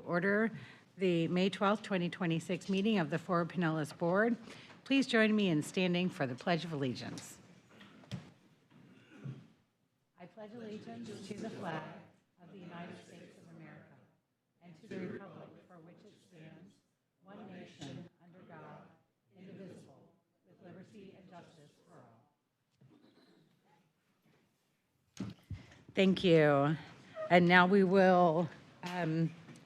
order the May 12th, 2026 meeting of the Fort Pinellas Board. Please join me in standing for the Pledge of Allegiance. I pledge allegiance to the flag of the United States of America and to the republic for which it stands, one nation, under God, indivisible, with liberty and justice for all. Thank you. And now we will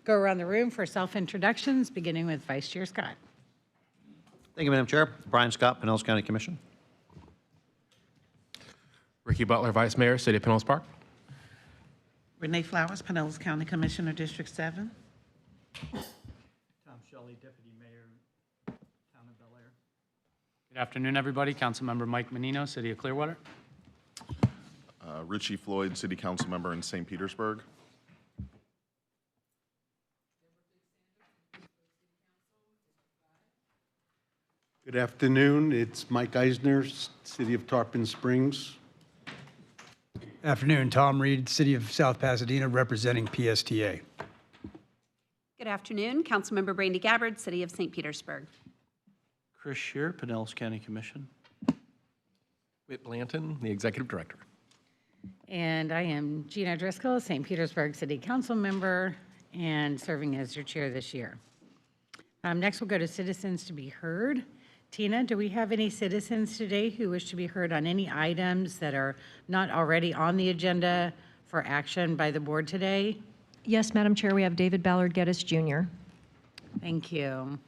go around the room for self-introductions, beginning with Vice Chair Scott. Thank you, Madam Chair. Brian Scott, Pinellas County Commission. Ricky Butler, Vice Mayor, City of Pinellas Park. Renee Flowers, Pinellas County Commissioner, District 7. Tom Shelley, Deputy Mayor, Town of Bel Air. Good afternoon, everybody. Councilmember Mike Menino, City of Clearwater. Richie Floyd, City Council Member in St. Petersburg. Good afternoon. It's Mike Eisner, City of Tarpon Springs. Afternoon, Tom Reed, City of South Pasadena, representing PSTA. Good afternoon, Councilmember Brandy Gabbard, City of St. Petersburg. Chris Shear, Pinellas County Commission. Whit Blanton, the Executive Director. And I am Gina Driscoll, St. Petersburg City Council member and serving as your chair this year. Next, we'll go to citizens to be heard. Tina, do we have any citizens today who wish to be heard on any items that are not already on the agenda for action by the board today? Yes, Madam Chair, we have David Ballard Geddes Jr. Thank you.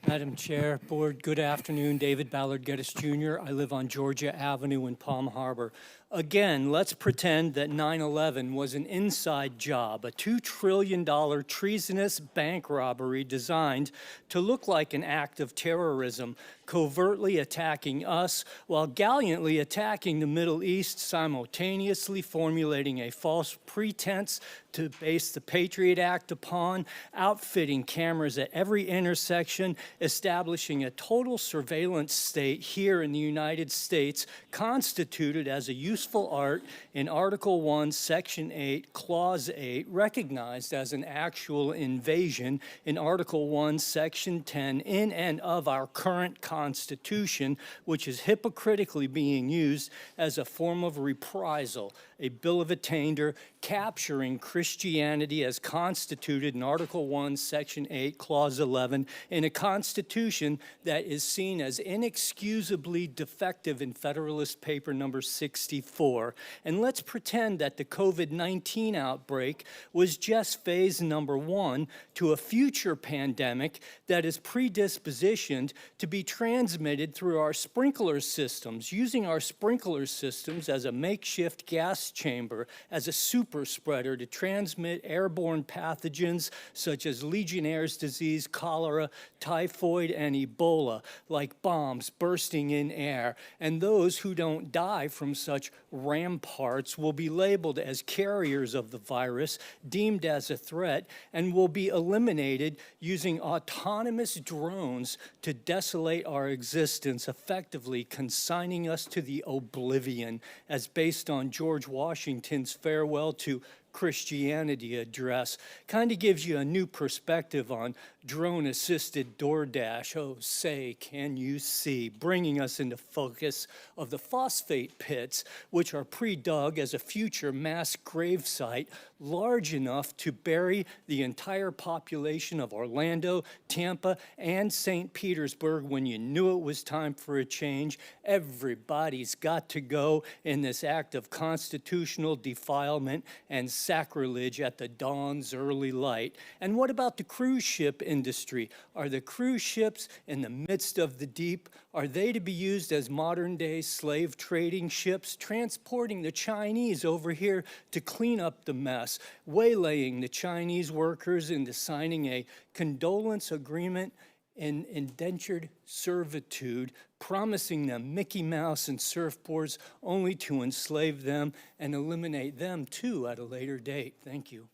Madam Chair, Board, good afternoon. David Ballard Geddes Jr. I live on Georgia Avenue in Palm Harbor. Again, let's pretend that 9/11 was an inside job, a $2 trillion treasonous bank robbery designed to look like an act of terrorism, covertly attacking us while gallantly attacking the Middle East, simultaneously formulating a false pretense to base the Patriot Act upon, outfitting cameras at every intersection, establishing a total surveillance state here in the United States, constituted as a useful art in Article 1, Section 8, Clause 8, recognized as an actual invasion in Article 1, Section 10, in and of our current Constitution, which is hypocritically being used as a form of reprisal, a bill of attainder capturing Christianity as constituted in Article 1, Section 8, Clause 11, in a Constitution that is seen as inexcusably defective in Federalist Paper number 64. And let's pretend that the COVID-19 outbreak was just phase number 1 to a future pandemic that is predispositioned to be transmitted through our sprinkler systems, using our sprinkler systems as a makeshift gas chamber, as a super spreader to transmit airborne pathogens such as Legionnaire's disease, cholera, typhoid, and Ebola, like bombs bursting in air. And those who don't die from such ramparts will be labeled as carriers of the virus, deemed as a threat, and will be eliminated using autonomous drones to desolate our existence, effectively consigning us to the oblivion, as based on George Washington's farewell to Christianity address. Kind of gives you a new perspective on drone-assisted DoorDash. Oh, say, can you see? Bringing us into focus of the phosphate pits, which are pre-dug as a future mass grave site large enough to bury the entire population of Orlando, Tampa, and St. Petersburg when you knew it was time for a change. Everybody's got to go in this act of constitutional defilement and sacrilege at the dawn's early light. And what about the cruise ship industry? Are the cruise ships in the midst of the deep, are they to be used as modern-day slave trading ships, transporting the Chinese over here to clean up the mess, waylaying the Chinese workers into signing a condolence agreement in indentured servitude, promising them Mickey Mouse and surfboards only to enslave them and eliminate them too at a later date? Thank you.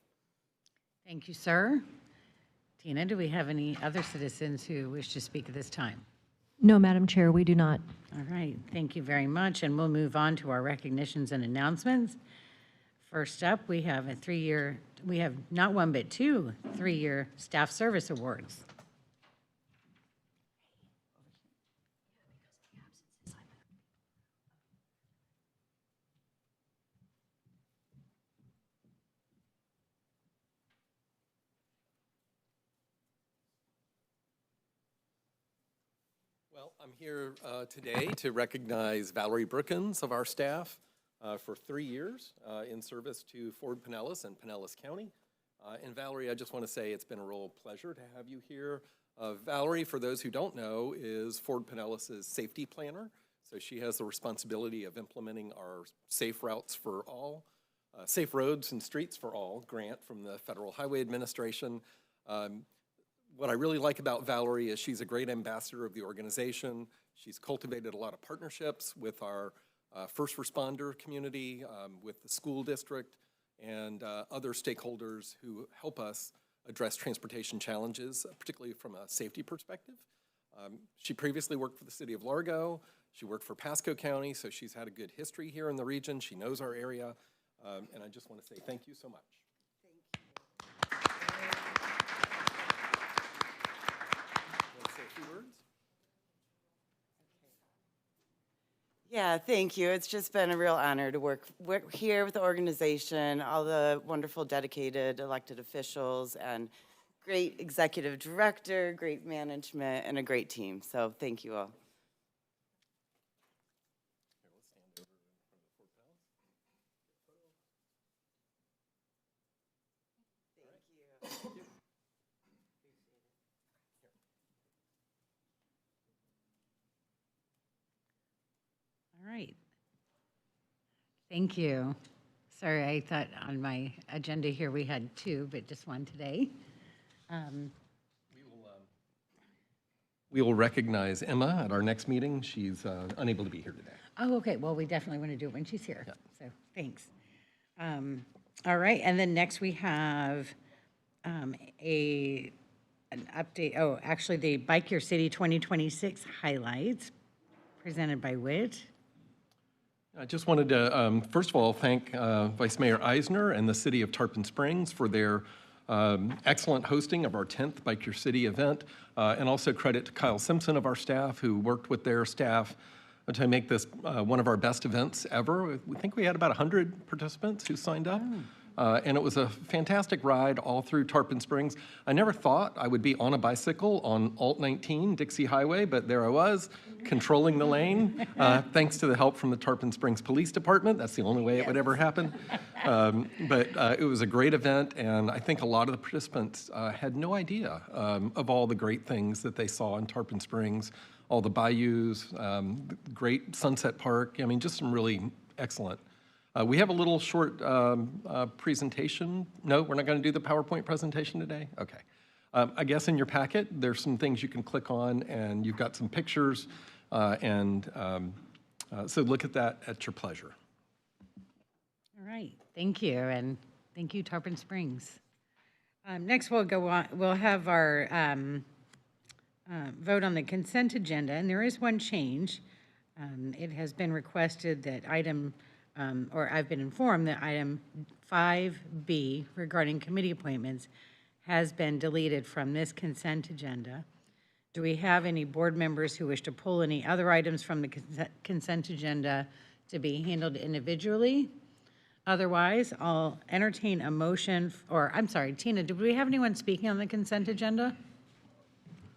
Thank you, sir. Tina, do we have any other citizens who wish to speak at this time? No, Madam Chair, we do not. All right, thank you very much, and we'll move on to our recognitions and announcements. First up, we have a 3-year we have not one but two 3-year staff service awards. Well, I'm here today to recognize Valerie Brookins of our staff for 3 years in service to Ford Pinellas and Pinellas County. And Valerie, I just want to say it's been a real pleasure to have you here. Valerie, for those who don't know, is Ford Pinellas' safety planner. So she has the responsibility of implementing our Safe Routes for All, Safe Roads and Streets for All grant from the Federal Highway Administration. What I really like about Valerie is she's a great ambassador of the organization. She's cultivated a lot of partnerships with our first responder community, with the school district, and other stakeholders who help us address transportation challenges, particularly from a safety perspective. She previously worked for the city of Largo. She worked for Pasco County, so she's had a good history here in the region. She knows our area, and I just want to say thank you so much. Yeah, thank you. It's just been a real honor to work here with the organization, all the wonderful dedicated elected officials, and great executive director, great management, and a great team. So thank you all. All right. Thank you. Sorry, I thought on my agenda here we had two, but just one today. We will recognize Emma at our next meeting. She's unable to be here today. Oh, okay. Well, we definitely want to do it when she's here. So thanks. All right. And then next we have an update. Oh, actually, the Bike Your City 2026 highlights presented by Whit. I just wanted to, first of all, thank Vice Mayor Eisner and the City of Tarpon Springs for their excellent hosting of our 10th Bike Your City event, and also credit to Kyle Simpson of our staff who worked with their staff to make this one of our best events ever. We think we had about 100 participants who signed up. And it was a fantastic ride all through Tarpon Springs. I never thought I would be on a bicycle on Alt 19 Dixie Highway, but there I was, controlling the lane, thanks to the help from the Tarpon Springs Police Department. That's the only way it would ever happen. But it was a great event, and I think a lot of the participants had no idea of all the great things that they saw in Tarpon Springs, all the bayous, great Sunset Park. I mean, just some really excellent. We have a little short presentation. No, we're not going to do the PowerPoint presentation today? Okay. I guess in your packet, there's some things you can click on, and you've got some pictures, so look at that at your pleasure. All right. Thank you. And thank you, Tarpon Springs. Next, we'll go on. We'll have our vote on the consent agenda, and there is one change. It has been requested that or I've been informed that item 5B regarding committee appointments has been deleted from this consent agenda. Do we have any board members who wish to pull any other items from the consent agenda to be handled individually? Otherwise, I'll entertain a motion, or I'm sorry, Tina, do we have anyone speaking on the consent agenda?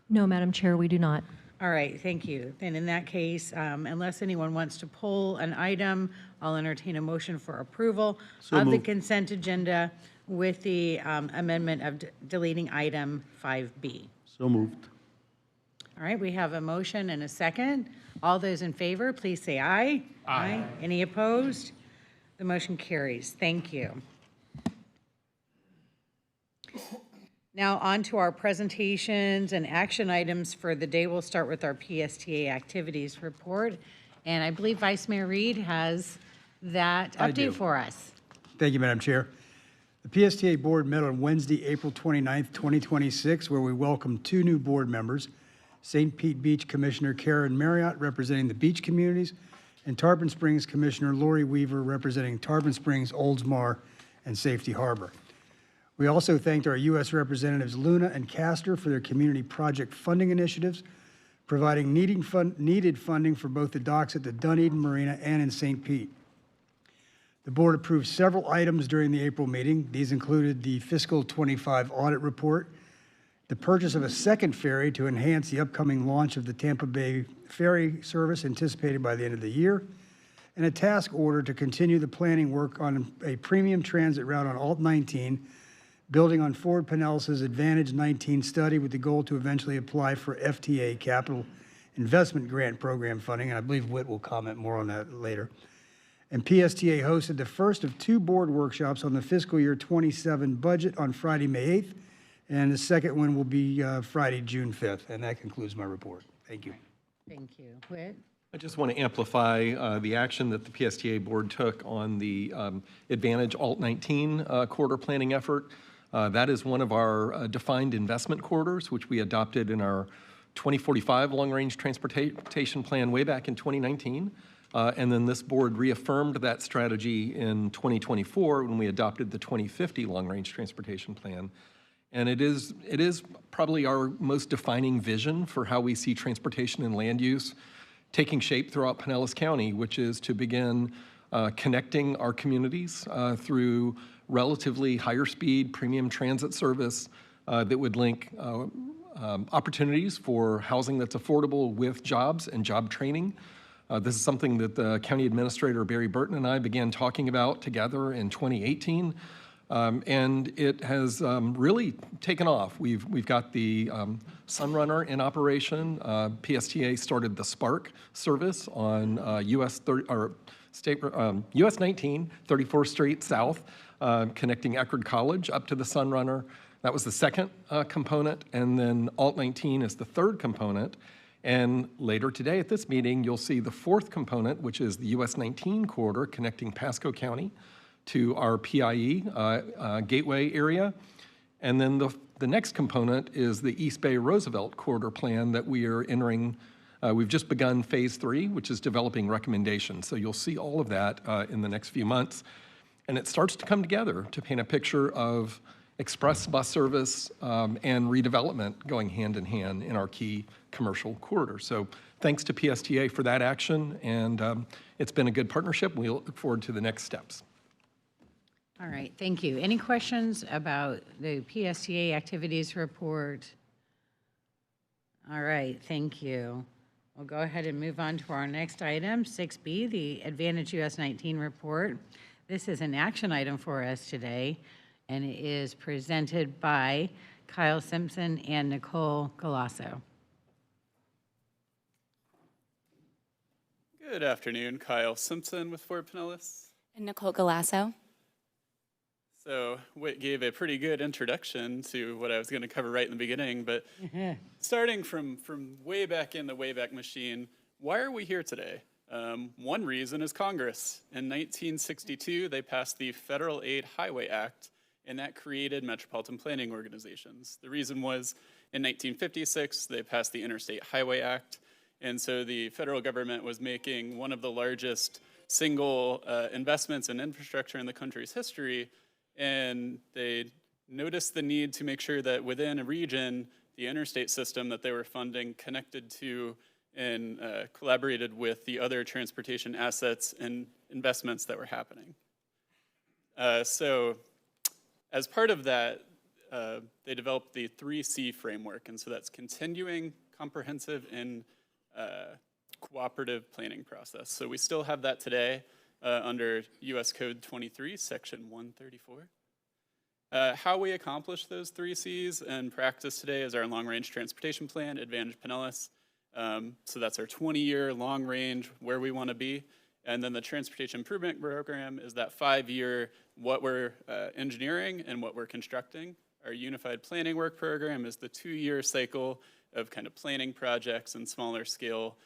No, Madam Chair, we do not. All right, thank you. Then in that case, unless anyone wants to pull an item, I'll entertain a motion for approval of the consent agenda with the amendment of deleting item 5B. So moved. All right, we have a motion and a second. All those in favor, please say aye. Aye. Any opposed? The motion carries. Thank you. Now on to our presentations and action items for the day. We'll start with our PSTA activities report. And I believe Vice Mayor Reed has that update for us. Thank you, Madam Chair. The PSTA Board met on Wednesday, April 29th, 2026, where we welcomed 2 new board members, St. Pete Beach Commissioner Karen Marriott, representing the beach communities, and Tarpon Springs Commissioner Lori Weaver, representing Tarpon Springs, Oldsmar, and Safety Harbor. We also thanked our U.S. Representatives Luna and Castor for their community project funding initiatives, providing needed funding for both the docks at the Dunedin Marina and in St. Pete. The board approved several items during the April meeting. These included the fiscal 25 audit report, the purchase of a second ferry to enhance the upcoming launch of the Tampa Bay ferry service anticipated by the end of the year, and a task order to continue the planning work on a premium transit route on Alt 19, building on Ford Pinellas' Advantage 19 study with the goal to eventually apply for FTA Capital Investment Grant Program funding, and I believe Whit will comment more on that later. And PSTA hosted the first of 2 board workshops on the fiscal year 27 budget on Friday, May 8th, and the second one will be Friday, June 5th. And that concludes my report. Thank you. Thank you. Whit? I just want to amplify the action that the PSTA board took on the Advantage Alt 19 corridor planning effort. That is one of our defined investment corridors, which we adopted in our 2045 long-range transportation plan way back in 2019. And then this board reaffirmed that strategy in 2024 when we adopted the 2050 long-range transportation plan. And it is probably our most defining vision for how we see transportation and land use taking shape throughout Pinellas County, which is to begin connecting our communities through relatively higher speed premium transit service that would link opportunities for housing that's affordable with jobs and job training. This is something that the County Administrator Barry Burton and I began talking about together in 2018. And it has really taken off. We've got the Sunrunner in operation. PSTA started the Spark service on US 19, 34th Street South, connecting Eckerd College up to the Sunrunner. That was the second component, and then Alt 19 is the third component. And later today at this meeting, you'll see the fourth component, which is the US 19 corridor connecting Pasco County to our PIE gateway area. And then the next component is the East Bay Roosevelt corridor plan that we are entering. We've just begun phase 3, which is developing recommendations. So you'll see all of that in the next few months. And it starts to come together to paint a picture of express bus service and redevelopment going hand in hand in our key commercial corridor. So thanks to PSTA for that action, and it's been a good partnership. We look forward to the next steps. All right, thank you. Any questions about the PSTA activities report? All right, thank you. We'll go ahead and move on to our next item, 6B, the Advantage US 19 report. This is an action item for us today, and it is presented by Kyle Simpson and Nicole Galasso. Good afternoon, Kyle Simpson with Fort Pinellas. And Nicole Galasso. So Whit gave a pretty good introduction to what I was going to cover right in the beginning, but starting from way back in the Wayback Machine, why are we here today? One reason is Congress. In 1962, they passed the Federal Aid Highway Act, and that created metropolitan planning organizations. The reason was in 1956, they passed the Interstate Highway Act, and so the federal government was making one of the largest single investments in infrastructure in the country's history, and they noticed the need to make sure that within a region, the interstate system that they were funding connected to and collaborated with the other transportation assets and investments that were happening. So as part of that, they developed the 3C framework, and so that's continuing, comprehensive, and cooperative planning process. So we still have that today under US Code 23, Section 134. How we accomplish those 3Cs in practice today is our long-range transportation plan, Advantage Pinellas. So that's our 20-year long range, where we want to be. And then the Transportation Improvement Program is that 5-year, what we're engineering and what we're constructing. Our Unified Planning Work Program is the 2-year cycle of kind of planning projects and smaller scale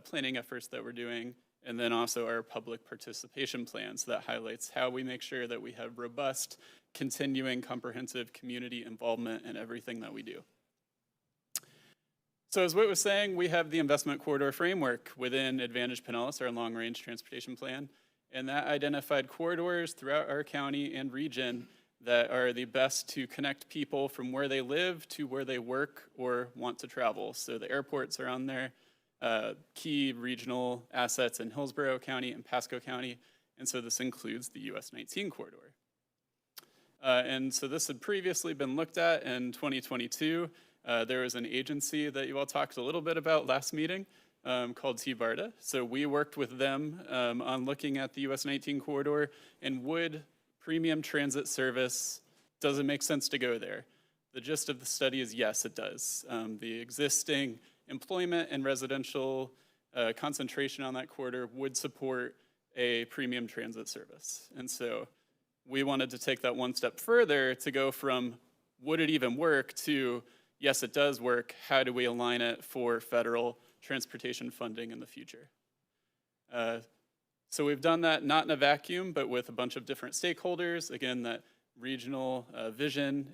planning efforts that we're doing. And then also our public participation plan. So that highlights how we make sure that we have robust, continuing, comprehensive community involvement in everything that we do. So as Whit was saying, we have the investment corridor framework within Advantage Pinellas, our long-range transportation plan. And that identified corridors throughout our county and region that are the best to connect people from where they live to where they work or want to travel. So the airports are on there, key regional assets in Hillsborough County and Pasco County, and so this includes the US 19 corridor. And so this had previously been looked at in 2022. There was an agency that you all talked a little bit about last meeting called TBARTA. So we worked with them on looking at the US 19 corridor and would premium transit service, does it make sense to go there? The gist of the study is yes, it does. The existing employment and residential concentration on that corridor would support a premium transit service. And so we wanted to take that one step further to go from would it even work to yes, it does work. How do we align it for federal transportation funding in the future? So we've done that not in a vacuum, but with a bunch of different stakeholders. Again, that regional vision,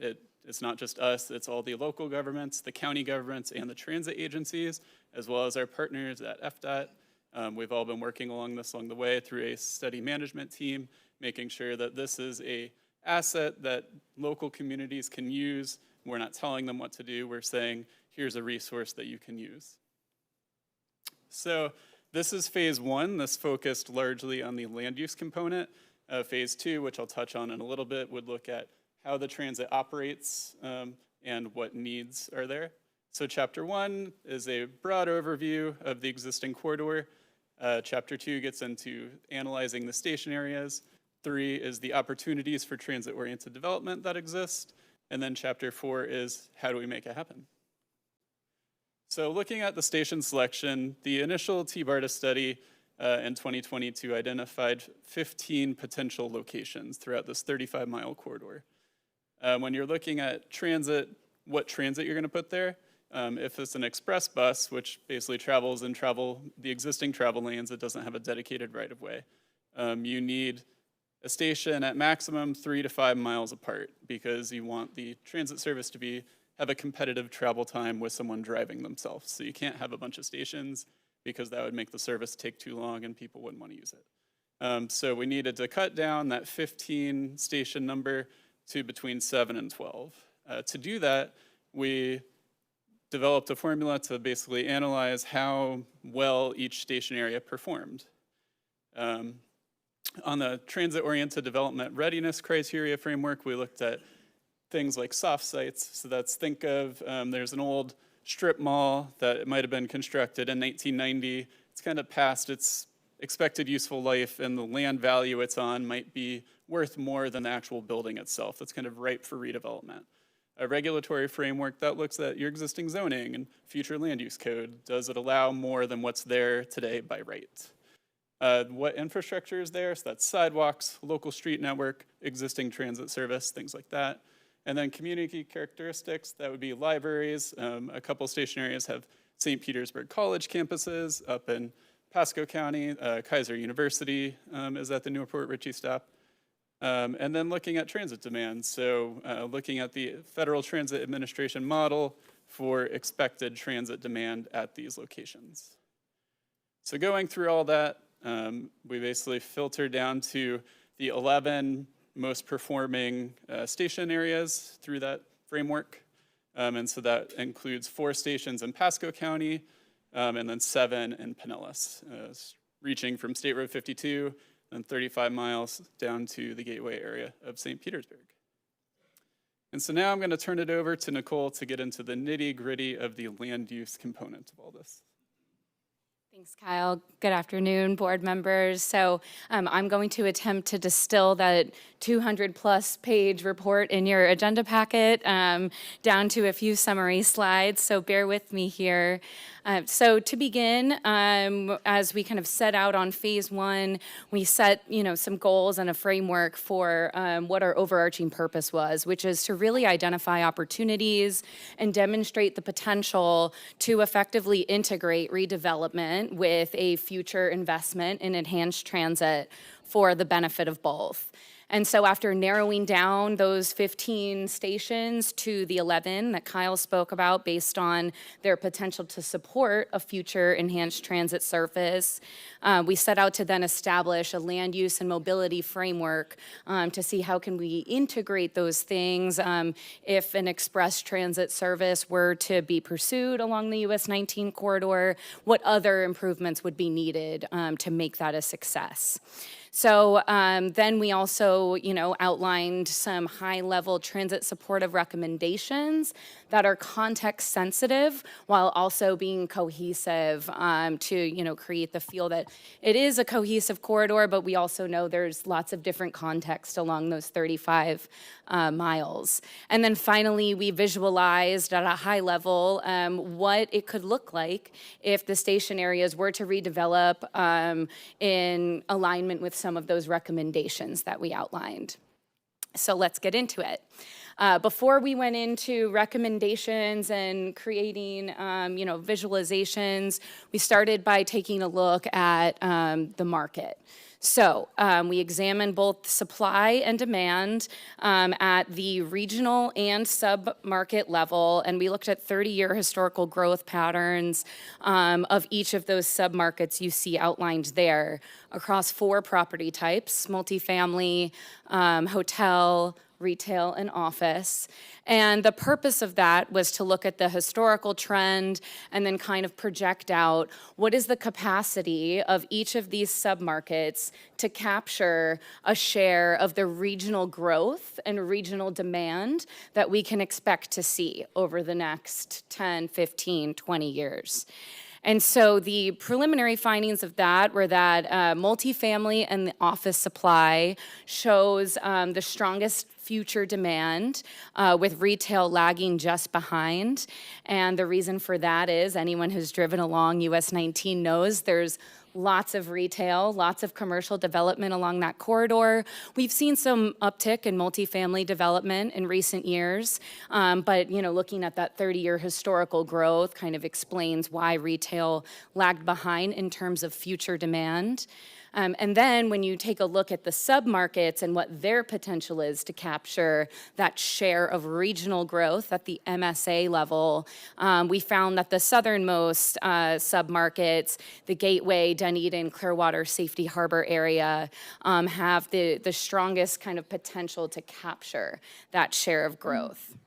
it's not just us, it's all the local governments, the county governments, and the transit agencies, as well as our partners at FDOT. We've all been working along the way through a study management team, making sure that this is an asset that local communities can use. We're not telling them what to do, we're saying, here's a resource that you can use. So this is phase one. This focused largely on the land use component. Phase two, which I'll touch on in a little bit, would look at how the transit operates and what needs are there. So chapter one is a broad overview of the existing corridor. Chapter two gets into analyzing the station areas. 3 is the opportunities for transit-oriented development that exist. And then chapter 4 is how do we make it happen? So looking at the station selection, the initial TBARTA study in 2022 identified 15 potential locations throughout this 35-mile corridor. When you're looking at transit, what transit you're going to put there, if it's an express bus, which basically travels in the existing travel lanes, it doesn't have a dedicated right-of-way, you need a station at maximum 3 to 5 miles apart because you want the transit service to have a competitive travel time with someone driving themselves. So you can't have a bunch of stations because that would make the service take too long and people wouldn't want to use it. So we needed to cut down that 15 station number to between 7 and 12. To do that, we developed a formula to basically analyze how well each station area performed. On the transit-oriented development readiness criteria framework, we looked at things like soft sites. So that's, think of, there's an old strip mall that might have been constructed in 1990. It's kind of past its expected useful life, and the land value it's on might be worth more than the actual building itself. That's kind of ripe for redevelopment. A regulatory framework that looks at your existing zoning and future land use code. Does it allow more than what's there today by right? What infrastructure is there? So that's sidewalks, local street network, existing transit service, things like that. And then community characteristics, that would be libraries. A couple station areas have St. Petersburg College campuses up in Pasco County. Kaiser University is at the Newport Richey stop. And then looking at transit demand. So looking at the Federal Transit Administration model for expected transit demand at these locations. So going through all that, we basically filtered down to the 11 most performing station areas through that framework. And so that includes 4 stations in Pasco County and then 7 in Pinellas, reaching from State Road 52 and 35 miles down to the gateway area of St. Petersburg. And so now I'm going to turn it over to Nicole to get into the nitty-gritty of the land use component of all this. Thanks, Kyle. Good afternoon, board members. So I'm going to attempt to distill that 200-plus page report in your agenda packet down to a few summary slides, so bear with me here. So to begin, as we kind of set out on phase one, we set some goals and a framework for what our overarching purpose was, which is to really identify opportunities and demonstrate the potential to effectively integrate redevelopment with a future investment in enhanced transit for the benefit of both. And so after narrowing down those 15 stations to the 11 that Kyle spoke about based on their potential to support a future enhanced transit surface, we set out to then establish a land use and mobility framework to see how can we integrate those things if an express transit service were to be pursued along the US 19 corridor, what other improvements would be needed to make that a success. So then we also, outlined some high-level transit supportive recommendations that are context sensitive while also being cohesive to, create the feel that it is a cohesive corridor, but we also know there's lots of different context along those 35 miles. And then finally, we visualized at a high level what it could look like if the station areas were to redevelop in alignment with some of those recommendations that we outlined. So let's get into it. Before we went into recommendations and creating, visualizations, we started by taking a look at the market. So we examined both supply and demand at the regional and sub-market level, and we looked at 30-year historical growth patterns of each of those sub-markets you see outlined there across 4 property types: multifamily, hotel, retail, and office. And the purpose of that was to look at the historical trend and then kind of project out what is the capacity of each of these submarkets to capture a share of the regional growth and regional demand that we can expect to see over the next 10, 15, 20 years. And so the preliminary findings of that were that multifamily and the office supply shows the strongest future demand, with retail lagging just behind. And the reason for that is anyone who's driven along US 19 knows there's lots of retail, lots of commercial development along that corridor. We've seen some uptick in multifamily development in recent years, but looking at that 30-year historical growth kind of explains why retail lagged behind in terms of future demand. And then when you take a look at the submarkets and what their potential is to capture that share of regional growth at the MSA level, we found that the southernmost submarkets, the Gateway, Dunedin, Clearwater, Safety Harbor area, have the strongest kind of potential to capture that share of growth.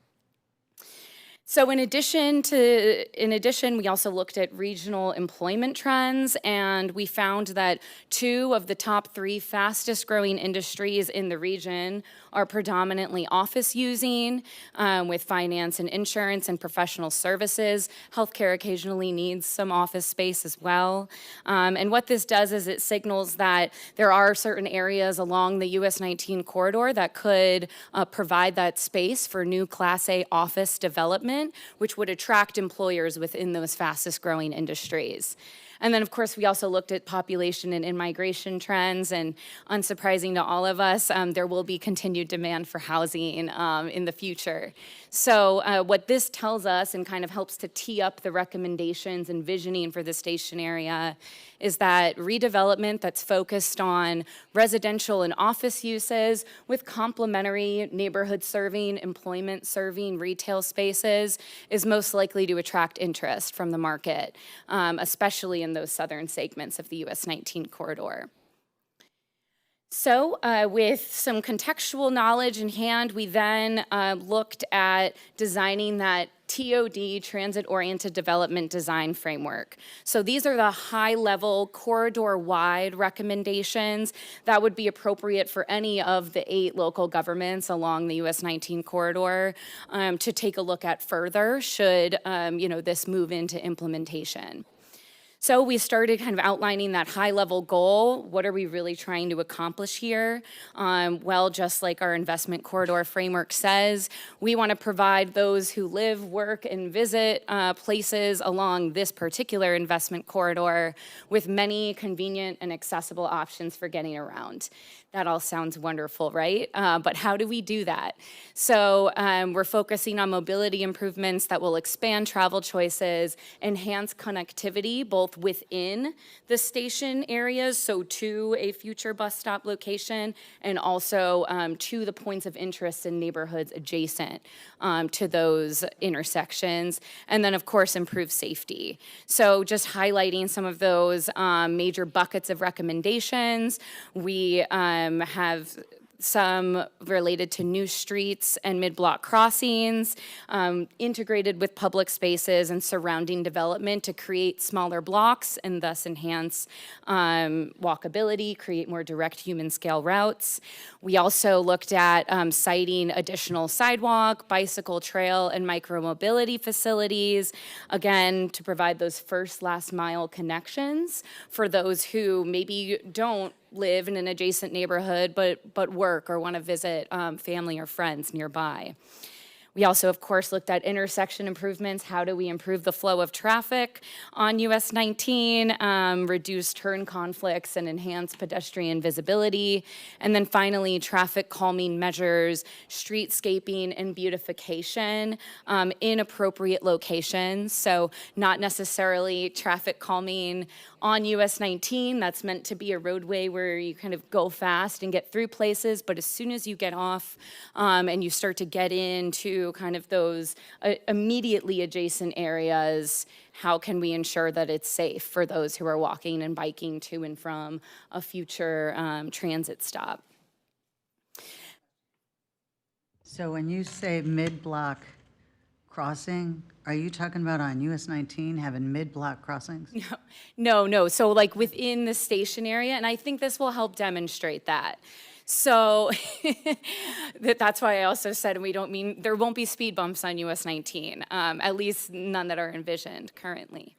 So in addition, we also looked at regional employment trends, and we found that 2 of the top 3 fastest growing industries in the region are predominantly office using, with finance and insurance and professional services. Healthcare occasionally needs some office space as well. And what this does is it signals that there are certain areas along the US 19 corridor that could provide that space for new Class A office development, which would attract employers within those fastest growing industries. And then, of course, we also looked at population and in-migration trends, and unsurprising to all of us, there will be continued demand for housing in the future. So what this tells us and kind of helps to tee up the recommendations and visioning for the station area is that redevelopment that's focused on residential and office uses with complementary neighborhood serving, employment serving retail spaces is most likely to attract interest from the market, especially in those southern segments of the US 19 corridor. So with some contextual knowledge in hand, we then looked at designing that TOD, Transit-Oriented Development Design Framework. So these are the high-level, corridor-wide recommendations that would be appropriate for any of the 8 local governments along the US 19 corridor to take a look at further should this move into implementation. So we started kind of outlining that high-level goal. What are we really trying to accomplish here? Well, just like our investment corridor framework says, we want to provide those who live, work, and visit places along this particular investment corridor with many convenient and accessible options for getting around. That all sounds wonderful, right? But how do we do that? So we're focusing on mobility improvements that will expand travel choices, enhance connectivity both within the station areas, so to a future bus stop location, and also to the points of interest in neighborhoods adjacent to those intersections. And then, of course, improve safety. So just highlighting some of those major buckets of recommendations. We have some related to new streets and mid-block crossings, integrated with public spaces and surrounding development to create smaller blocks and thus enhance walkability, create more direct human scale routes. We also looked at citing additional sidewalk, bicycle trail, and micromobility facilities, again, to provide those first last mile connections for those who maybe don't live in an adjacent neighborhood but work or want to visit family or friends nearby. We also, of course, looked at intersection improvements. How do we improve the flow of traffic on US 19, reduce turn conflicts, and enhance pedestrian visibility? And then finally, traffic calming measures, streetscaping, and beautification in appropriate locations. So not necessarily traffic calming on US 19. That's meant to be a roadway where you kind of go fast and get through places, but as soon as you get off and you start to get into kind of those immediately adjacent areas, how can we ensure that it's safe for those who are walking and biking to and from a future transit stop? So when you say mid-block crossing, are you talking about on US 19 having mid-block crossings? No. So like within the station area, and I think this will help demonstrate that. So that's why I also said there won't be speed bumps on US 19, at least none that are envisioned currently.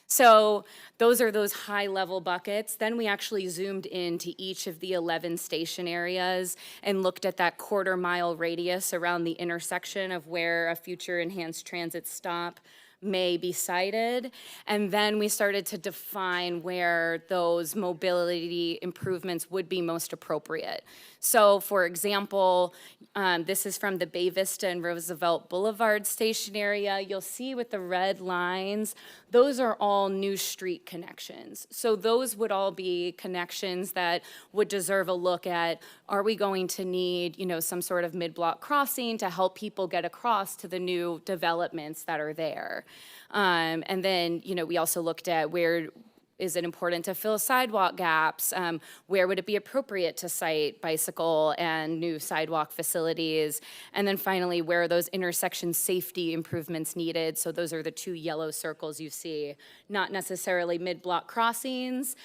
So those are those high level buckets. Then we actually zoomed into each of the 11 station areas and looked at that quarter-mile radius around the intersection of where a future enhanced transit stop may be sited. And then we started to define where those mobility improvements would be most appropriate. So for example, this is from the Bay Vista and Roosevelt Boulevard station area. You'll see with the red lines, those are all new street connections. So those would all be connections that would deserve a look at, are we going to need, some sort of mid-block crossing to help people get across to the new developments that are there? And then, we also looked at where is it important to fill sidewalk gaps? Where would it be appropriate to site bicycle and new sidewalk facilities? And then finally, where are those intersection safety improvements needed? So those are the two yellow circles you see, not necessarily mid-block crossings.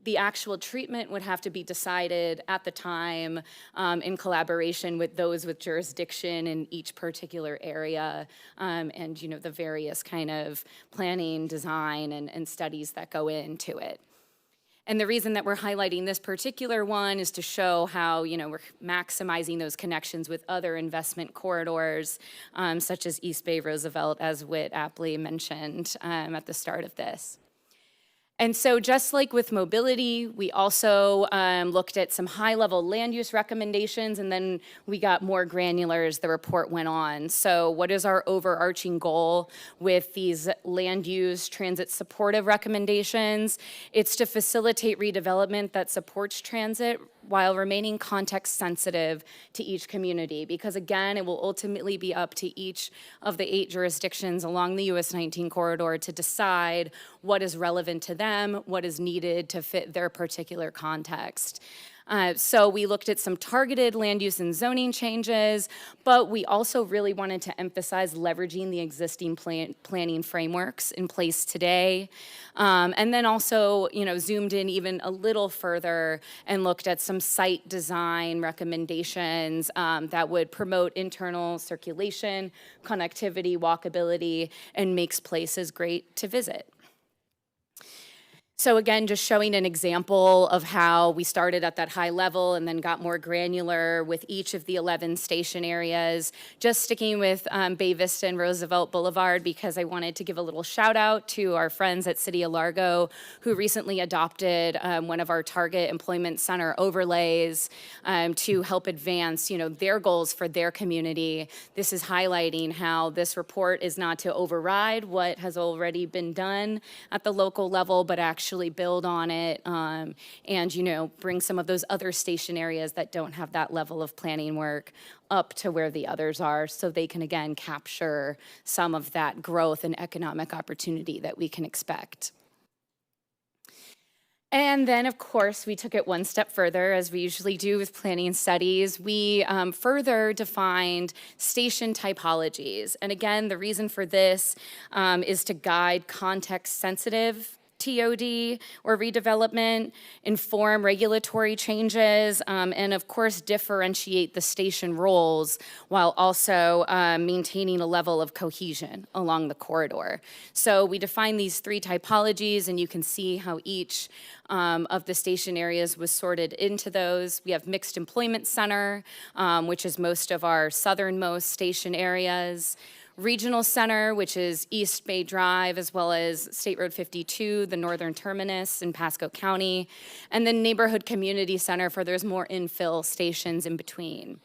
The actual treatment would have to be decided at the time in collaboration with those with jurisdiction in each particular area and the various kind of planning, design, and studies that go into it. And the reason that we're highlighting this particular one is to show how, we're maximizing those connections with other investment corridors, such as East Bay Roosevelt, as Whit aptly mentioned at the start of this. And so just like with mobility, we also looked at some high-level land use recommendations, and then we got more granular as the report went on. So what is our overarching goal with these land use transit supportive recommendations? It's to facilitate redevelopment that supports transit while remaining context sensitive to each community, because again, it will ultimately be up to each of the 8 jurisdictions along the US 19 corridor to decide what is relevant to them, what is needed to fit their particular context. So we looked at some targeted land use and zoning changes, but we also really wanted to emphasize leveraging the existing planning frameworks in place today. And then also, zoomed in even a little further and looked at some site design recommendations that would promote internal circulation, connectivity, walkability, and makes places great to visit. So again, just showing an example of how we started at that high level and then got more granular with each of the 11 station areas. Just sticking with Bay Vista and Roosevelt Boulevard because I wanted to give a little shout out to our friends at City of Largo who recently adopted one of our target employment center overlays to help advance, their goals for their community. This is highlighting how this report is not to override what has already been done at the local level, but actually build on it and, bring some of those other station areas that don't have that level of planning work up to where the others are so they can, again, capture some of that growth and economic opportunity that we can expect. And then, of course, we took it one step further, as we usually do with planning studies. We further defined station typologies. And again, the reason for this is to guide context-sensitive TOD or redevelopment, inform regulatory changes, and of course differentiate the station roles while also maintaining a level of cohesion along the corridor. So we define these three typologies, and you can see how each of the station areas was sorted into those. We have mixed employment center, which is most of our southernmost station areas. Regional Center, which is East Bay Drive, as well as State Road 52, the northern terminus in Pasco County, and then Neighborhood Community Center for there's more infill stations in between.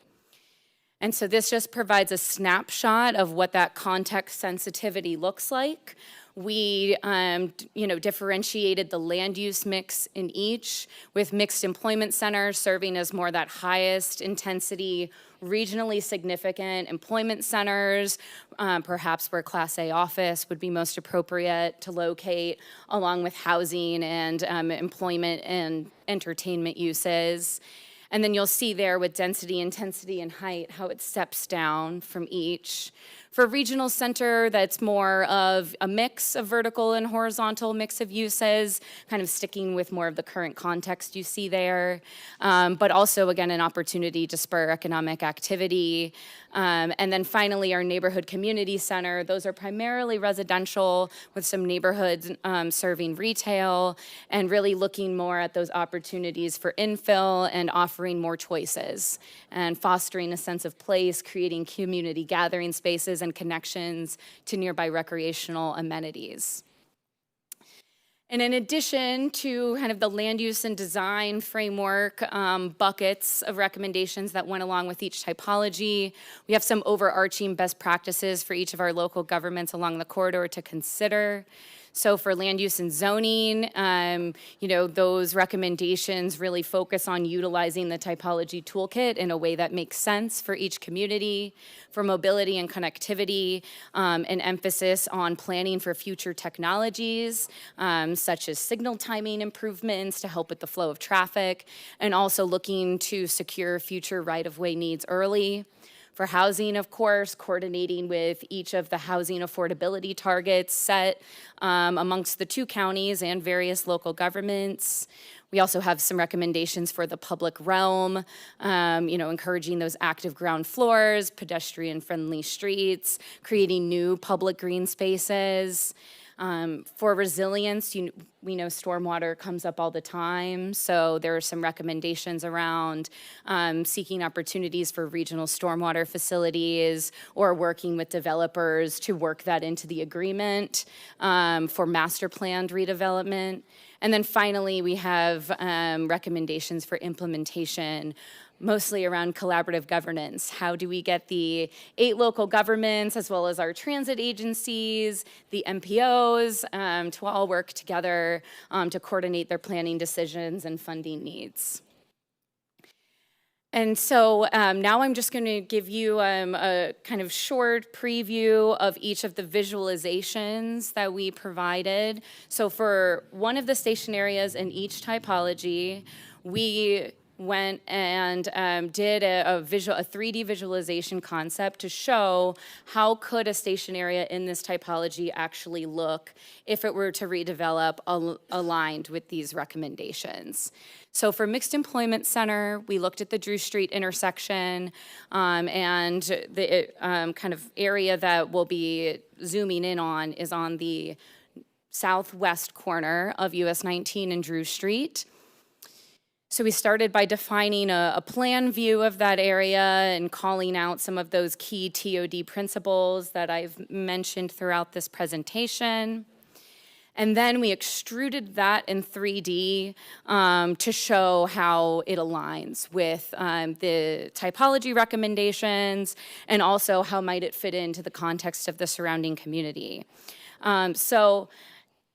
And so this just provides a snapshot of what that context sensitivity looks like. We, differentiated the land use mix in each, with mixed employment centers serving as more that highest intensity, regionally significant employment centers, perhaps where Class A office would be most appropriate to locate, along with housing and employment and entertainment uses. And then you'll see there with density, intensity, and height, how it steps down from each. For regional center, that's more of a mix of vertical and horizontal mix of uses, kind of sticking with more of the current context you see there, but also, again, an opportunity to spur economic activity. And then finally, our neighborhood community center, those are primarily residential with some neighborhoods serving retail and really looking more at those opportunities for infill and offering more choices and fostering a sense of place, creating community gathering spaces and connections to nearby recreational amenities. And in addition to kind of the land use and design framework buckets of recommendations that went along with each typology, we have some overarching best practices for each of our local governments along the corridor to consider. So for land use and zoning, those recommendations really focus on utilizing the typology toolkit in a way that makes sense for each community. For mobility and connectivity, an emphasis on planning for future technologies, such as signal timing improvements to help with the flow of traffic, and also looking to secure future right-of-way needs early. For housing, of course, coordinating with each of the housing affordability targets set amongst the two counties and various local governments. We also have some recommendations for the public realm, encouraging those active ground floors, pedestrian-friendly streets, creating new public green spaces. For resilience, we know stormwater comes up all the time, so there are some recommendations around seeking opportunities for regional stormwater facilities or working with developers to work that into the agreement for master planned redevelopment. And then finally, we have recommendations for implementation, mostly around collaborative governance. How do we get the 8 local governments, as well as our transit agencies, the MPOs, to all work together to coordinate their planning decisions and funding needs? And so now I'm just going to give you a kind of short preview of each of the visualizations that we provided. So for one of the station areas in each typology, we went and did a 3D visualization concept to show how could a station area in this typology actually look if it were to redevelop aligned with these recommendations. So for mixed employment center, we looked at the Drew Street intersection and the kind of area that we'll be zooming in on is on the southwest corner of US 19 and Drew Street. So we started by defining a plan view of that area and calling out some of those key TOD principles that I've mentioned throughout this presentation. And then we extruded that in 3D to show how it aligns with the typology recommendations and also how might it fit into the context of the surrounding community. So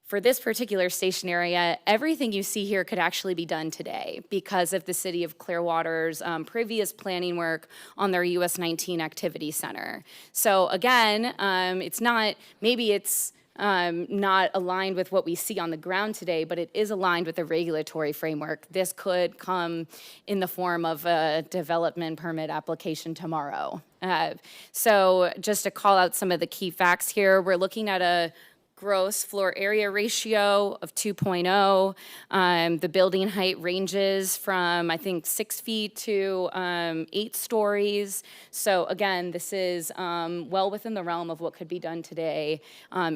for this particular station area, everything you see here could actually be done today because of the City of Clearwater's previous planning work on their US 19 Activity Center. So again, it's not, maybe it's not aligned with what we see on the ground today, but it is aligned with the regulatory framework. This could come in the form of a development permit application tomorrow. So just to call out some of the key facts here, we're looking at a gross floor area ratio of 2.0. The building height ranges from, I think, 6 feet to 8 stories. So again, this is well within the realm of what could be done today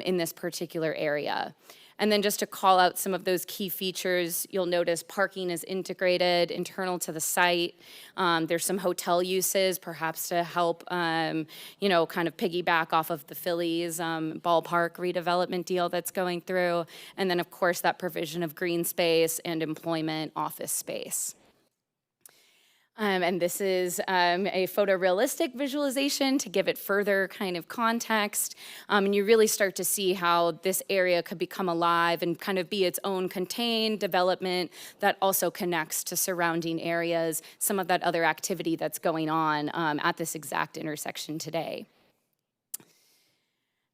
in this particular area. And then just to call out some of those key features, you'll notice parking is integrated internal to the site. There's some hotel uses, perhaps to help, you know, kind of piggyback off of the Phillies ballpark redevelopment deal that's going through. And then, of course, that provision of green space and employment office space. And this is a photorealistic visualization to give it further kind of context. And you really start to see how this area could become alive and kind of be its own contained development that also connects to surrounding areas, some of that other activity that's going on at this exact intersection today.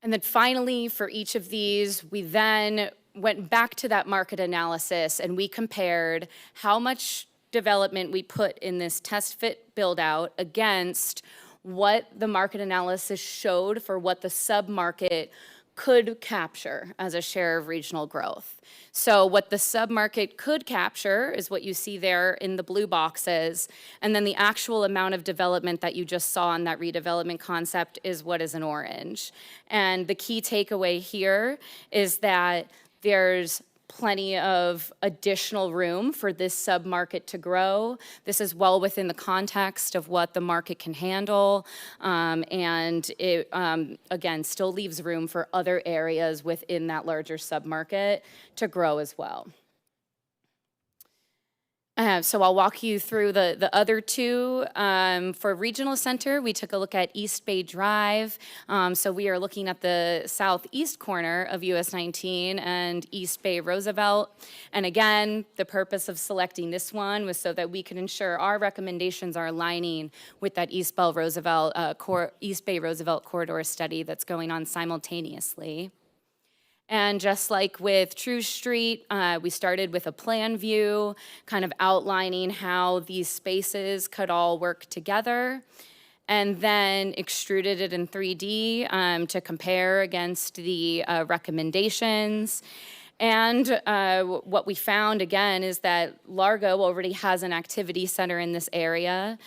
And then finally, for each of these, we then went back to that market analysis and we compared how much development we put in this test fit build out against what the market analysis showed for what the submarket could capture as a share of regional growth. So what the submarket could capture is what you see there in the blue boxes, and then the actual amount of development that you just saw in that redevelopment concept is what is in orange. And the key takeaway here is that there's plenty of additional room for this submarket to grow. This is well within the context of what the market can handle, and it, again, still leaves room for other areas within that larger submarket to grow as well. So I'll walk you through the other two. For Regional Center, we took a look at East Bay Drive. So we are looking at the southeast corner of US 19 and East Bay Roosevelt. And again, the purpose of selecting this one was so that we could ensure our recommendations are aligning with that East Bay Roosevelt corridor study that's going on simultaneously. And just like with True Street, we started with a plan view, kind of outlining how these spaces could all work together, and then extruded it in 3D to compare against the recommendations. And what we found, again, is that Largo already has an activity center in this area.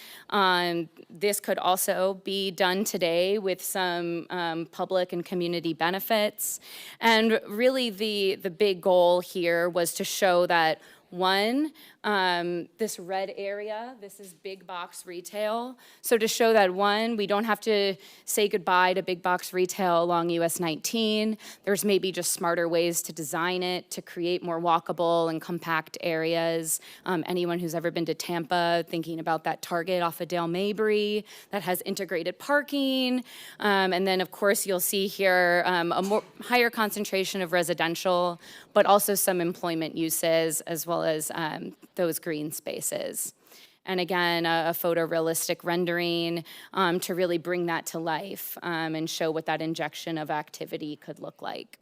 This could also be done today with some public and community benefits. And really the big goal here was to show that, one, this red area, this is big box retail. So to show that, one, we don't have to say goodbye to big box retail along US 19. There's maybe just smarter ways to design it to create more walkable and compact areas. Anyone who's ever been to Tampa, thinking about that Target off of Dale Mabry that has integrated parking. And then of course you'll see here a higher concentration of residential, but also some employment uses as well as those green spaces. And again, a photorealistic rendering to really bring that to life and show what that injection of activity could look like.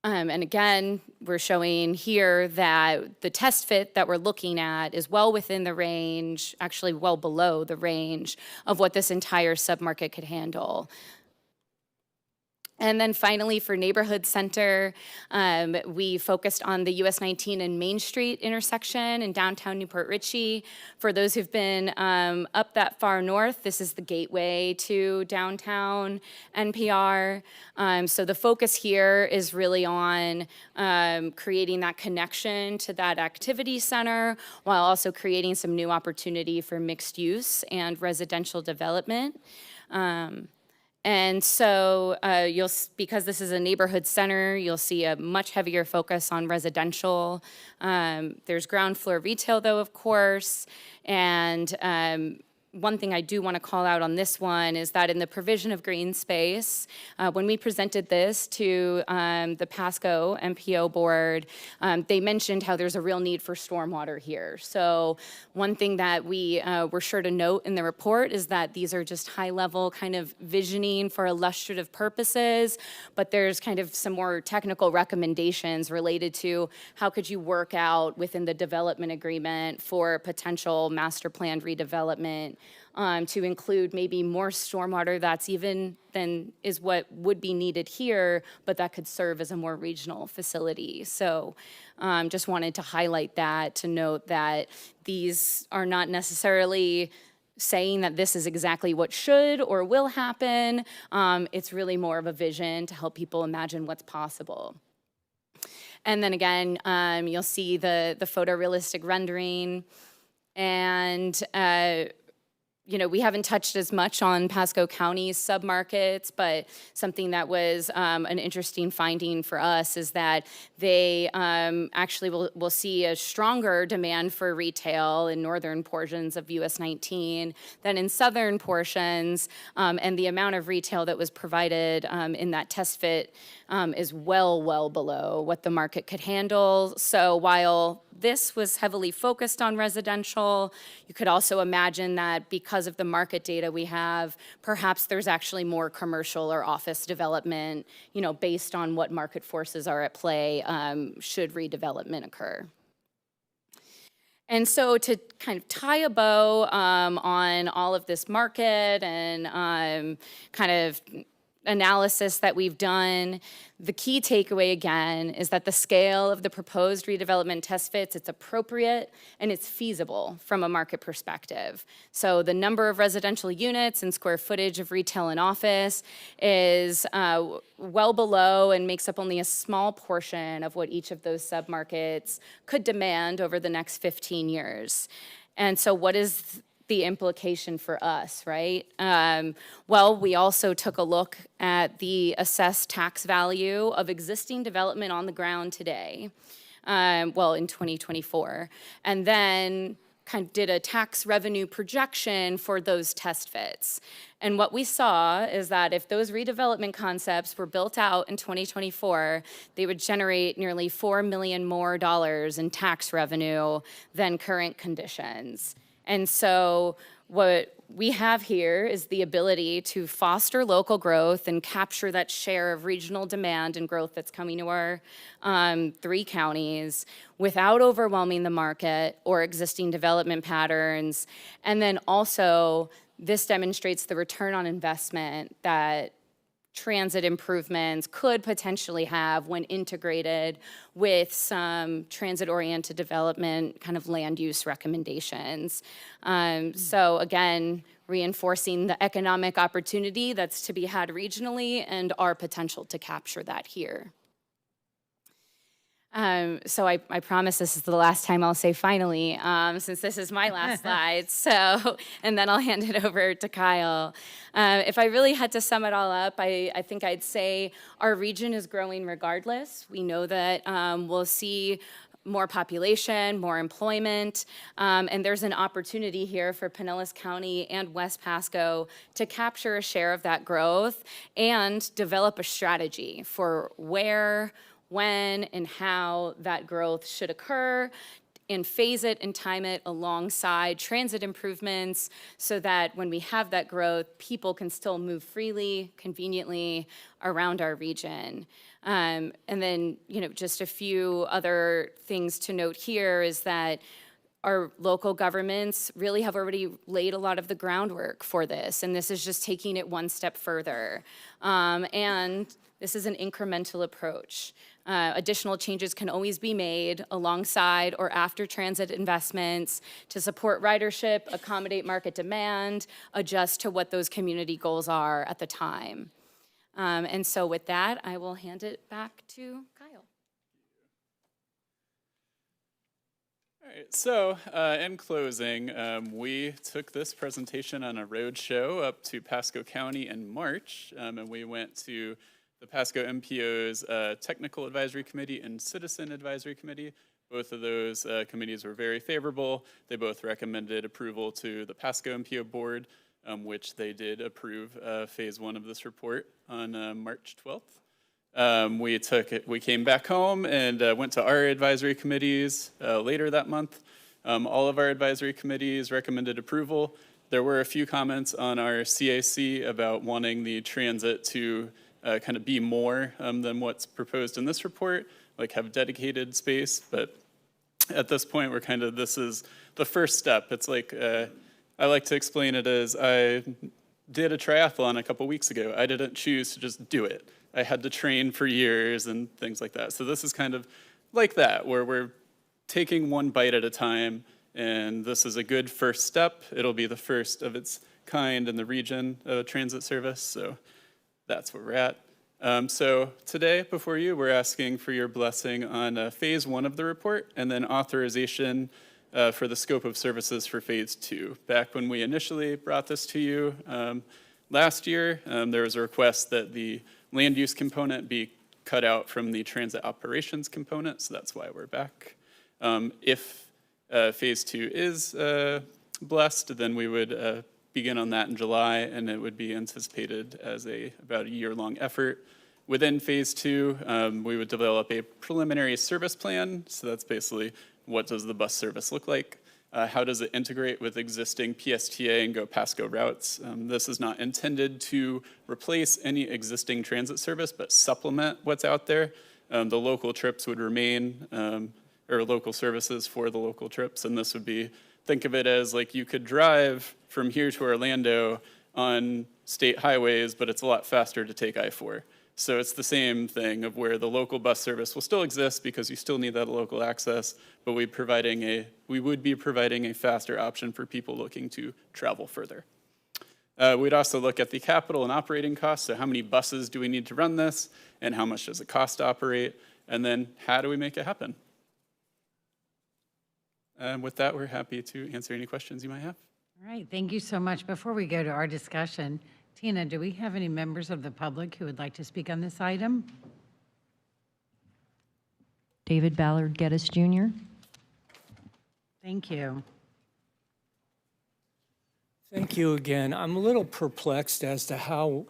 And again, we're showing here that the test fit that we're looking at is well within the range, actually well below the range of what this entire submarket could handle. And then finally, for Neighborhood Center, we focused on the US 19 and Main Street intersection in downtown Newport Richey. For those who've been up that far north, this is the gateway to downtown NPR. So the focus here is really on creating that connection to that activity center while also creating some new opportunity for mixed use and residential development. And so because this is a neighborhood center, you'll see a much heavier focus on residential. There's ground floor retail though, of course. And one thing I do want to call out on this one is that in the provision of green space, when we presented this to the Pasco MPO board, they mentioned how there's a real need for stormwater here. So one thing that we were sure to note in the report is that these are just high-level kind of visioning for illustrative purposes, but there's kind of some more technical recommendations related to how could you work out within the development agreement for potential master plan redevelopment to include maybe more stormwater that's even than is what would be needed here, but that could serve as a more regional facility. So just wanted to highlight that, to note that these are not necessarily saying that this is exactly what should or will happen. It's really more of a vision to help people imagine what's possible. And then again, you'll see the photorealistic rendering. And you know, we haven't touched as much on Pasco County's submarkets, but something that was an interesting finding for us is that they actually will see a stronger demand for retail in northern portions of US 19 than in southern portions, and the amount of retail that was provided in that test fit is well below what the market could handle. So while this was heavily focused on residential, you could also imagine that because of the market data we have, perhaps there's actually more commercial or office development, you know, based on what market forces are at play should redevelopment occur. And so to kind of tie a bow on all of this market and kind of analysis that we've done, the key takeaway again is that the scale of the proposed redevelopment test fits, it's appropriate and it's feasible from a market perspective. So the number of residential units and square footage of retail and office is well below and makes up only a small portion of what each of those submarkets could demand over the next 15 years. And so what is the implication for us, right? Well, we also took a look at the assessed tax value of existing development on the ground today, well, in 2024, and then kind of did a tax revenue projection for those test fits. And what we saw is that if those redevelopment concepts were built out in 2024, they would generate nearly $4 million more in tax revenue than current conditions. And so what we have here is the ability to foster local growth and capture that share of regional demand and growth that's coming to our 3 counties without overwhelming the market or existing development patterns. And then also, this demonstrates the return on investment that transit improvements could potentially have when integrated with some transit-oriented development kind of land use recommendations. So again, reinforcing the economic opportunity that's to be had regionally and our potential to capture that here. So I promise this is the last time I'll say finally, since this is my last slide. So, and then I'll hand it over to Kyle. If I really had to sum it all up, I think I'd say our region is growing regardless. We know that we'll see more population, more employment, and there's an opportunity here for Pinellas County and West Pasco to capture a share of that growth and develop a strategy for where, when, and how that growth should occur, and phase it and time it alongside transit improvements so that when we have that growth, people can still move freely, conveniently around our region. And then, you know, just a few other things to note here is that our local governments really have already laid a lot of the groundwork for this, and this is just taking it one step further. And this is an incremental approach. Additional changes can always be made alongside or after transit investments to support ridership, accommodate market demand, adjust to what those community goals are at the time. And so with that, I will hand it back to Kyle. All right, so in closing, we took this presentation on a road show up to Pasco County in March, and we went to the Pasco MPO's Technical Advisory Committee and Citizen Advisory Committee. Both of those committees were very favorable. They both recommended approval to the Pasco MPO board, which they did approve phase 1 of this report on March 12th. We came back home and went to our advisory committees later that month. All of our advisory committees recommended approval. There were a few comments on our CAC about wanting the transit to kind of be more than what's proposed in this report, like have dedicated space. But at this point, this is the first step. It's like, I like to explain it as I did a triathlon a couple weeks ago. I didn't choose to just do it. I had to train for years and things like that. So this is kind of like that, where we're taking one bite at a time, and this is a good first step. It'll be the first of its kind in the region of transit service, so that's where we're at. So today, before you, we're asking for your blessing on phase 1 of the report, and then authorization for the scope of services for phase 2. Back when we initially brought this to you last year, there was a request that the land use component be cut out from the transit operations component, so that's why we're back. If phase 2 is blessed, then we would begin on that in July, and it would be anticipated as about a year-long effort. Within phase 2, we would develop a preliminary service plan, so that's basically what does the bus service look like? How does it integrate with existing PSTA and Go Pasco routes? This is not intended to replace any existing transit service, but supplement what's out there. The local trips would remain, or local services for the local trips, and this would be, think of it as like you could drive from here to Orlando on state highways, but it's a lot faster to take I-4. So it's the same thing of where the local bus service will still exist because you still need that local access, but we would be providing a faster option for people looking to travel further. We'd also look at the capital and operating costs, so how many buses do we need to run this, and how much does it cost to operate, and then how do we make it happen? With that, we're happy to answer any questions you might have. All right, thank you so much. Before we go to our discussion, Tina, do we have any members of the public who would like to speak on this item? David Ballard Geddes Jr. Thank you. Thank you again. I'm a little perplexed as to how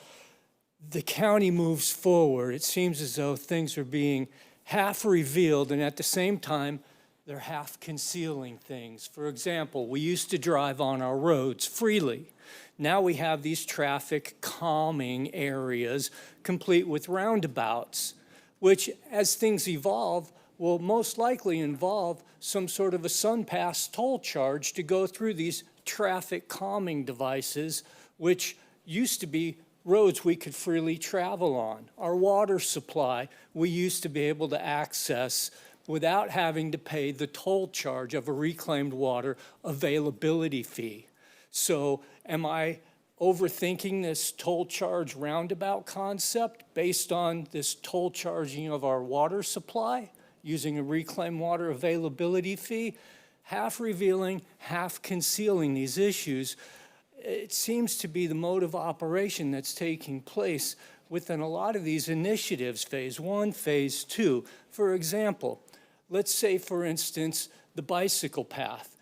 the county moves forward. It seems as though things are being half revealed, and at the same time, they're half concealing things. For example, we used to drive on our roads freely. Now we have these traffic calming areas complete with roundabouts, which as things evolve will most likely involve some sort of a SunPass toll charge to go through these traffic calming devices, which used to be roads we could freely travel on. Our water supply we used to be able to access without having to pay the toll charge of a reclaimed water availability fee. So am I overthinking this toll charge roundabout concept based on this toll charging of our water supply using a reclaimed water availability fee? Half revealing, half concealing these issues. It seems to be the mode of operation that's taking place within a lot of these initiatives, phase 1, phase 2. For example, let's say, for instance, the bicycle path.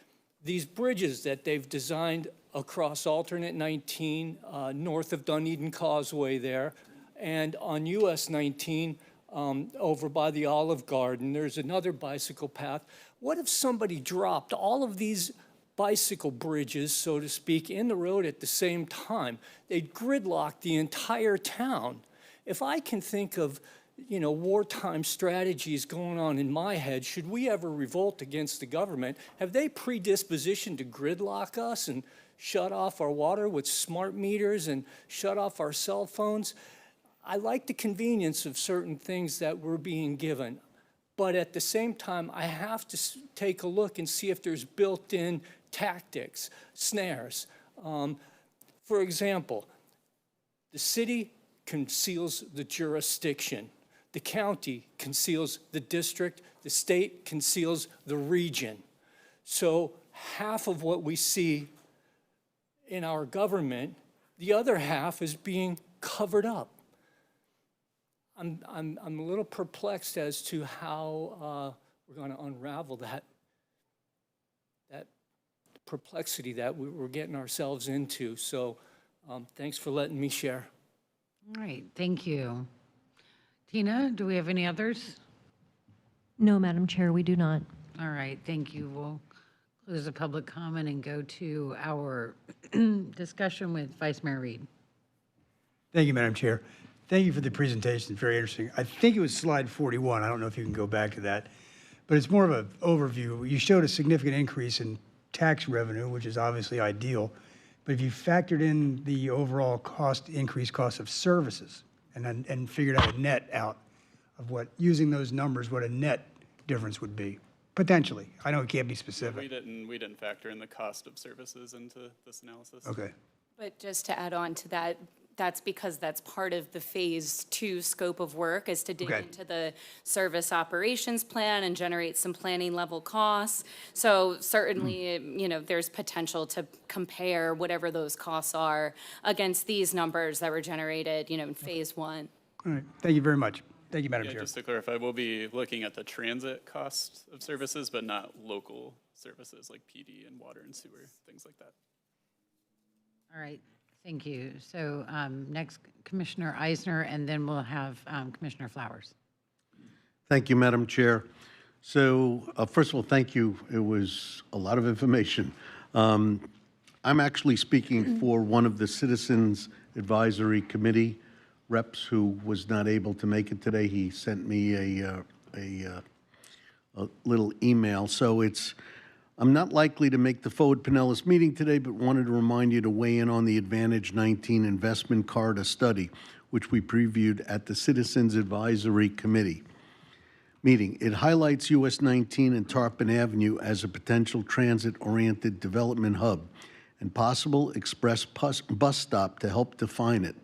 These bridges that they've designed across alternate 19 north of Dunedin Causeway there, and on US 19 over by the Olive Garden, there's another bicycle path. What if somebody dropped all of these bicycle bridges, so to speak, in the road at the same time? They'd gridlock the entire town. If I can think of wartime strategies going on in my head. Should we ever revolt against the government? Have they predispositioned to gridlock us and shut off our water with smart meters and shut off our cell phones? I like the convenience of certain things that we're being given. But at the same time, I have to take a look and see if there's built-in tactics, snares. For example, the city conceals the jurisdiction. The county conceals the district. The state conceals the region. So half of what we see in our government, the other half is being covered up. I'm a little perplexed as to how we're going to unravel that perplexity that we're getting ourselves into. So thanks for letting me share. All right, thank you. Tina, do we have any others? No, Madam Chair, we do not. All right, thank you. We'll close the public comment and go to our discussion with Vice Mayor Reed. Thank you, Madam Chair. Thank you for the presentation. It's very interesting. I think it was slide 41. I don't know if you can go back to that, but it's more of an overview. You showed a significant increase in tax revenue, which is obviously ideal, but if you factored in the overall increased cost of services and figured out a net out of what, using those numbers, what a net difference would be, potentially. I know it can't be specific. We didn't factor in the cost of services into this analysis. Okay. But just to add on to that, that's because that's part of the phase 2 scope of work, is to dig into the service operations plan and generate some planning level costs. So certainly, there's potential to compare whatever those costs are against these numbers that were generated, in phase 1. All right. Thank you very much. Thank you, Madam Chair. Just to clarify, we'll be looking at the transit cost of services, but not local services like PD and water and sewer, things like that. All right, thank you. So next, Commissioner Eisner, and then we'll have Commissioner Flowers. Thank you, Madam Chair. So first of all, thank you. It was a lot of information. I'm actually speaking for one of the Citizens Advisory Committee reps who was not able to make it today. He sent me a little email. So I'm not likely to make the Forward Pinellas meeting today, but wanted to remind you to weigh in on the Advantage 19 Investment Corridor Study, which we previewed at the Citizens Advisory Committee meeting. It highlights US 19 and Tarpon Avenue as a potential transit-oriented development hub and possible express bus stop to help define it.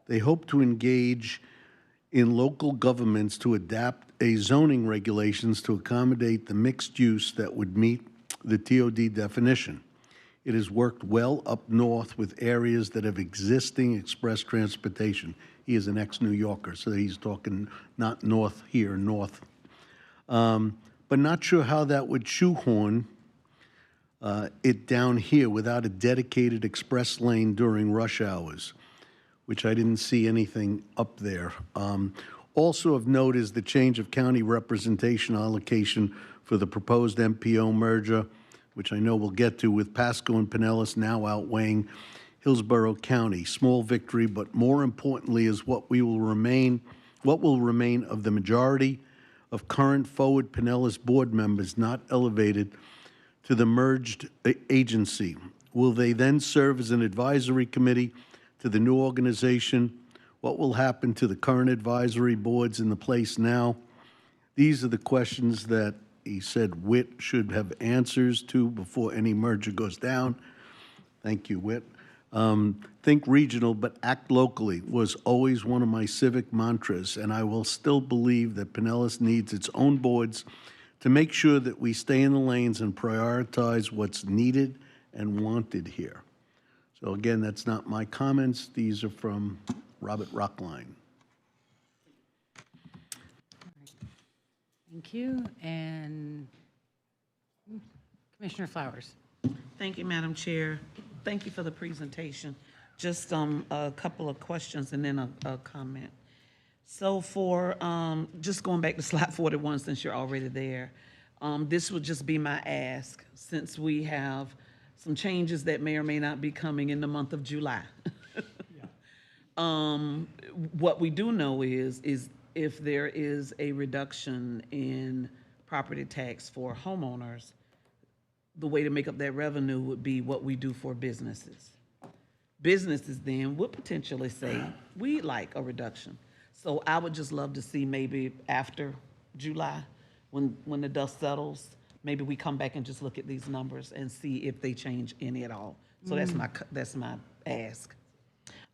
They hope to engage in local governments to adapt a zoning regulations to accommodate the mixed use that would meet the TOD definition. It has worked well up north with areas that have existing express transportation. He is an ex-New Yorker, so he's talking not north here, north. But not sure how that would shoehorn it down here without a dedicated express lane during rush hours, which I didn't see anything up there. Also of note is the change of county representation allocation for the proposed MPO merger, which I know we'll get to, with Pasco and Pinellas now outweighing Hillsborough County. Small victory, but more importantly is what will remain of the majority of current Forward Pinellas board members not elevated to the merged agency. Will they then serve as an advisory committee to the new organization? What will happen to the current advisory boards in the place now? These are the questions that he said Whit should have answers to before any merger goes down. Thank you, Whit. Think regional, but act locally was always one of my civic mantras, and I will still believe that Pinellas needs its own boards to make sure that we stay in the lanes and prioritize what's needed and wanted here. So again, that's not my comments. These are from Robert Rockline. Thank you. And Commissioner Flowers. Thank you, Madam Chair. Thank you for the presentation. Just a couple of questions and then a comment. So for, just going back to slide 41, since you're already there, this would just be my ask, since we have some changes that may or may not be coming in the month of July. What we do know is if there is a reduction in property tax for homeowners, the way to make up that revenue would be what we do for businesses. Businesses then would potentially say, we'd like a reduction. So I would just love to see maybe after July, when the dust settles, maybe we come back and just look at these numbers and see if they change any at all. So that's my ask.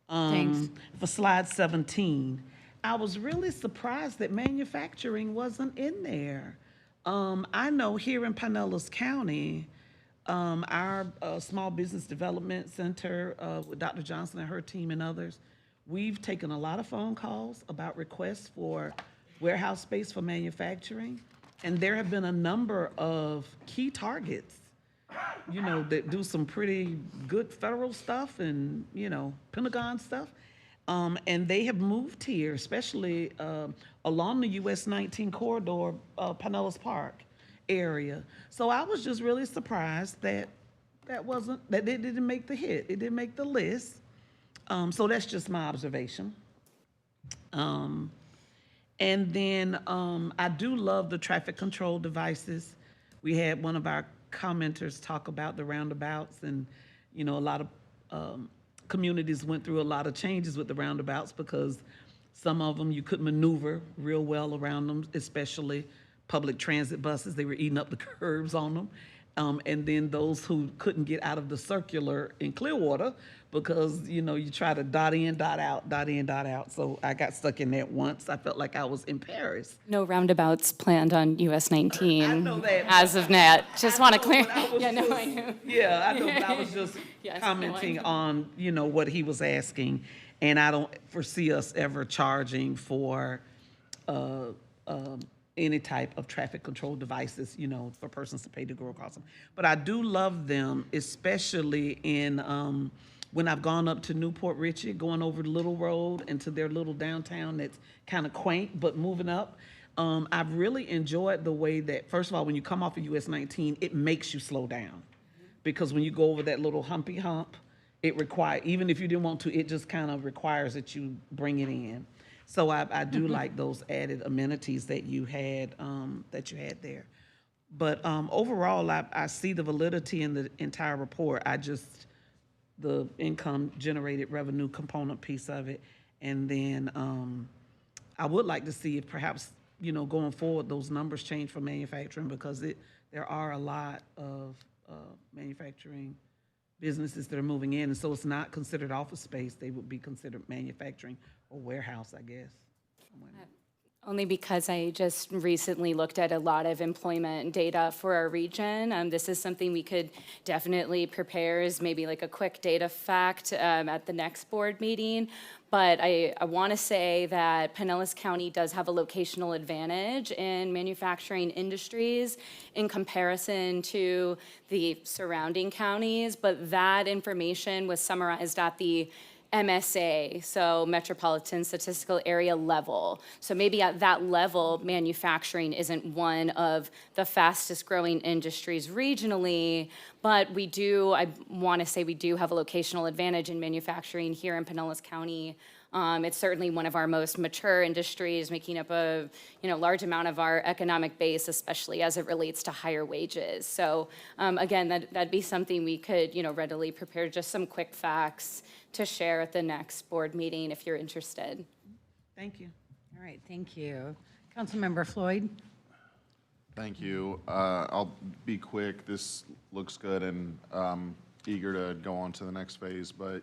Thanks. For slide 17, I was really surprised that manufacturing wasn't in there. I know here in Pinellas County, our Small Business Development Center with Dr. Johnson and her team and others, we've taken a lot of phone calls about requests for warehouse space for manufacturing. And there have been a number of key targets, you know, that do some pretty good federal stuff and, you know, Pentagon stuff. And they have moved here, especially along the US 19 corridor, Pinellas Park area. So I was just really surprised that they didn't make the hit. It didn't make the list. So that's just my observation. And then I do love the traffic control devices. We had one of our commenters talk about the roundabouts, and, you know, a lot of communities went through a lot of changes with the roundabouts because some of them you couldn't maneuver real well around them, especially public transit buses. They were eating up the curbs on them. And then those who couldn't get out of the circular in Clearwater because, you know, you try to dot in, dot out, dot in, dot out. So I got stuck in that once. I felt like I was in Paris. No roundabouts planned on US 19 I know that. as of now. Just want to clear. Yeah, no, I know. Yeah, I know, but I was just Yes, commenting on, you know, what he was asking. And I don't foresee us ever charging for any type of traffic control devices, you know, for persons to pay to go across them. But I do love them, especially in when I've gone up to Newport Richey, going over the Little Road into their little downtown that's kind of quaint, but moving up. I've really enjoyed the way that, first of all, when you come off of US 19, it makes you slow down. Because when you go over that little humpy hump, it requires, even if you didn't want to, it just kind of requires that you bring it in. So I do like those added amenities that you had there. But overall, I see the validity in the entire report. The income generated revenue component piece of it. And then I would like to see if perhaps, you know, going forward, those numbers change for manufacturing because there are a lot of manufacturing businesses that are moving in. And so it's not considered office space. They would be considered manufacturing or warehouse, I guess. Only because I just recently looked at a lot of employment data for our region. This is something we could definitely prepare as maybe like a quick data fact at the next board meeting. But I want to say that Pinellas County does have a locational advantage in manufacturing industries in comparison to the surrounding counties. But that information was summarized at the MSA, so Metropolitan Statistical Area level. So maybe at that level, manufacturing isn't one of the fastest growing industries regionally, but I want to say we do have a locational advantage in manufacturing here in Pinellas County. It's certainly one of our most mature industries, making up a large amount of our economic base, especially as it relates to higher wages. So again, that'd be something we could readily prepare, just some quick facts to share at the next board meeting if you're interested. Thank you. All right, thank you. Councilmember Floyd? Thank you. I'll be quick. This looks good, and eager to go on to the next phase. But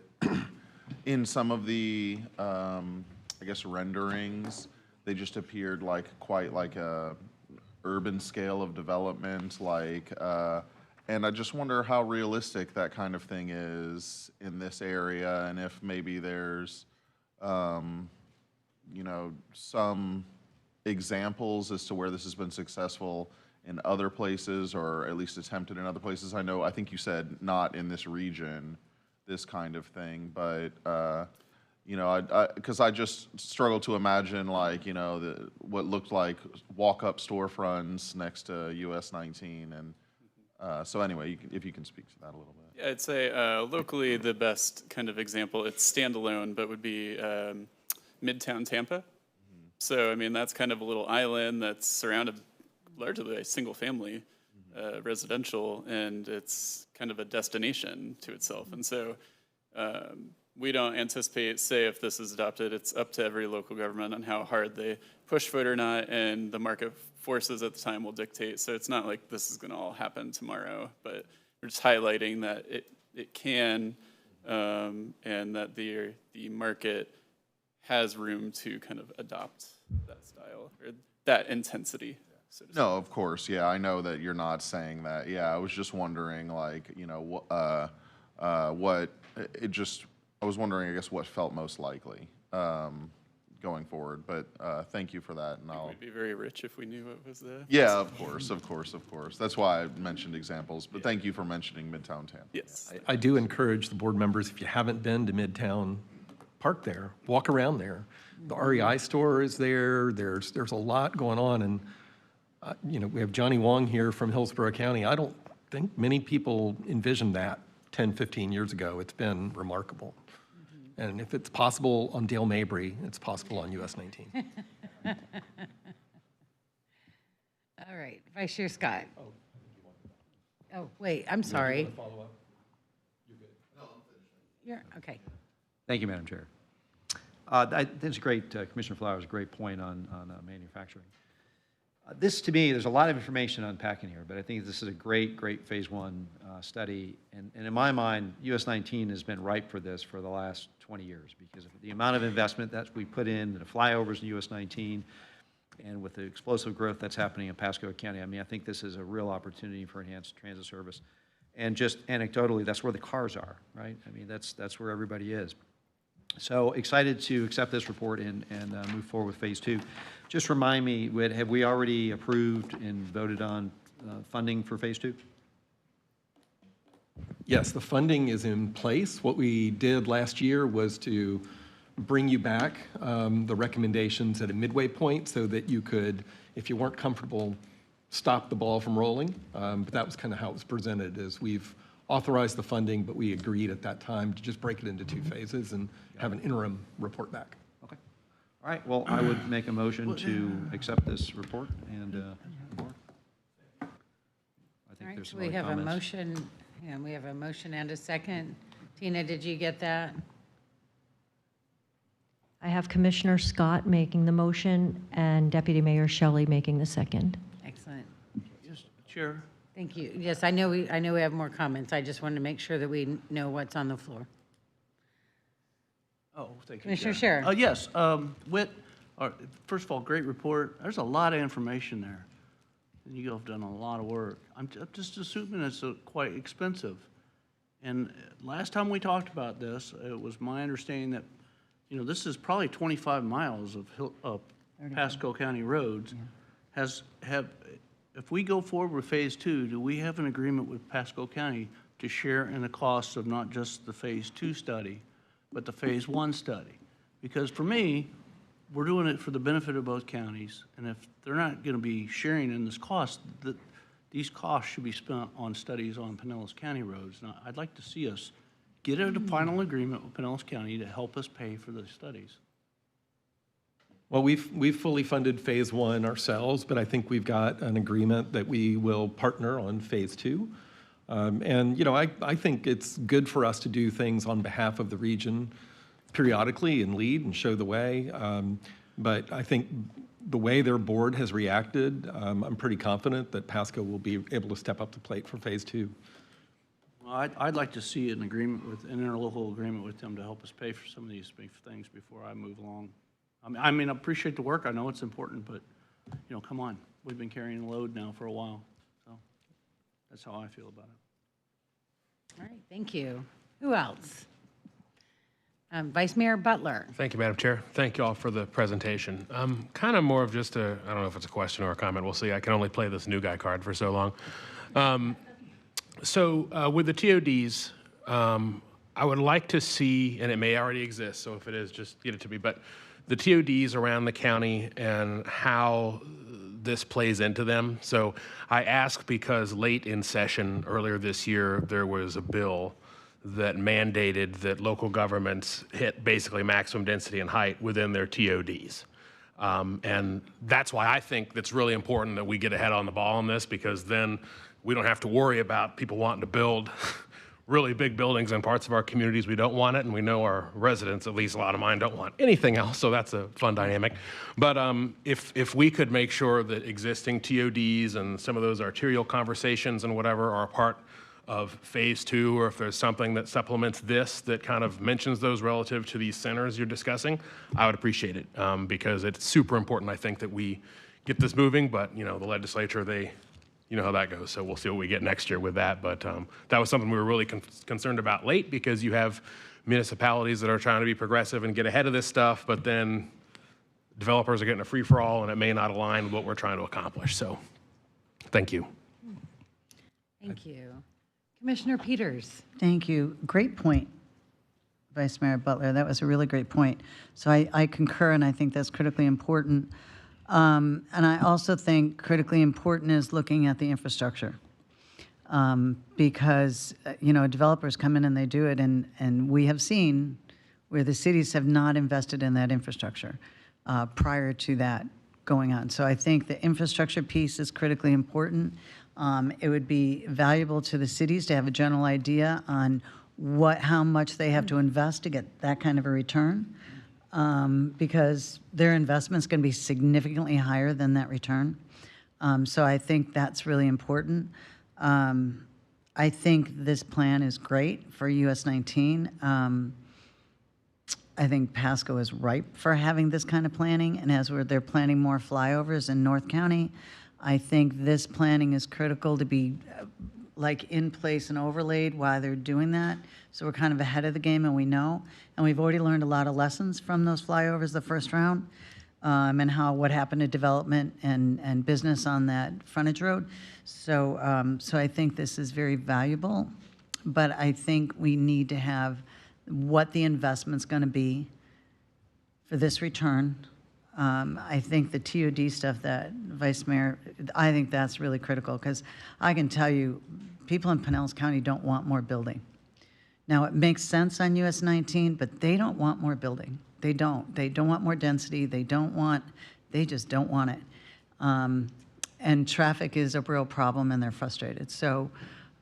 in some of the, I guess, renderings, they just appeared quite like a urban scale of development, and I just wonder how realistic that kind of thing is in this area, and if maybe there's, some examples as to where this has been successful in other places, or at least attempted in other places. I think you said not in this region, this kind of thing, but because I just struggle to imagine what looked like walk-up storefronts next to US 19, and so anyway, if you can speak to that a little bit. Yeah, I'd say locally the best kind of example, it's standalone, but would be Midtown Tampa. So, I mean, that's kind of a little island that's surrounded largely by single-family residential, and it's kind of a destination to itself. And so we don't anticipate, say, if this is adopted, it's up to every local government on how hard they push for it or not, and the market forces at the time will dictate. So it's not like this is going to all happen tomorrow, but we're just highlighting that it can, and that the market has room to kind of adopt that style or that intensity. So to speak. No, of course, yeah, I know that you're not saying that. Yeah, I was just wondering, like, you know, what it just. I was wondering, I guess, what felt most likely going forward. But thank you for that, and I'll. We'd be very rich if we knew what was the. Yeah, of course, of course, of course. That's why I mentioned examples. But thank you for mentioning Midtown Tampa. Yes. I do encourage the board members, if you haven't been to Midtown, park there, walk around there. The REI store is there. There's a lot going on, and you know, we have Johnny Wong here from Hillsborough County. I don't think many people envisioned that 10, 15 years ago. It's been remarkable. And if it's possible on Dale Mabry, it's possible on US 19. All right, Vice Chair Scott. Oh, wait, I'm sorry. You're, okay. Thank you, Madam Chair. I think it's great, Commissioner Flowers, a great point on manufacturing. This, to me, there's a lot of information to unpack in here, but I think this is a great phase one study. And in my mind, US 19 has been ripe for this for the last 20 years because of the amount of investment that we put in, the flyovers in US 19, and with the explosive growth that's happening in Pasco County. I mean, I think this is a real opportunity for enhanced transit service. And just anecdotally, that's where the cars are, right? I mean, that's where everybody is. So excited to accept this report and move forward with phase two. Just remind me, have we already approved and voted on funding for phase two? Yes, the funding is in place. What we did last year was to bring you back the recommendations at a midway point so that you could, if you weren't comfortable, stop the ball from rolling. But that was kind of how it was presented, is we've authorized the funding, but we agreed at that time to just break it into two phases and have an interim report back. Okay. All right, well, I would make a motion to accept this report and report. I All think right, there's so some we other have a comments. motion, and we have a motion and a second. Tina, did you get that? I have Commissioner Scott making the motion and Deputy Mayor Shelley making the second. Excellent. Yes, Chair. Thank you. Yes, I know we have more comments. I just wanted to make sure that we know what's on the floor. Oh, thank you, Commissioner Chair. Scherer. Yes, first of all, great report. There's a lot of information there. And you have done a lot of work. I'm just assuming it's quite expensive. And last time we talked about this, it was my understanding that, you know, this is probably 25 miles of Pasco County roads. If we go forward with phase two, do we have an agreement with Pasco County to share in the costs of not just the phase two study, but the phase one study? Because for me, we're doing it for the benefit of both counties, and if they're not going to be sharing in this cost, these costs should be spent on studies on Pinellas County roads. Now, I'd like to see us get a final agreement with Pinellas County to help us pay for the studies. Well, we've fully funded phase one ourselves, but I think we've got an agreement that we will partner on phase two. And, you know, I think it's good for us to do things on behalf of the region periodically and lead and show the way. But I think the way their board has reacted, I'm pretty confident that Pasco will be able to step up the plate for phase two. Well, I'd like to see an interlocal agreement with them to help us pay for some of these things before I move along. I mean, I appreciate the work. I know it's important, but, you know, come on. We've been carrying the load now for a while. So that's how I feel about it. All right, thank you. Who else? Vice Mayor Butler. Thank you, Madam Chair. Thank you all for the presentation. Kind of more of just I don't know if it's a question or a comment. We'll see. I can only play this new guy card for so long. So with the TODs, I would like to see, and it may already exist, so if it is, just get it to me, but the TODs around the county and how this plays into them. So I ask because late in session earlier this year, there was a bill that mandated that local governments hit basically maximum density and height within their TODs. And that's why I think it's really important that we get ahead on the ball on this, because then we don't have to worry about people wanting to build really big buildings in parts of our communities we don't want it, and we know our residents, at least a lot of mine, don't want anything else, so that's a fun dynamic. But if we could make sure that existing TODs and some of those arterial conversations and whatever are a part of phase 2, or if there's something that supplements this that kind of mentions those relative to these centers you're discussing, I would appreciate it, because it's super important, I think, that we get this moving. But the legislature, you know how that goes, so we'll see what we get next year with that. But that was something we were really concerned about late, because you have municipalities that are trying to be progressive and get ahead of this stuff, but then developers are getting a free-for-all, and it may not align with what we're trying to accomplish. So thank you. Thank you. Commissioner Peters. Thank you. Great point, Vice Mayor Butler. That was a really great point. So I concur, and I think that's critically important. And I also think critically important is looking at the infrastructure. Because, developers come in and they do it, and we have seen where the cities have not invested in that infrastructure prior to that going on. So I think the infrastructure piece is critically important. It would be valuable to the cities to have a general idea on how much they have to invest to get that kind of a return. Because their investment's going to be significantly higher than that return. So I think that's really important. I think this plan is great for US 19. I think Pasco is ripe for having this kind of planning, and as they're planning more flyovers in North County, I think this planning is critical to be in place and overlaid while they're doing that. So we're kind of ahead of the game, and we know. And we've already learned a lot of lessons from those flyovers the first round, and what happened to development and business on that frontage road. So I think this is very valuable, but I think we need to have what the investment's going to be for this return. I think the TOD stuff that Vice Mayor, I think that's really critical, because I can tell you, people in Pinellas County don't want more building. Now, it makes sense on US 19, but they don't want more building. They don't. They don't want more density. They just don't want it. And traffic is a real problem, and they're frustrated. So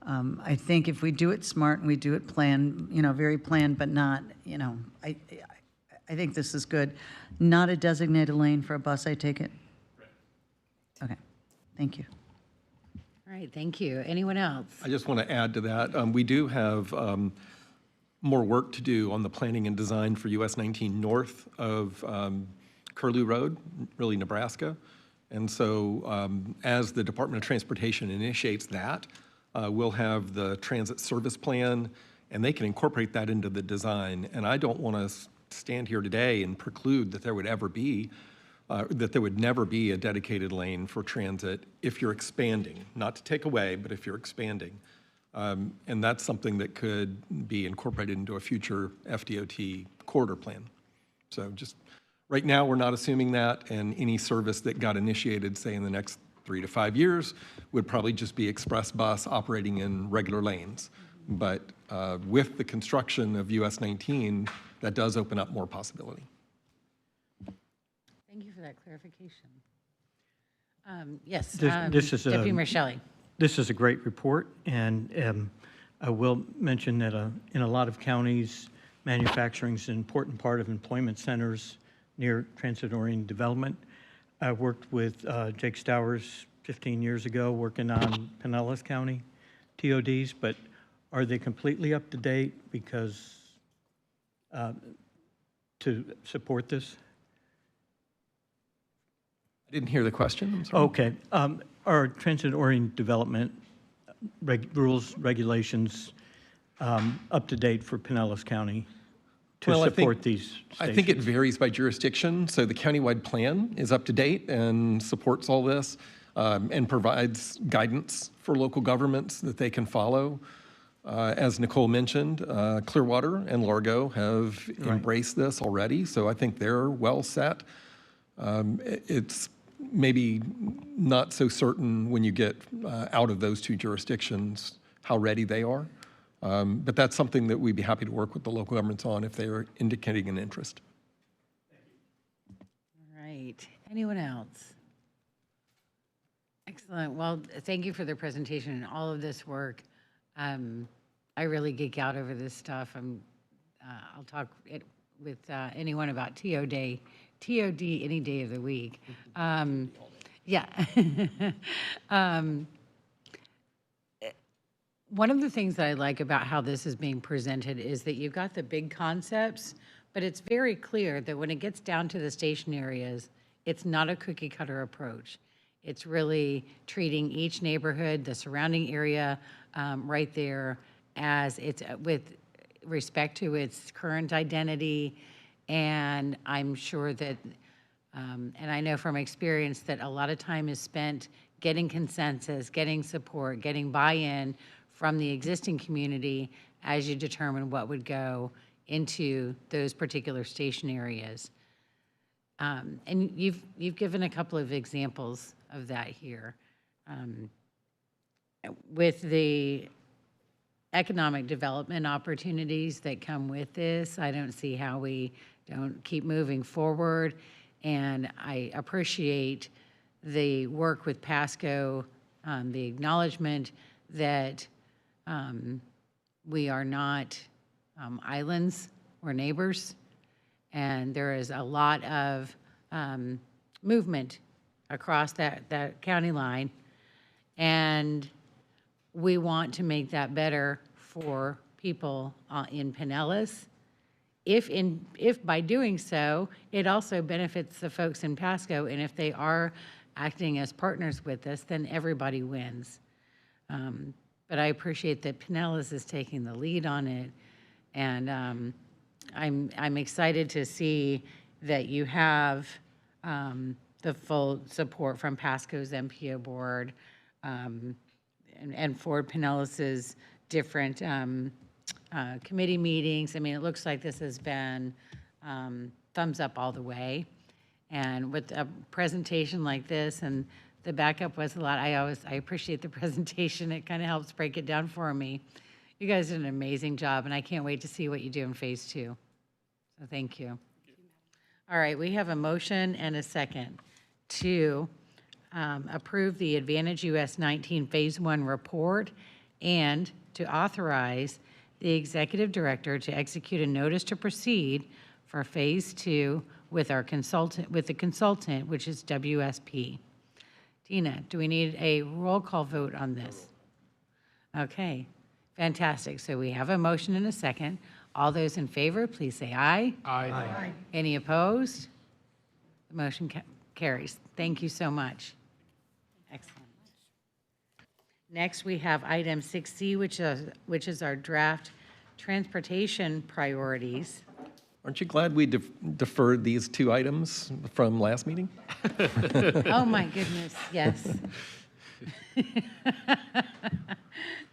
I think if we do it smart and we do it planned, very planned, but not, I think this is good. Not a designated lane for a bus, I take it? Okay, thank you. All right, thank you. Anyone else? I just want to add to that. We do have more work to do on the planning and design for US 19 north of Curlew Road, really Nebraska. And so as the Department of Transportation initiates that, we'll have the transit service plan, and they can incorporate that into the design. And I don't want to stand here today and preclude that there would ever be, that there would never be a dedicated lane for transit if you're expanding, not to take away, but if you're expanding. And that's something that could be incorporated into a future FDOT corridor plan. So just right now, we're not assuming that, and any service that got initiated, say, in the next 3 to 5 years, would probably just be express bus operating in regular lanes. But with the construction of US 19, that does open up more possibility. Thank you for that clarification. Yes, This is Deputy Mayor Shelley. This is a great report, and I will mention that in a lot of counties, manufacturing is an important part of employment centers near transit-oriented development. I worked with Jake Stowers 15 years ago working on Pinellas County TODs, but are they completely up to date because to support this? I didn't hear the question, I'm sorry. Okay. Are transit-oriented development rules, regulations up to date for Pinellas County to support these stations? I think it varies by jurisdiction. So the countywide plan is up to date and supports all this and provides guidance for local governments that they can follow. As Nicole mentioned, Clearwater and Largo have embraced this already, so I think they're well set. It's maybe not so certain when you get out of those two jurisdictions how ready they are. But that's something that we'd be happy to work with the local governments on if they are indicating an interest. All right. right. Anyone else? Excellent. Well, thank you for the presentation and all of this work. I really geek out over this stuff. I'll talk with anyone about TOD any day of the week. Yeah. One of the things that I like about how this is being presented is that you've got the big concepts, but it's very clear that when it gets down to the station areas, it's not a cookie cutter approach. It's really treating each neighborhood, the surrounding area right there as it's with respect to its current identity. And I'm sure that, and I know from experience that a lot of time is spent getting consensus, getting support, getting buy-in from the existing community as you determine what would go into those particular station areas. And you've given a couple of examples of that here. With the economic development opportunities that come with this, I don't see how we don't keep moving forward. And I appreciate the work with Pasco, the acknowledgement that we are not islands, we're neighbors. And there is a lot of movement across that county line. And we want to make that better for people in Pinellas. If by doing so, it also benefits the folks in Pasco, and if they are acting as partners with us, then everybody wins. But I appreciate that Pinellas is taking the lead on it, and I'm excited to see that you have the full support from Pasco's MPO board and for Pinellas's different committee meetings. I mean, it looks like this has been thumbs up all the way. And with a presentation like this, and the backup was a lot, I appreciate the presentation. It kind of helps break it down for me. You guys did an amazing job, and I can't wait to see what you do in phase 2. So thank you. All right, we have a motion and a second to approve the Advantage US 19 Phase 1 report and to authorize the executive director to execute a notice to proceed for Phase 2 with the consultant, which is WSP. Tina, do we need a roll call vote on this? Okay, fantastic. So we have a motion and a second. All those in favor, please say aye. Aye. Any opposed? The motion carries. Thank you so much. Excellent. Next, we have item 6C, which is our draft transportation priorities. Aren't you glad we deferred these 2 items from last meeting? Oh, my goodness, yes.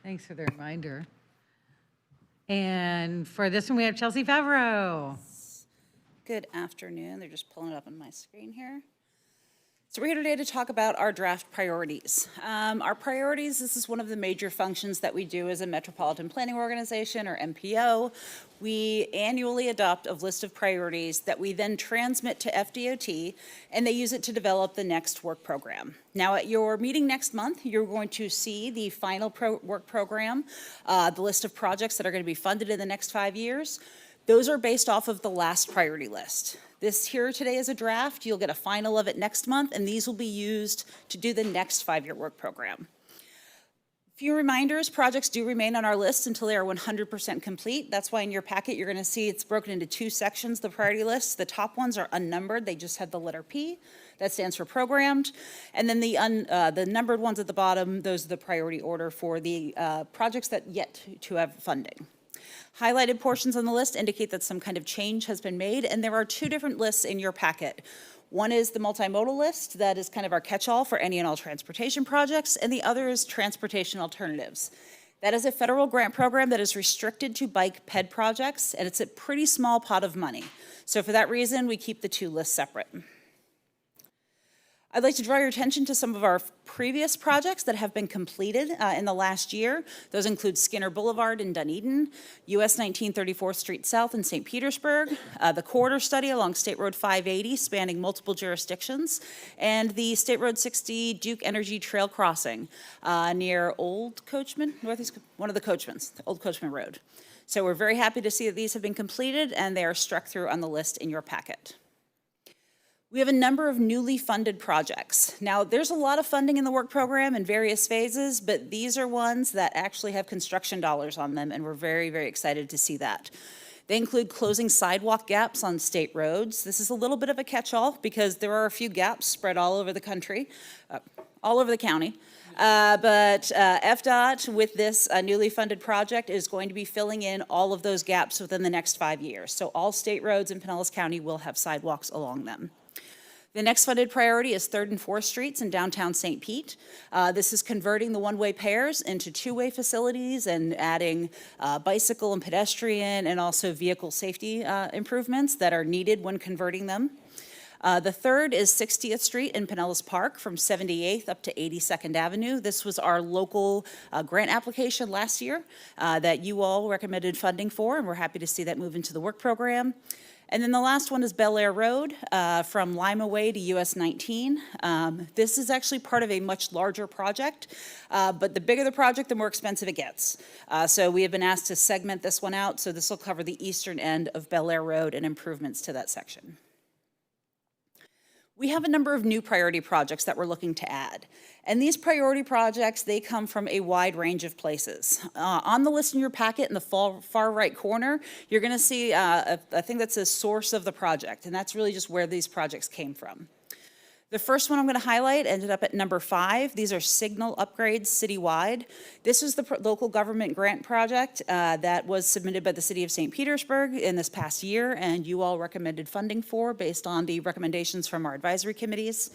Thanks for the reminder. And for this one, we have Chelsea Favreau. Good afternoon. They're just pulling it up on my screen here. So we're here today to talk about our draft priorities. Our priorities, this is one of the major functions that we do as a Metropolitan Planning Organization, or MPO. We annually adopt a list of priorities that we then transmit to FDOT, and they use it to develop the next work program. Now, at your meeting next month, you're going to see the final work program, the list of projects that are going to be funded in the next 5 years. Those are based off of the last priority list. This here today is a draft. You'll get a final of it next month, and these will be used to do the next 5-year work program. A few reminders, projects do remain on our list until they are 100% complete. That's why in your packet you're going to see it's broken into 2 sections, the priority list. The top ones are unnumbered. They just have the letter P. That stands for programmed. And then the numbered ones at the bottom, those are the priority order for the projects that yet to have funding. Highlighted portions on the list indicate that some kind of change has been made, and there are 2 different lists in your packet. One is the multimodal list, that is kind of our catch-all for any and all transportation projects, and the other is transportation alternatives. That is a federal grant program that is restricted to bike ped projects, and it's a pretty small pot of money. So for that reason, we keep the 2 lists separate. I'd like to draw your attention to some of our previous projects that have been completed in the last year. Those include Skinner Boulevard in Dunedin, US 1934th Street South in St. Petersburg, the corridor study along State Road 580 spanning multiple jurisdictions, and the State Road 60 Duke Energy Trail crossing near Old Coachman, Northeast, one of the Coachmans, Old Coachman Road. So we're very happy to see that these have been completed and they are struck through on the list in your packet. We have a number of newly funded projects. Now, there's a lot of funding in the work program in various phases, but these are ones that actually have construction dollars on them, and we're very, very excited to see that. They include closing sidewalk gaps on state roads. This is a little bit of a catch-all because there are a few gaps spread all over the country, all over the county. But FDOT, with this newly funded project, is going to be filling in all of those gaps within the next 5 years. So all state roads in Pinellas County will have sidewalks along them. The next funded priority is 3rd and 4th Streets in downtown St. Pete. This is converting the one-way pairs into two-way facilities and adding bicycle and pedestrian and also vehicle safety improvements that are needed when converting them. The third is 60th Street in Pinellas Park from 78th up to 82nd Avenue. This was our local grant application last year that you all recommended funding for, and we're happy to see that move into the work program. And then the last one is Bel Air Road from Lima Way to US 19. This is actually part of a much larger project, but the bigger the project, the more expensive it gets. So we have been asked to segment this one out, so this will cover the eastern end of Bel Air Road and improvements to that section. We have a number of new priority projects that we're looking to add. And these priority projects, they come from a wide range of places. On the list in your packet in the far right corner, you're gonna see a thing that says source of the project, and that's really just where these projects came from. The first one I'm gonna highlight ended up at number 5. These are signal upgrades citywide. This is the local government grant project that was submitted by the city of St. Petersburg in this past year, and you all recommended funding for based on the recommendations from our advisory committees.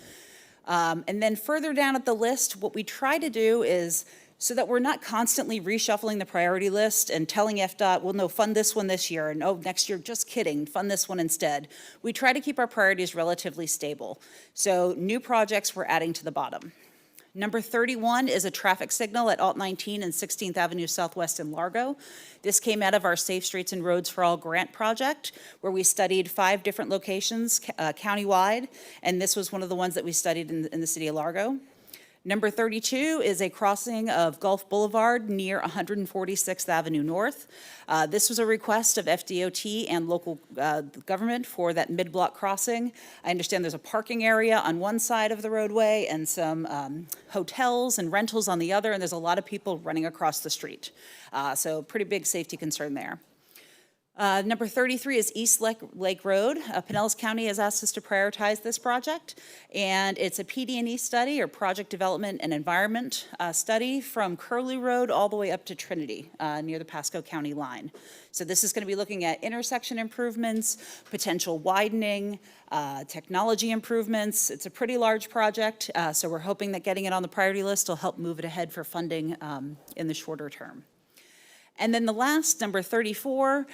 And then further down at the list, what we try to do is, so that we're not constantly reshuffling the priority list and telling FDOT, well, no, fund this one this year, and oh, next year, just kidding, fund this one instead. We try to keep our priorities relatively stable. So new projects we're adding to the bottom. Number 31 is a traffic signal at Alt 19 and 16th Avenue Southwest in Largo. This came out of our Safe Streets and Roads for All grant project, where we studied 5 different locations countywide, and this was one of the ones that we studied in the city of Largo. Number 32 is a crossing of Gulf Boulevard near 146th Avenue North. This was a request of FDOT and local government for that mid-block crossing. I understand there's a parking area on one side of the roadway and some hotels and rentals on the other, and there's a lot of people running across the street. So pretty big safety concern there. Number 33 is East Lake Road. Pinellas County has asked us to prioritize this project, and it's a PD&E study, or Project Development and Environment study, from Curlew Road all the way up to Trinity, near the Pasco County line. So this is going to be looking at intersection improvements, potential widening, technology improvements. It's a pretty large project, so we're hoping that getting it on the priority list will help move it ahead for funding in the shorter term. And then the last, number 34,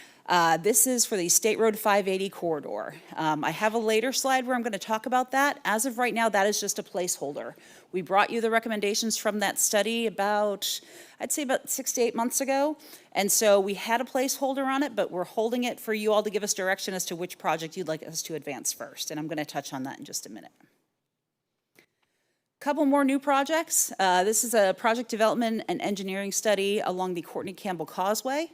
this is for the State Road 580 corridor. I have a later slide where I'm going to talk about that. As of right now, that is just a placeholder. We brought you the recommendations from that study I'd say about 6 to 8 months ago. And so we had a placeholder on it, but we're holding it for you all to give us direction as to which project you'd like us to advance first. And I'm going to touch on that in just a minute. Couple more new projects. This is a project development and engineering study along the Courtney Campbell Causeway.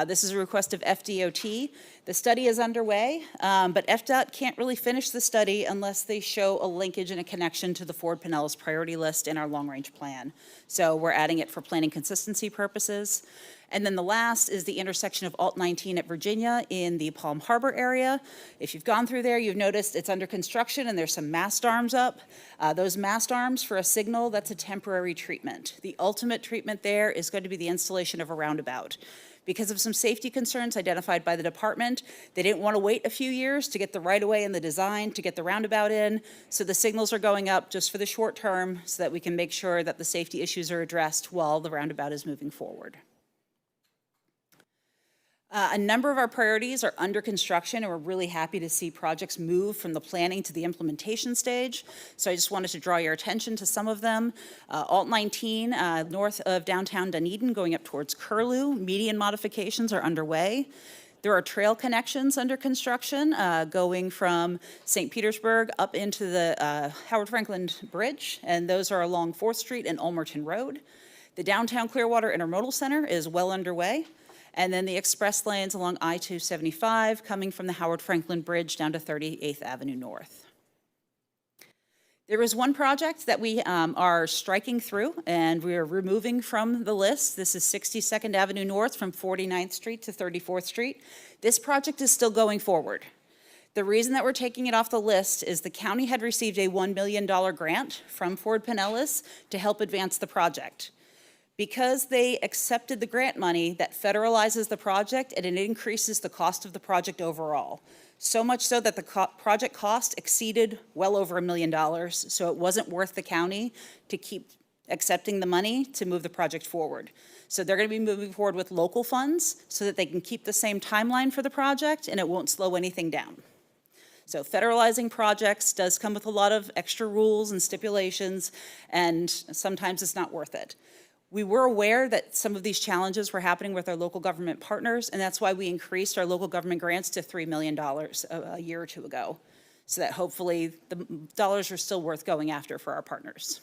This is a request of FDOT. The study is underway, but FDOT can't really finish the study unless they show a linkage and a connection to the Ford Pinellas priority list in our long-range plan. So we're adding it for planning consistency purposes. And then the last is the intersection of Alt 19 at Virginia in the Palm Harbor area. If you've gone through there, you've noticed it's under construction and there's some mast arms up. Those mast arms for a signal, that's a temporary treatment. The ultimate treatment there is going to be the installation of a roundabout. Because of some safety concerns identified by the department, they didn't want to wait a few years to get the right-of-way and the design to get the roundabout in. So the signals are going up just for the short term so that we can make sure that the safety issues are addressed while the roundabout is moving forward. A number of our priorities are under construction, and we're really happy to see projects move from the planning to the implementation stage. So I just wanted to draw your attention to some of them. Alt 19, north of downtown Dunedin, going up towards Curlew, median modifications are underway. There are trail connections under construction, going from St. Petersburg up into the Howard Franklin Bridge, and those are along 4th Street and Ulmerton Road. The downtown Clearwater Intermodal Center is well underway. And then the express lanes along I-275 coming from the Howard Franklin Bridge down to 38th Avenue North. There is one project that we are striking through and we are removing from the list. This is 62nd Avenue North from 49th Street to 34th Street. This project is still going forward. The reason that we're taking it off the list is the county had received a $1 million grant from Ford Pinellas to help advance the project. Because they accepted the grant money, that federalizes the project and it increases the cost of the project overall. So much so that the project cost exceeded well over $1 million, so it wasn't worth the county to keep accepting the money to move the project forward. So they're going to be moving forward with local funds so that they can keep the same timeline for the project and it won't slow anything down. So federalizing projects does come with a lot of extra rules and stipulations, and sometimes it's not worth it. We were aware that some of these challenges were happening with our local government partners, and that's why we increased our local government grants to $3 million a year or two ago, so that hopefully the dollars are still worth going after for our partners.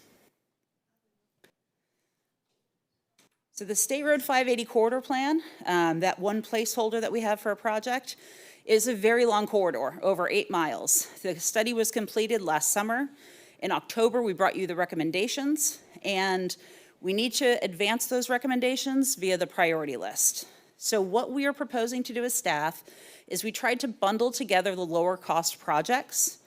So the State Road 580 corridor plan, that one placeholder that we have for a project, is a very long corridor, over 8 miles. The study was completed last summer. In October, we brought you the recommendations, and we need to advance those recommendations via the priority list. So what we are proposing to do as staff is we tried to bundle together the lower cost projects,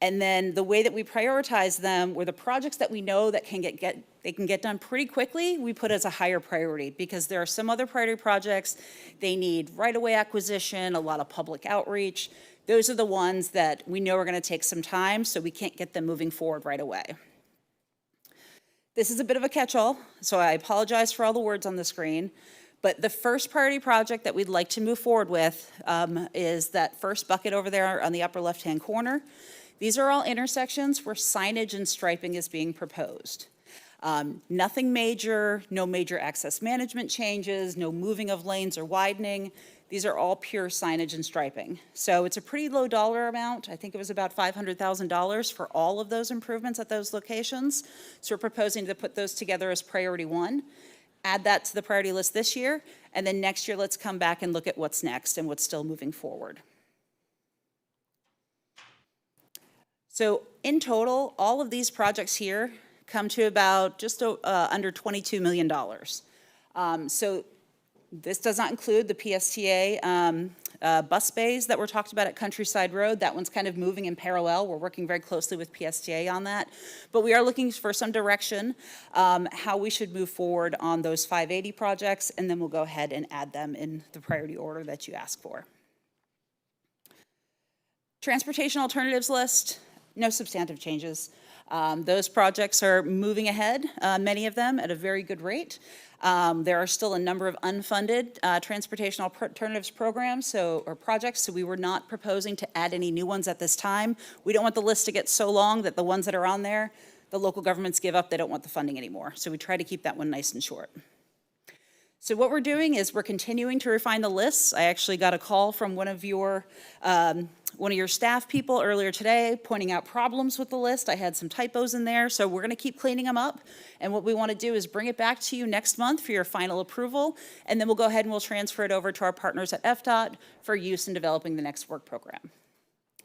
and then the way that we prioritize them were the projects that we know that can get done pretty quickly, we put as a higher priority, because there are some other priority projects, they need right-of-way acquisition, a lot of public outreach. Those are the ones that we know are going to take some time, so we can't get them moving forward right away. This is a bit of a catch-all, so I apologize for all the words on the screen, but the first priority project that we'd like to move forward with is that first bucket over there on the upper left-hand corner. These are all intersections where signage and striping is being proposed. Nothing major, no major access management changes, no moving of lanes or widening. These are all pure signage and striping. So it's a pretty low dollar amount. I think it was about $500,000 for all of those improvements at those locations. So we're proposing to put those together as priority one, add that to the priority list this year, and then next year let's come back and look at what's next and what's still moving forward. So in total, all of these projects here come to about just under $22 million. So this does not include the PSTA bus bays that were talked about at Countryside Road. That one's kind of moving in parallel. We're working very closely with PSTA on that. But we are looking for some direction how we should move forward on those 580 projects, and then we'll go ahead and add them in the priority order that you asked for. Transportation alternatives list, no substantive changes. Those projects are moving ahead, many of them at a very good rate. There are still a number of unfunded transportation alternatives programs or projects, so we were not proposing to add any new ones at this time. We don't want the list to get so long that the ones that are on there, the local governments give up, they don't want the funding anymore. So we try to keep that one nice and short. So what we're doing is we're continuing to refine the lists. I actually got a call from one of your staff people earlier today pointing out problems with the list. I had some typos in there, so we're going to keep cleaning them up. And what we want to do is bring it back to you next month for your final approval, and then we'll go ahead and we'll transfer it over to our partners at FDOT for use in developing the next work program.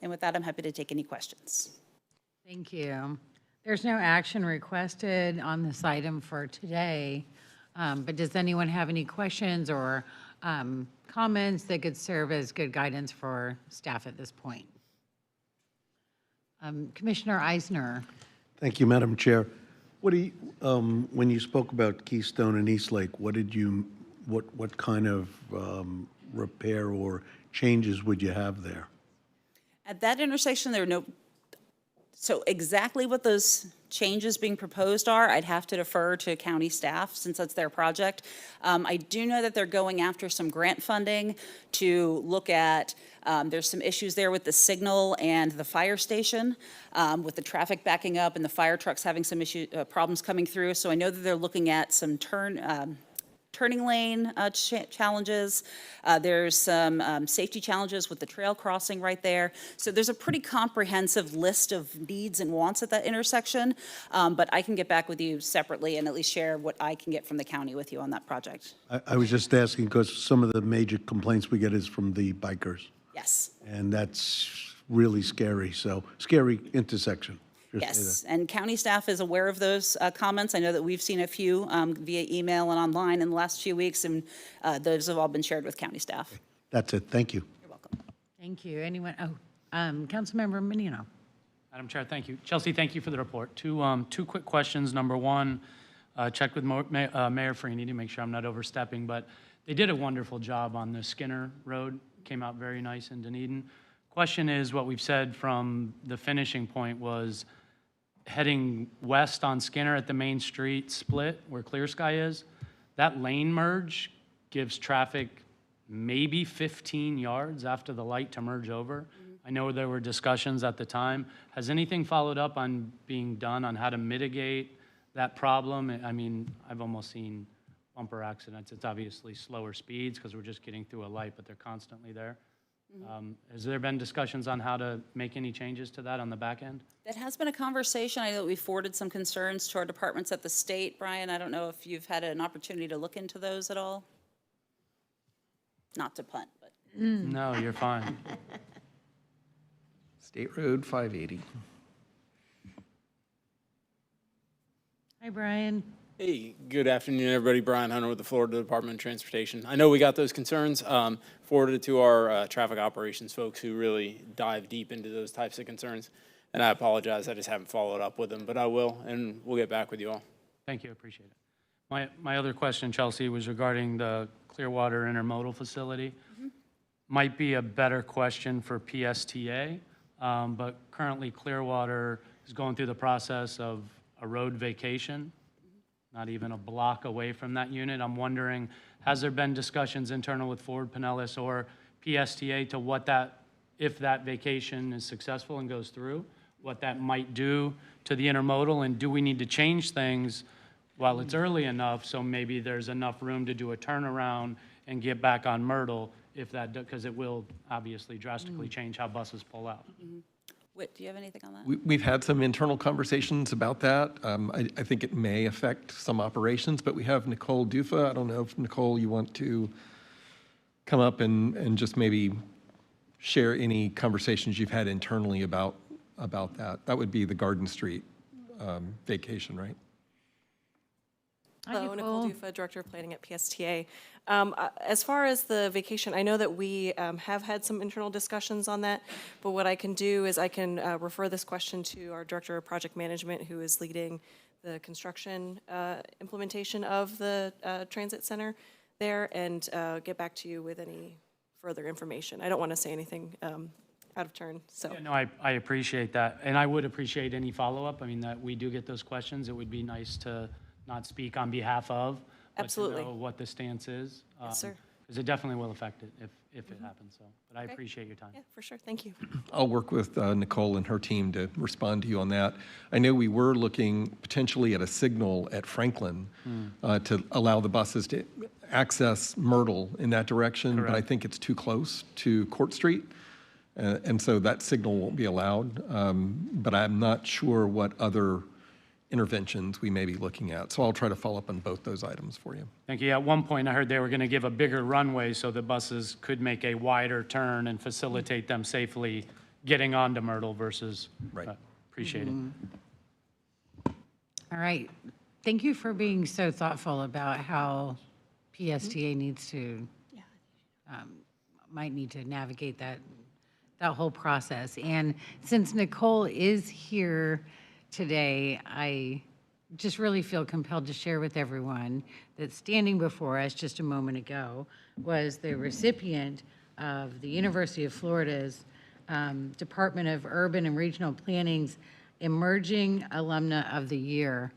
And with that, I'm happy to take any questions. Thank you. There's no action requested on this item for today, but does anyone have any questions or comments that could serve as good guidance for staff at this point? Commissioner Eisner. Thank you, Madam Chair. What do you, when you spoke about Keystone and Eastlake, what kind of repair or changes would you have there? At that intersection, there are no So exactly what those changes being proposed are, I'd have to defer to county staff since that's their project. I do know that they're going after some grant funding to look at, there's some issues there with the signal and the fire station, with the traffic backing up and the fire trucks having some problems coming through. So I know that they're looking at some turning lane challenges. There's some safety challenges with the trail crossing right there. So there's a pretty comprehensive list of needs and wants at that intersection. But I can get back with you separately and at least share what I can get from the county with you on that project. I was just asking because some of the major complaints we get is from the bikers. Yes. And that's really scary. So scary intersection. Just say Yes, and county staff is aware of those comments. I know that we've seen a few via email and online in the last few weeks, and those have all been shared with county staff. that. That's it. Thank you. Thank you. Anyone? Councilmember Menino. Madam Chair, thank you. Chelsea, thank you for the report. Two quick questions. Number one, checked with Mayor Freeney to make sure I'm not overstepping, but they did a wonderful job on the Skinner Road. Came out very nice in Dunedin. Question is, what we've said from the finishing point was heading west on Skinner at the Main Street split where Clear Sky is, that lane merge gives traffic maybe 15 yards after the light to merge over. I know there were discussions at the time. Has anything followed up on being done on how to mitigate that problem? I mean, I've almost seen bumper accidents. It's obviously slower speeds because we're just getting through a light, but they're constantly there. Has there been discussions on how to make any changes to that on the back end? That has been a conversation. I know that we forwarded some concerns to our departments at the state. Brian, I don't know if you've had an opportunity to look into those at all? Not to punt, but. No, you're fine. State Road 580. Hi, Brian. Hey, good afternoon, everybody. Brian Hunter with the Florida Department of Transportation. I know we got those concerns forwarded to our traffic operations folks who really dive deep into those types of concerns. And I apologize, I just haven't followed up with them, but I will, and we'll get back with you all. Thank you, appreciate it. My other question, Chelsea, was regarding the Clearwater Intermodal Facility. Might be a better question for PSTA, but currently Clearwater is going through the process of a road vacation, not even a block away from that unit. I'm wondering, has there been discussions internal with Ford, Pinellas, or PSTA to what that, if that vacation is successful and goes through, what that might do to the intermodal, and do we need to change things while it's early enough so maybe there's enough room to do a turnaround and get back on Myrtle if that, because it will obviously drastically change how buses pull out. Whit, do you have anything on that? We've had some internal conversations about that. I think it may affect some operations, but we have Nicole Dufa. I don't know if, Nicole, you want to come up and just maybe share any conversations you've had internally about that. That would be the Garden Street vacation, right? Hello, Nicole Dufa, Director of Planning at PSTA. As far as the vacation, I know that we have had some internal discussions on that, but what I can do is I can refer this question to our Director of Project Management, who is leading the construction implementation of the transit center there, and get back to you with any further information. I don't want to say anything out of turn, so. Yeah, no, I appreciate that, and I would appreciate any follow-up. I mean, that we do get those questions. It would be nice to not speak on behalf of, but Absolutely. to know what the stance is. Yes, sir. Because it definitely will affect it if it happens, so. But I Okay. appreciate your time. Yeah, for sure. Thank you. I'll work with Nicole and her team to respond to you on that. I know we were looking potentially at a signal at Franklin to allow the buses to access Myrtle in that direction, but I think it's too close to Court Street. And so that signal won't be allowed. But I'm not sure what other interventions we may be looking at. So I'll try to follow up on both those items for you. Thank you. At one point, I heard they were going to give a bigger runway so the buses could make a wider turn and facilitate them safely getting onto Myrtle versus, appreciate it. All right. Thank you for being so thoughtful about how PSTA needs to, might need to navigate that whole process. And since Nicole is here today, I just really feel compelled to share with everyone that standing before us just a moment ago was the recipient of the University of Florida's Department of Urban and Regional Planning's Emerging Alumna of the Year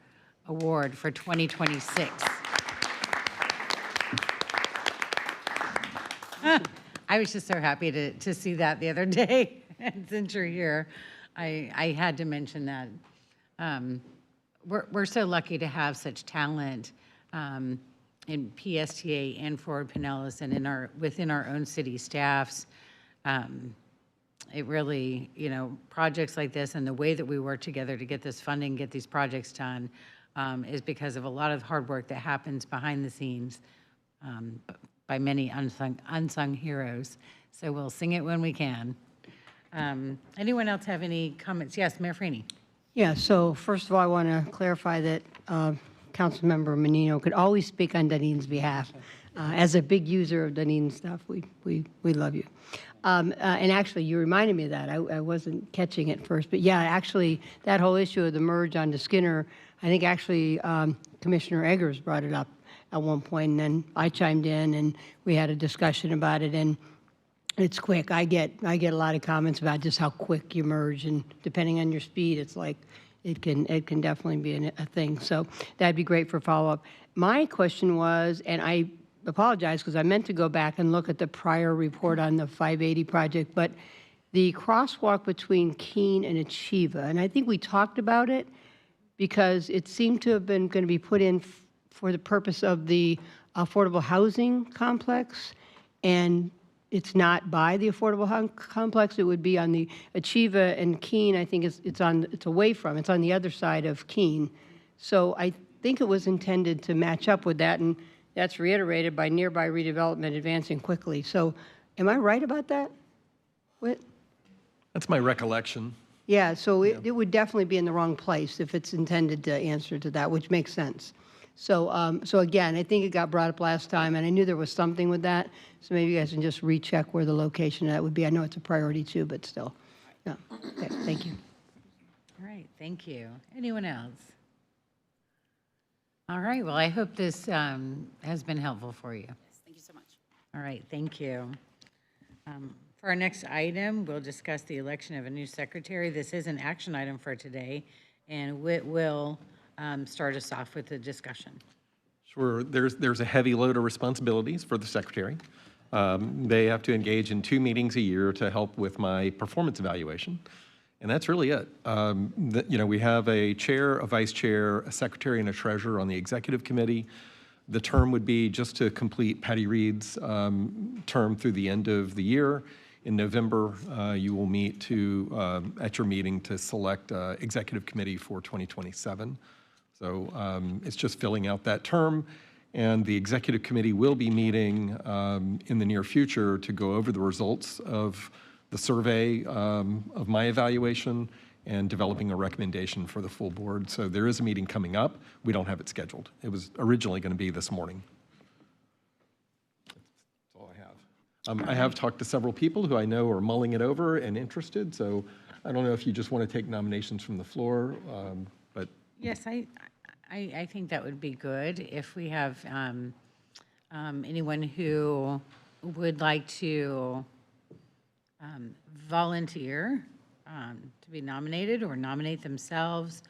Award for 2026. I was just so happy to see that the other day. And since you're here, I had to mention that. We're so lucky to have such talent in PSTA and Forward Pinellas and within our own city staffs. It really, projects like this and the way that we work together to get this funding, get these projects done, is because of a lot of hard work that happens behind the scenes by many unsung heroes. So we'll sing it when we can. Anyone else have any comments? Yes, Mayor Freeney. Yeah, so first of all, I want to clarify that Councilmember Menino could always speak on Dunedin's behalf. As a big user of Dunedin stuff, we love you. And actually, you reminded me of that. I wasn't catching it first. But yeah, actually, that whole issue of the merge onto Skinner, I think actually Commissioner Eggers brought it up at one point, and then I chimed in, and we had a discussion about it. And it's quick. I get a lot of comments about just how quick you merge, and depending on your speed, it's like it can definitely be a thing. So that'd be great for follow-up. My question was, and I apologize because I meant to go back and look at the prior report on the 580 project, but the crosswalk between Keene and Achieva, and I think we talked about it because it seemed to have been going to be put in for the purpose of the affordable housing complex, and it's not by the affordable complex. It would be on the Achieva and Keene. I think it's away from. It's on the other side of Keene. So I think it was intended to match up with that, and that's reiterated by nearby redevelopment advancing quickly. So am I right about that? Whit? That's my recollection. Yeah, so it would definitely be in the wrong place if it's intended to answer to that, which makes sense. So, so again, I think it got brought up last time, and I knew there was something with that. So maybe you guys can just recheck where the location of that would be. I know it's a priority too, but still. Yeah. Okay, thank you. All right, thank you. Anyone else? All right, well, I hope this has been helpful for you. Yes, thank you so much. All right, thank you. For our next item, we'll discuss the election of a new secretary. This is an action item for today, and Whit will start us off with the discussion. Sure. There's a heavy load of responsibilities for the secretary. They have to engage in 2 meetings a year to help with my performance evaluation. And that's really it. We have a chair, a vice chair, a secretary, and a treasurer on the executive committee. The term would be just to complete Patty Reed's term through the end of the year. In November, you will meet at your meeting to select executive committee for 2027. So it's just filling out that term. And the executive committee will be meeting in the near future to go over the results of the survey of my evaluation and developing a recommendation for the full board. So there is a meeting coming up. We don't have it scheduled. It was originally going to be this morning. That's all I have. I have talked to several people who I know are mulling it over and interested. So I don't know if you just want to take nominations from the floor, but. Yes, I think that would be good if we have anyone who would like to volunteer to be nominated or nominate themselves,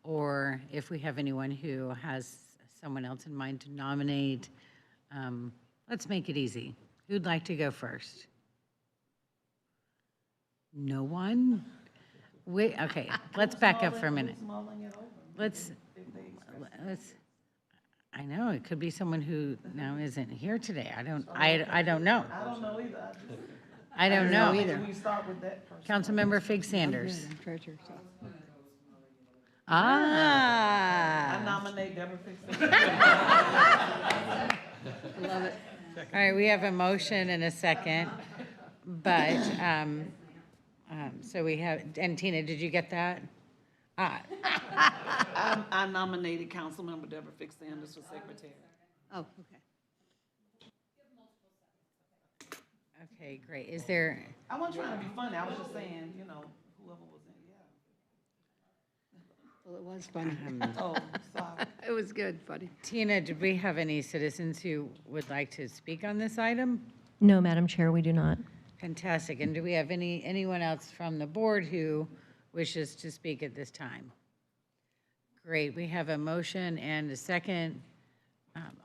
or if we have anyone who has someone else in mind to nominate. Let's make it easy. Who'd like to go first? No one? Okay, let's back up for a minute. Let's, I know, it could be someone who now isn't here today. I don't know. I don't know either. I don't know either. We start with that person. Councilmember Fig Sanders. I nominate Deborah Fixon. Love it. All right, we have a motion and a second, but, so we have, and Tina, did you get that? I nominated Councilmember Deborah Fix Sanders for secretary. Oh, okay. Okay, great. Is there? I wasn't trying to be funny. I was just saying, whoever was in, Well, it was funny. Oh, sorry. It was good, funny. Tina, did we have any citizens who would like to speak on this item? No, Madam Chair, we do not. Fantastic. And do we have anyone else from the board who wishes to speak at this time? Great, we have a motion and a second.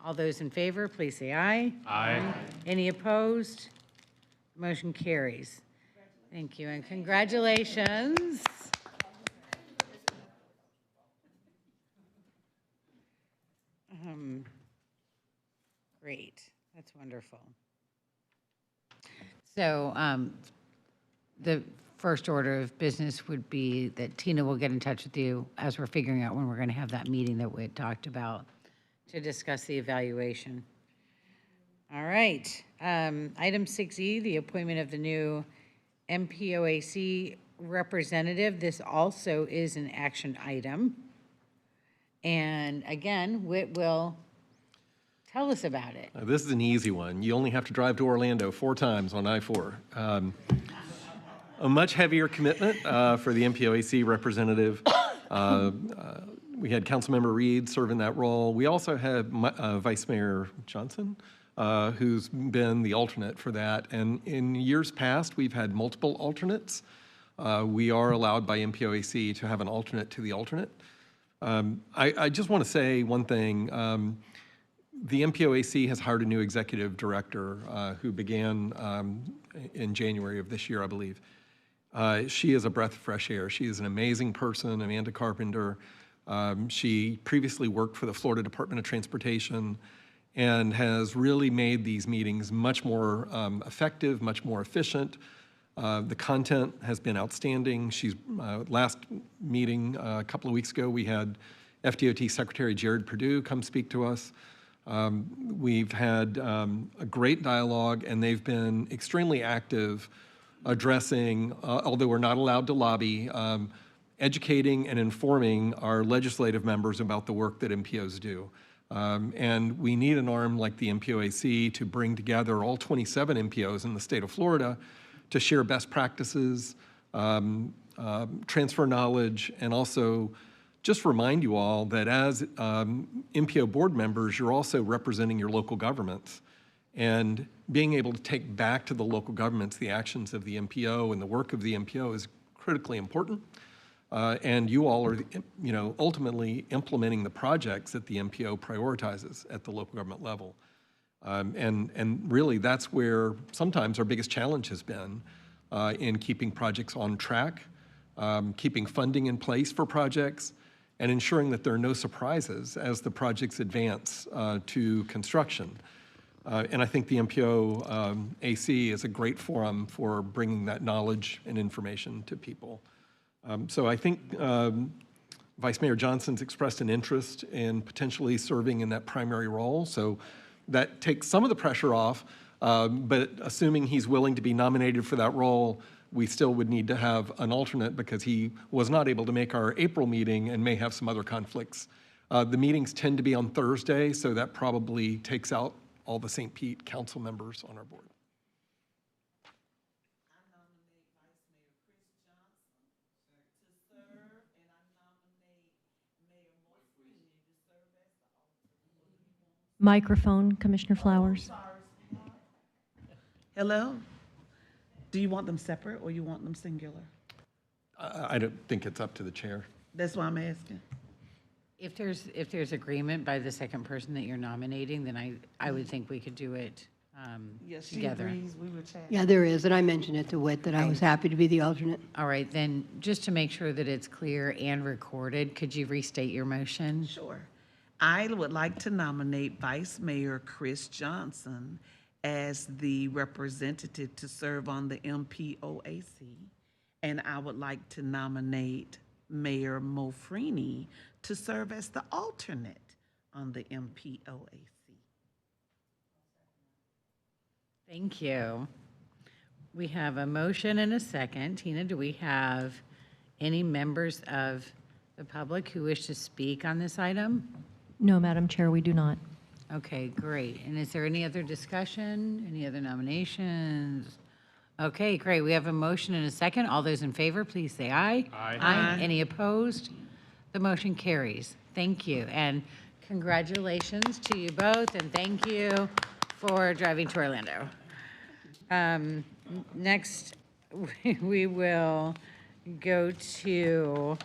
All those in favor, please say aye. Aye. Any opposed? Motion carries. Thank you, and congratulations. Great, that's wonderful. So the first order of business would be that Tina will get in touch with you as we're figuring out when we're going to have that meeting that we had talked about to discuss the evaluation. All right, item 6E, the appointment of the new MPOAC representative. This also is an action item. And again, Whit will tell us about it. This is an easy one. You only have to drive to Orlando 4 times on I-4. A much heavier commitment for the MPOAC representative. We had Councilmember Reed serve in that role. We also had Vice Mayor Johnson, who's been the alternate for that. And in years past, we've had multiple alternates. We are allowed by MPOAC to have an alternate to the alternate. I just want to say one thing. The MPOAC has hired a new executive director who began in January of this year, I believe. She is a breath of fresh air. She is an amazing person, Amanda Carpenter. She previously worked for the Florida Department of Transportation and has really made these meetings much more effective, much more efficient. The content has been outstanding. She's last meeting a couple of weeks ago, we had FDOT Secretary Jared Perdue come speak to us. We've had a great dialogue, and they've been extremely active addressing, although we're not allowed to lobby, educating and informing our legislative members about the work that MPOs do. And we need an arm like the MPOAC to bring together all 27 MPOs in the state of Florida to share best practices, transfer knowledge, and also just remind you all that as MPO board members, you're also representing your local governments. And being able to take back to the local governments the actions of the MPO and the work of the MPO is critically important. And you all are, ultimately implementing the projects that the MPO prioritizes at the local government level. And really, that's where sometimes our biggest challenge has been in keeping projects on track, keeping funding in place for projects, and ensuring that there are no surprises as the projects advance to construction. And I think the MPO AC is a great forum for bringing that knowledge and information to people. So I think Vice Mayor Johnson's expressed an interest in potentially serving in that primary role. So that takes some of the pressure off, but assuming he's willing to be nominated for that role, we still would need to have an alternate because he was not able to make our April meeting and may have some other conflicts. The meetings tend to be on Thursday, so that probably takes out all the St. Pete council members on our board. Microphone, Commissioner Flowers. Hello? Do you want them separate or you want them singular? I don't think it's up to the chair. That's why I'm asking. If there's agreement by the second person that you're nominating, then I would think we could do it Yes, she together. agrees. We were chatting. Yeah, there is, and I mentioned it to Whit that I was happy to be the alternate. All right, then, just to make sure that it's clear and recorded, could you restate your motion? Sure. I would like to nominate Vice Mayor Chris Johnson as the representative to serve on the MPOAC. And I would like to nominate Mayor Mofrini to serve as the alternate on the MPOAC. Thank you. We have a motion and a second. Tina, do we have any members of the public who wish to speak on this item? No, Madam Chair, we do not. Okay, great. And is there any other discussion? Any other nominations? Okay, great. We have a motion and a second. All those in favor, please say aye. Aye. Aye. Any opposed? The motion carries. Thank you. And congratulations to you both, and thank you for driving to Orlando. Next, we will go to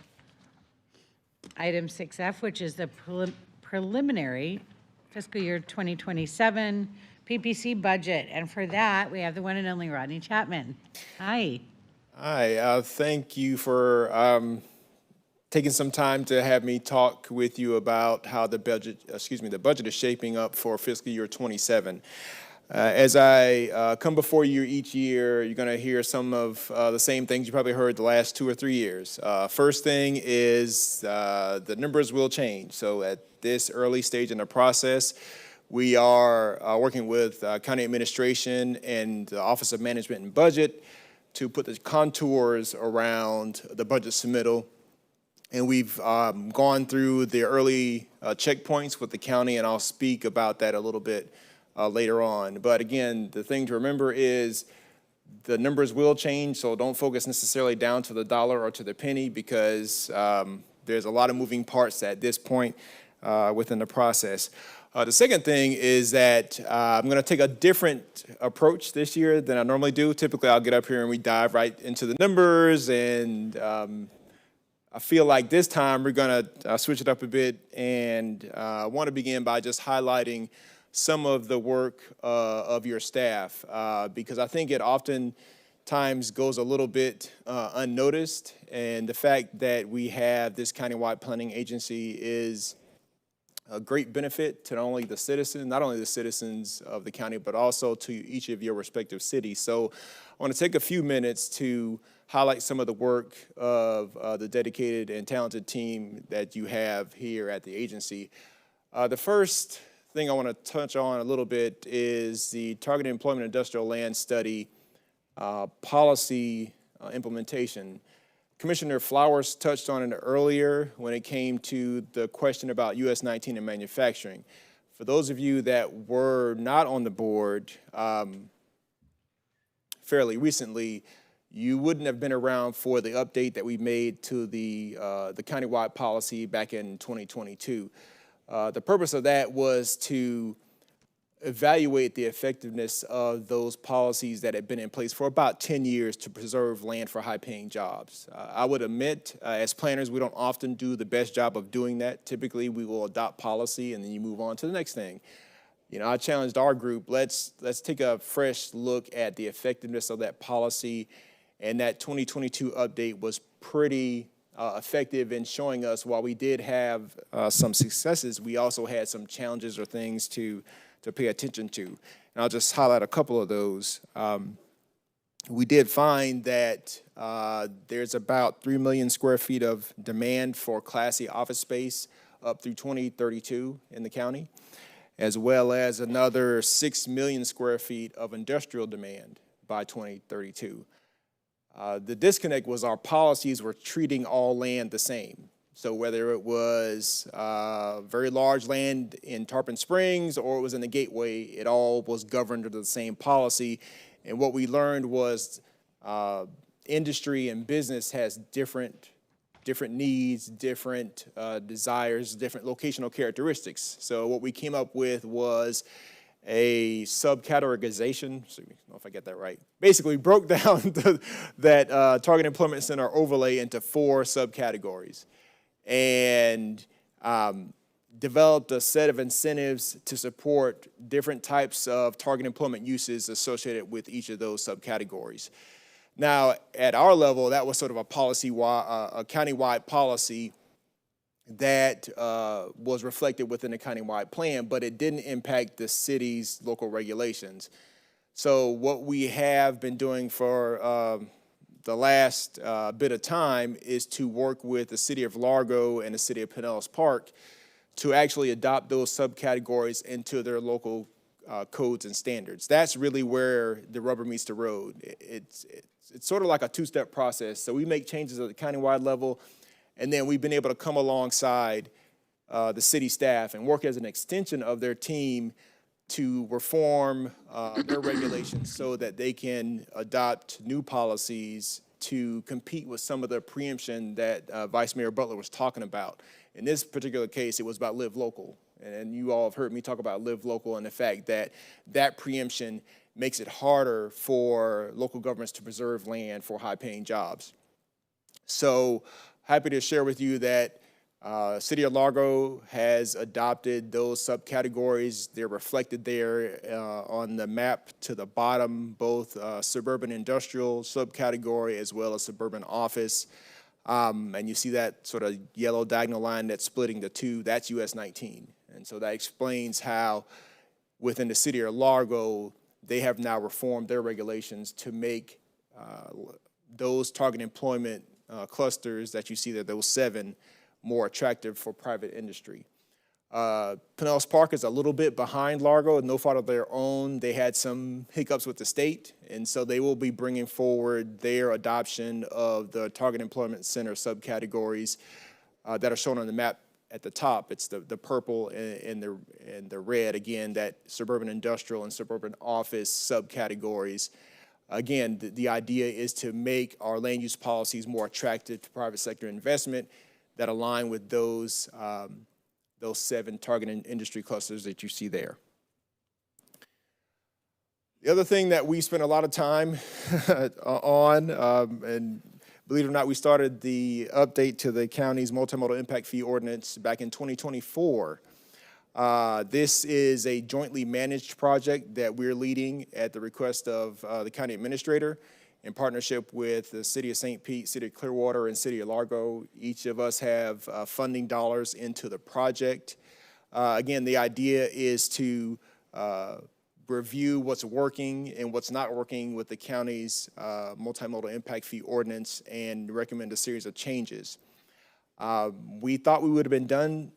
item 6F, which is the preliminary fiscal year 2027 PPC budget. And for that, we have the one and only Rodney Chapman. Hi. Hi, thank you for taking some time to have me talk with you about how the budget is shaping up for fiscal year 27. As I come before you each year, you're going to hear some of the same things you probably heard the last 2 or 3 years. First thing is the numbers will change. So at this early stage in the process, we are working with county administration and the Office of Management and Budget to put the contours around the budget submittal. And we've gone through the early checkpoints with the county, and I'll speak about that a little bit later on. But again, the thing to remember is the numbers will change, so don't focus necessarily down to the dollar or to the penny, because there's a lot of moving parts at this point within the process. The second thing is that I'm going to take a different approach this year than I normally do. Typically, I'll get up here and we dive right into the numbers, and I feel like this time we're going to switch it up a bit, and I want to begin by just highlighting some of the work of your staff, because I think it oftentimes goes a little bit unnoticed, and the fact that we have this countywide planning agency is a great benefit to not only the citizens of the county, but also to each of your respective cities. So I want to take a few minutes to highlight some of the work of the dedicated and talented team that you have here at the agency. The first thing I want to touch on a little bit is the Targeted Employment Industrial Land Study policy implementation. Commissioner Flowers touched on it earlier when it came to the question about US 19 and manufacturing. For those of you that were not on the board fairly recently, you wouldn't have been around for the update that we made to the countywide policy back in 2022. The purpose of that was to evaluate the effectiveness of those policies that had been in place for about 10 years to preserve land for high-paying jobs. I would admit, as planners, we don't often do the best job of doing that. Typically, we will adopt policy and then you move on to the next thing. You know, I challenged our group, let's take a fresh look at the effectiveness of that policy, and that 2022 update was pretty effective in showing us, while we did have some successes, we also had some challenges or things to pay attention to. And I'll just highlight a couple of those. We did find that there's about 3 million square feet of demand for Class C office space up through 2032 in the county, as well as another 6 million square feet of industrial demand by 2032. The disconnect was our policies were treating all land the same. So whether it was very large land in Tarpon Springs or it was in the Gateway, it all was governed under the same policy. And what we learned was industry and business has different needs, different desires, different locational characteristics. So what we came up with was a subcategorization, so I don't know if I get that right, basically broke down that Target Employment Center overlay into 4 subcategories, and developed a set of incentives to support different types of target employment uses associated with each of those subcategories. Now, at our level, that was sort of a countywide policy that was reflected within the countywide plan, but it didn't impact the city's local regulations. So what we have been doing for the last bit of time is to work with the city of Largo and the city of Pinellas Park to actually adopt those subcategories into their local codes and standards. That's really where the rubber meets the road. It's sort of like a 2-step process. So we make changes at the countywide level, and then we've been able to come alongside the city staff and work as an extension of their team to reform their regulations so that they can adopt new policies to compete with some of the preemption that Vice Mayor Butler was talking about. In this particular case, it was about live local. And you all have heard me talk about live local and the fact that that preemption makes it harder for local governments to preserve land for high-paying jobs. So happy to share with you that City of Largo has adopted those subcategories. They're reflected there on the map to the bottom, both suburban industrial subcategory as well as suburban office. And you see that sort of yellow diagonal line that's splitting the two, that's US 19. And so that explains how within the City of Largo, they have now reformed their regulations to make those target employment clusters that you see there, those 7, more attractive for private industry. Pinellas Park is a little bit behind Largo, no fault of their own. They had some hiccups with the state, and so they will be bringing forward their adoption of the target employment center subcategories that are shown on the map at the top. It's the purple and the red, again, that suburban industrial and suburban office subcategories. Again, the idea is to make our land use policies more attractive to private sector investment that align with those 7 target industry clusters that you see there. The other thing that we spent a lot of time on, and believe it or not, we started the update to the county's multimodal impact fee ordinance back in 2024. This is a jointly managed project that we're leading at the request of the county administrator in partnership with the City of St. Pete, City of Clearwater, and City of Largo. Each of us have funding dollars into the project. Again, the idea is to review what's working and what's not working with the county's multimodal impact fee ordinance and recommend a series of changes. We thought we would have been done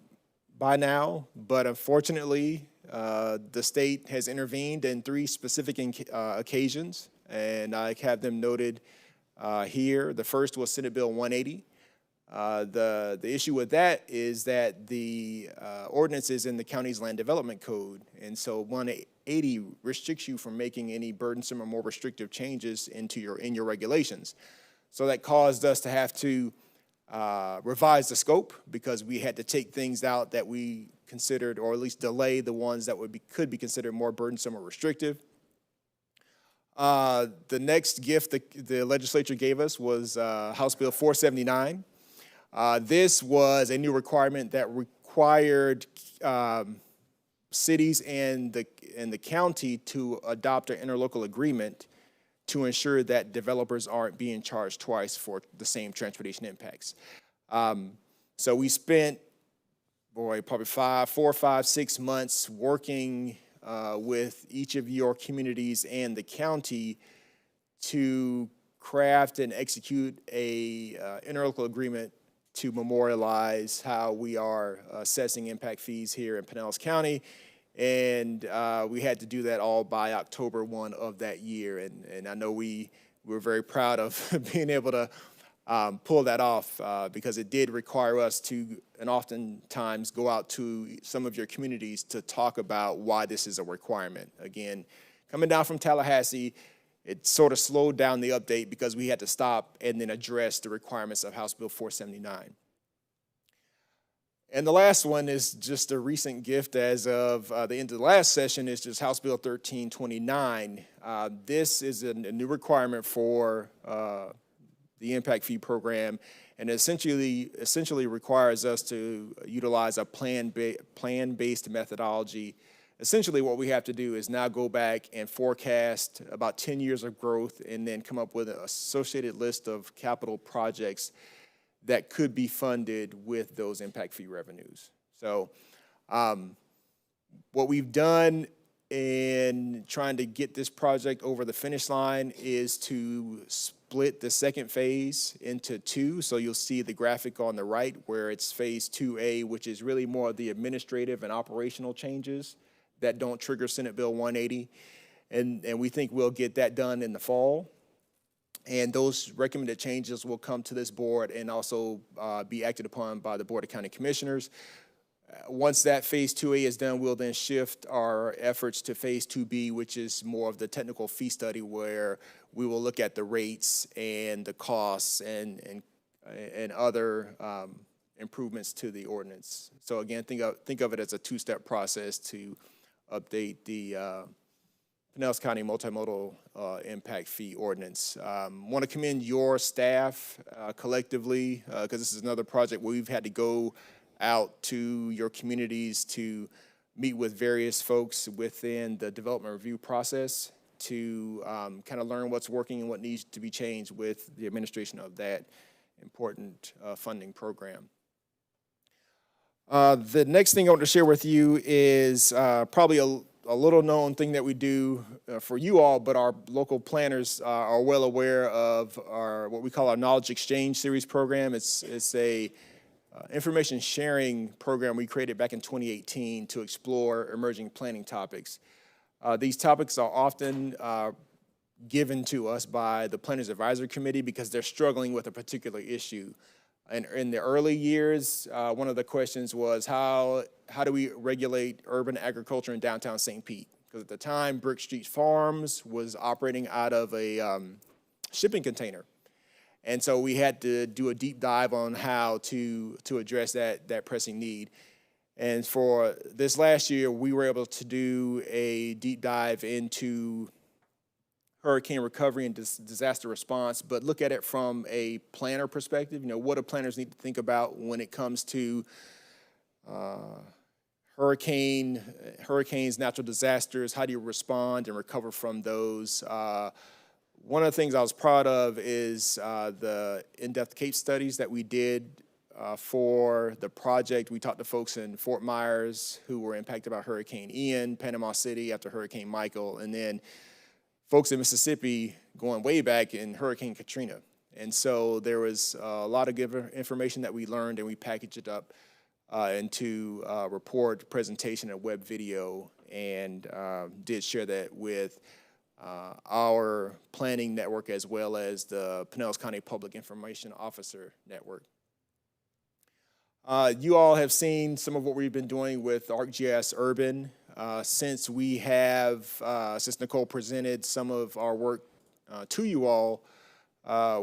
by now, but unfortunately, the state has intervened in 3 specific occasions, and I have them noted here. The first was Senate Bill 180. The issue with that is that the ordinance is in the county's land development code, and so 180 restricts you from making any burdensome or more restrictive changes in your regulations. So that caused us to have to revise the scope because we had to take things out that we considered, or at least delay the ones that could be considered more burdensome or restrictive. The next gift the legislature gave us was House Bill 479. This was a new requirement that required cities and the county to adopt an interlocal agreement to ensure that developers aren't being charged twice for the same transportation impacts. So we spent, probably 4, 5, 6 months working with each of your communities and the county to craft and execute a interlocal agreement to memorialize how we are assessing impact fees here in Pinellas County. And we had to do that all by October 1 of that year. And I know we were very proud of being able to pull that off because it did require us to, and oftentimes, go out to some of your communities to talk about why this is a requirement. Again, coming down from Tallahassee, it sort of slowed down the update because we had to stop and then address the requirements of House Bill 479. And the last one is just a recent gift as of the end of the last session, is just House Bill 1329. This is a new requirement for the impact fee program, and essentially requires us to utilize a plan-based methodology. Essentially what we have to do is now go back and forecast about 10 years of growth and then come up with an associated list of capital projects that could be funded with those impact fee revenues. So what we've done in trying to get this project over the finish line is to split the second phase into 2. So you'll see the graphic on the right where it's phase 2A, which is really more of the administrative and operational changes that don't trigger Senate Bill 180. And we think we'll get that done in the fall. And those recommended changes will come to this board and also be acted upon by the Board of County Commissioners. Once that phase 2A is done, we'll then shift our efforts to phase 2B, which is more of the technical fee study, where we will look at the rates and the costs and other improvements to the ordinance. So again, think of it as a 2-step process to update the Pinellas County Multimodal Impact Fee Ordinance. Want to commend your staff collectively, because this is another project where we've had to go out to your communities to meet with various folks within the development review process to kind of learn what's working and what needs to be changed with the administration of that important funding program. The next thing I want to share with you is probably a little known thing that we do for you all, but our local planners are well aware of what we call our Knowledge Exchange Series program. It's a information sharing program we created back in 2018 to explore emerging planning topics. These topics are often given to us by the Planners Advisory Committee because they're struggling with a particular issue. And in the early years, one of the questions was how do we regulate urban agriculture in downtown St. Pete? Because at the time, Brick Street Farms was operating out of a shipping container. And so we had to do a deep dive on how to address that pressing need. And for this last year, we were able to do a deep dive into hurricane recovery and disaster response, but look at it from a planner perspective. You know, what do planners need to think about when it comes to hurricanes, natural disasters? How do you respond and recover from those? One of the things I was proud of is the in-depth case studies that we did for the project. We talked to folks in Fort Myers who were impacted by Hurricane Ian, Panama City after Hurricane Michael, and then folks in Mississippi going way back in Hurricane Katrina. And so there was a lot of good information that we learned, and we packaged it up into a report, presentation, and web video, and did share that with our planning network as well as the Pinellas County Public Information Officer Network. You all have seen some of what we've been doing with ArcGIS Urban. Since Nicole presented some of our work to you all,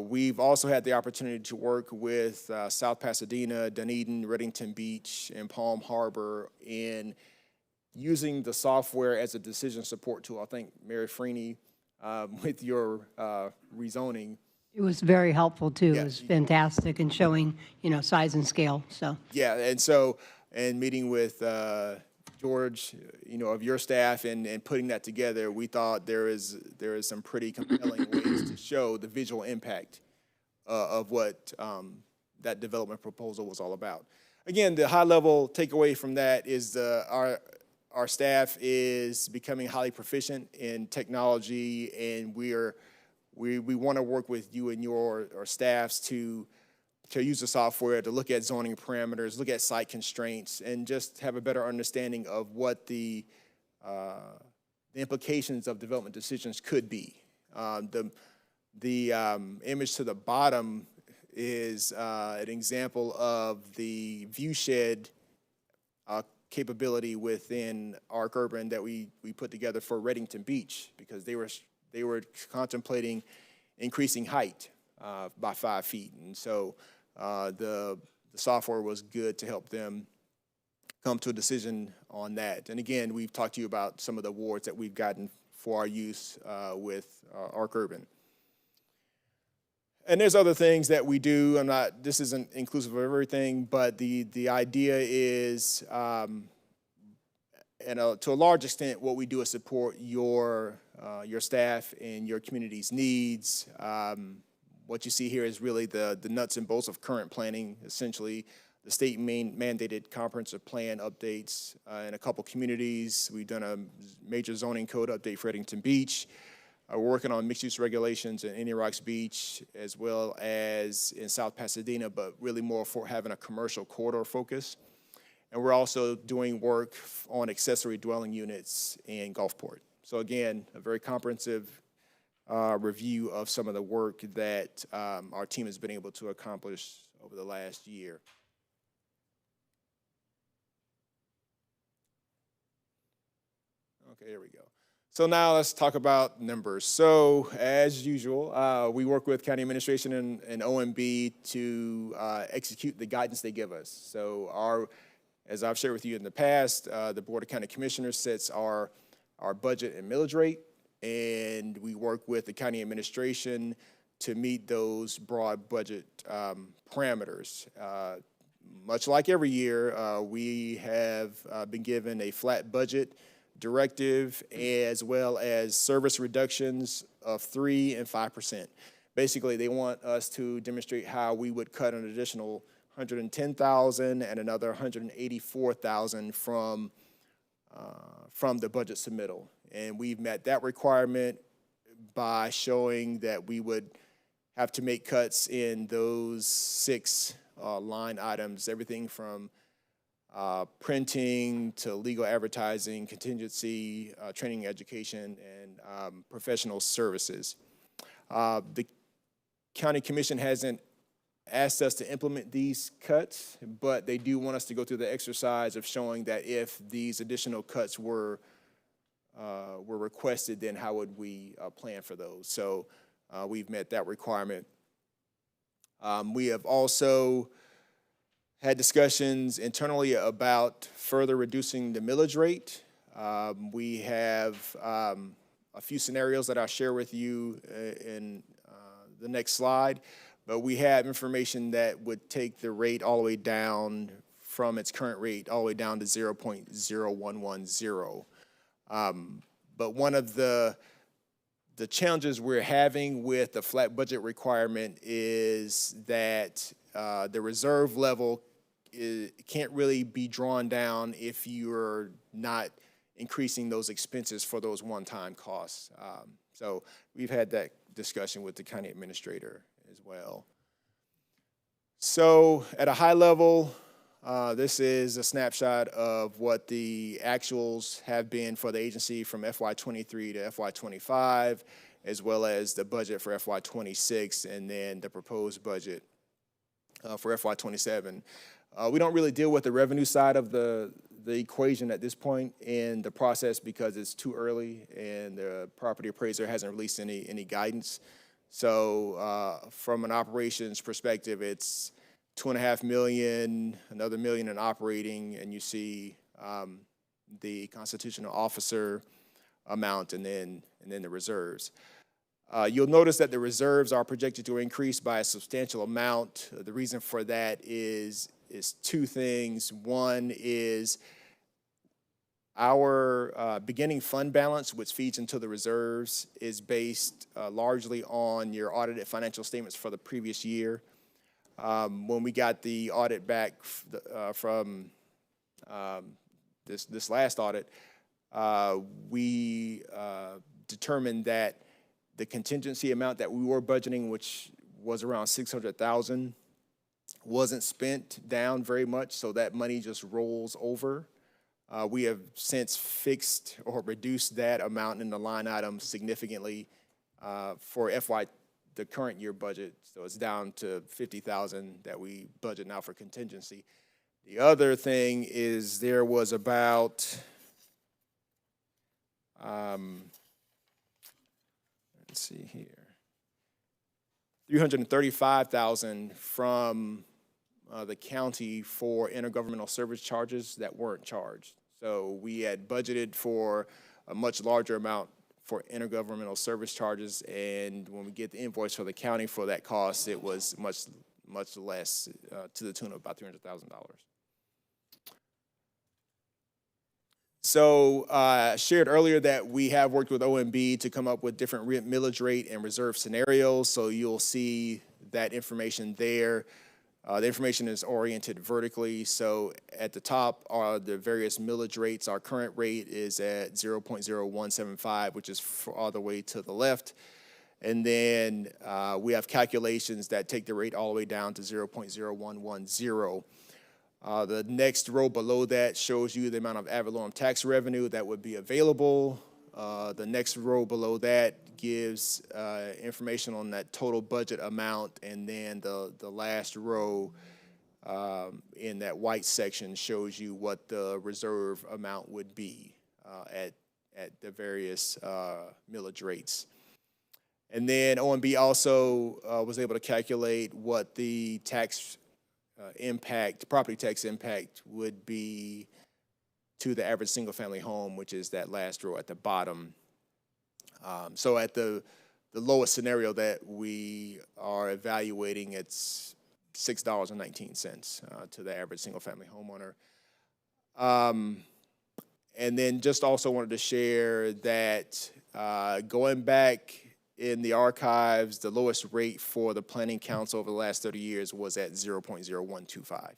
we've also had the opportunity to work with South Pasadena, Dunedin, Redington Beach, and Palm Harbor in using the software as a decision support tool. I think Mary Freeney, with your rezoning. It was very helpful, too. Yeah. It was fantastic in showing, size and scale, so. Yeah, and meeting with George, of your staff and putting that together, we thought there is some pretty compelling ways to show the visual impact of what that development proposal was all about. Again, the high-level takeaway from that is our staff is becoming highly proficient in technology, and we want to work with you and your staffs to use the software to look at zoning parameters, look at site constraints, and just have a better understanding of what the implications of development decisions could be. The image to the bottom is an example of the viewshed capability within Arc Urban that we put together for Redington Beach, because they were contemplating increasing height by 5 feet, and so the software was good to help them come to a decision on that. And again, we've talked to you about some of the awards that we've gotten for our use with Arc Urban. And there's other things that we do. This isn't inclusive of everything, but the idea is, and to a large extent, what we do is support your staff and your community's needs. What you see here is really the nuts and bolts of current planning, essentially the state mandated comprehensive plan updates in a couple communities. We've done a major zoning code update for Redington Beach. We're working on mixed-use regulations in Indian Rocks Beach as well as in South Pasadena, but really more for having a commercial corridor focus. And we're also doing work on accessory dwelling units in Gulfport. So again, a very comprehensive review of some of the work that our team has been able to accomplish over the last year. Okay, here we go. So now let's talk about numbers. So as usual, we work with county administration and OMB to execute the guidance they give us. So as I've shared with you in the past, the Board of County Commissioners sets our budget and millage rate. and we work with the county administration to meet those broad budget parameters. Much like every year, we have been given a flat budget directive as well as service reductions of 3% and 5%. Basically, they want us to demonstrate how we would cut an additional $110,000 and another $184,000 from the budget submittal. And we've met that requirement by showing that we would have to make cuts in those 6 line items, everything from printing to legal advertising, contingency, training, education, and professional services. The County Commission hasn't asked us to implement these cuts, but they do want us to go through the exercise of showing that if these additional cuts were requested, then how would we plan for those? So we've met that requirement. We have also had discussions internally about further reducing the millage rate. We have a few scenarios that I'll share with you in the next slide, but we have information that would take the rate all the way down from its current rate all the way down to 0.0110. But one of the challenges we're having with the flat budget requirement is that the reserve level can't really be drawn down if you're not increasing those expenses for those one-time costs. So we've had that discussion with the county administrator as well. So at a high level, this is a snapshot of what the actuals have been for the agency from FY23 to FY25, as well as the budget for FY26, and then the proposed budget for FY27. We don't really deal with the revenue side of the equation at this point in the process because it's too early and the property appraiser hasn't released any guidance. So from an operations perspective, it's $2.5 million, another $1 million in operating, and you see the constitutional officer amount and then the reserves. You'll notice that the reserves are projected to increase by a substantial amount. The reason for that is 2 things. One is our beginning fund balance, which feeds into the reserves, is based largely on your audited financial statements for the previous year. When we got the audit back from this last audit, we determined that the contingency amount that we were budgeting, which was around $600,000, wasn't spent down very much, so that money just rolls over. We have since fixed or reduced that amount in the line item significantly for the current year budget, so it's down to $50,000 that we budget now for contingency. The other thing is there was about, let's see here, $335,000 from the county for intergovernmental service charges that weren't charged. So we had budgeted for a much larger amount for intergovernmental service charges, and when we get the invoice for the county for that cost, it was much less, to the tune of about $300,000. So I shared earlier that we have worked with OMB to come up with different millage rate and reserve scenarios, so you'll see that information there. The information is oriented vertically, so at the top are the various millage rates. Our current rate is at 0.0175, which is all the way to the left. And then we have calculations that take the rate all the way down to 0.0110. The next row below that shows you the amount of ad valorem tax revenue that would be available. The next row below that gives information on that total budget amount, and then the last row in that white section shows you what the reserve amount would be at the various millage rates. And then OMB also was able to calculate what the tax property tax impact would be to the average single-family home, which is that last row at the bottom. So at the lowest scenario that we are evaluating, it's $6.19 to the average single-family homeowner. And then just also wanted to share that going back in the archives, the lowest rate for the Planning Council over the last 30 years was at 0.0125.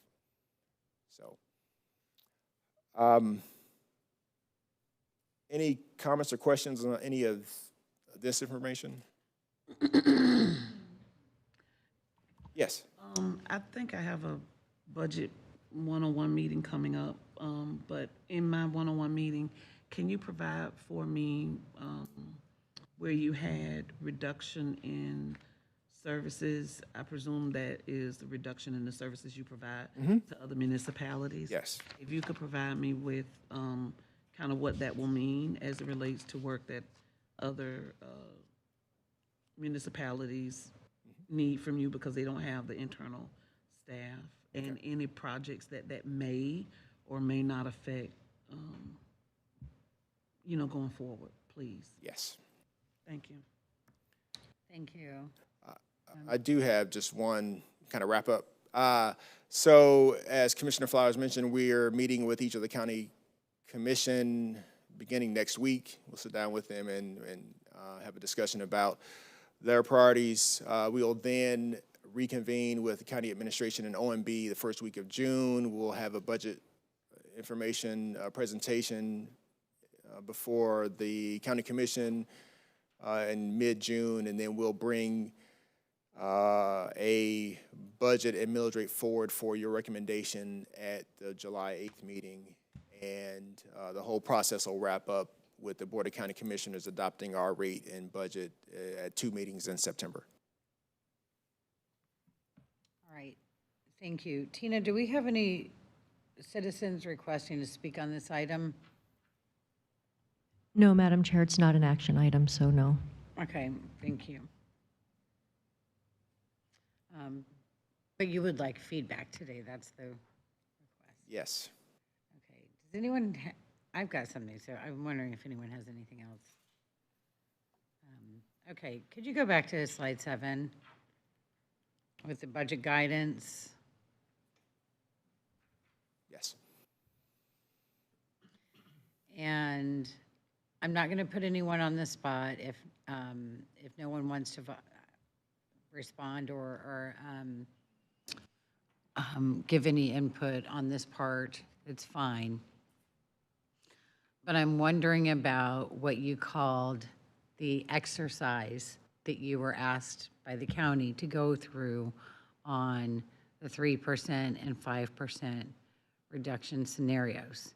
So, any comments or questions on any of this information? Yes. I think I have a budget one-on-one meeting coming up, but in my one-on-one meeting, can you provide for me where you had reduction in services? I presume that is the reduction in the services you provide to other municipalities? Yes. If you could provide me with kind of what that will mean as it relates to work that other municipalities need from you because they don't have the internal staff, and any projects that may or may not affect, going forward, please. Yes. Thank you. Thank you. I do have just one kind of wrap up. So as Commissioner Flowers mentioned, we're meeting with each of the county commission beginning next week. We'll sit down with them and have a discussion about their priorities. We will then reconvene with the county administration and OMB the first week of June. We'll have a budget information presentation before the county commission in mid-June, and then we'll bring a budget and millage rate forward for your recommendation at the July 8th meeting. And the whole process will wrap up with the Board of County Commissioners adopting our rate and budget at 2 meetings in September. All right, thank you. Tina, do we have any citizens requesting to speak on this item? No, Madam Chair, it's not an action item, so no. Okay, thank you. But you would like feedback today, that's the request. Yes. Okay, does anyone, I've got something, so I'm wondering if anyone has anything else. Okay, could you go back to slide 7 with the budget guidance? Yes. And I'm not going to put anyone on the spot if no one wants to respond or give any input on this part, it's fine. But I'm wondering about what you called the exercise that you were asked by the county to go through on the 3% and 5% reduction scenarios.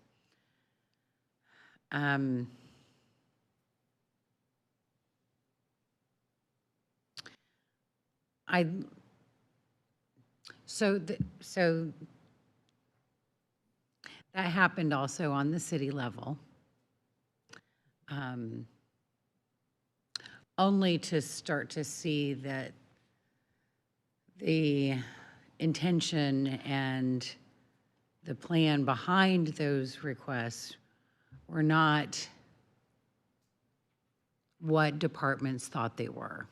So that happened also on the city level, only to start to see that the intention and the plan behind those requests were not what departments thought they were.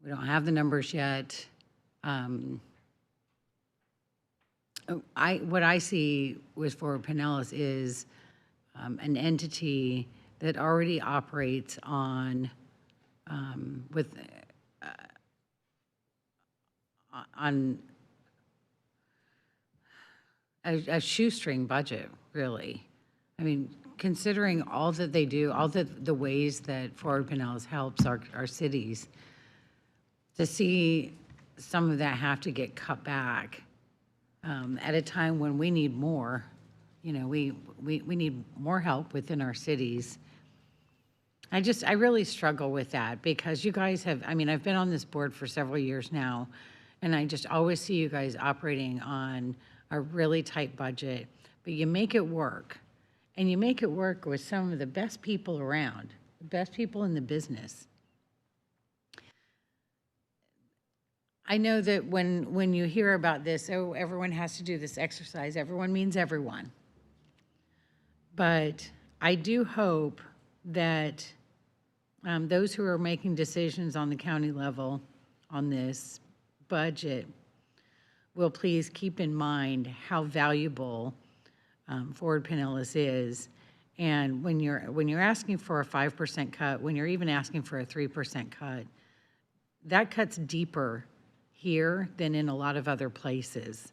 We don't have the numbers yet. What I see with Forward Pinellas is an entity that already operates on a shoestring budget, really. I mean, considering all that they do, all the ways that Forward Pinellas helps our cities, to see some of that have to get cut back at a time when we need more, we need more help within our cities. I really struggle with that because you guys have, I've been on this board for several years now, and I just always see you guys operating on a really tight budget, but you make it work, and you make it work with some of the best people around, the best people in the business. I know that when you hear about this, oh, everyone has to do this exercise, everyone means everyone. But I do hope that those who are making decisions on the county level on this budget will please keep in mind how valuable Ford Pinellas is. And when you're asking for a 5% cut, when you're even asking for a 3% cut, that cuts deeper here than in a lot of other places.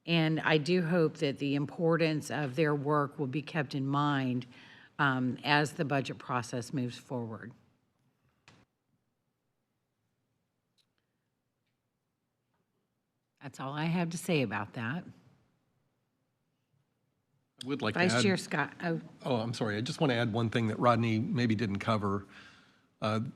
And I do hope that the importance of their work will be kept in mind as the budget process moves forward. That's all I have to say about that. I would like to Vice add. Chair Scott. Oh, I'm sorry. I just want to add one thing that Rodney maybe didn't cover.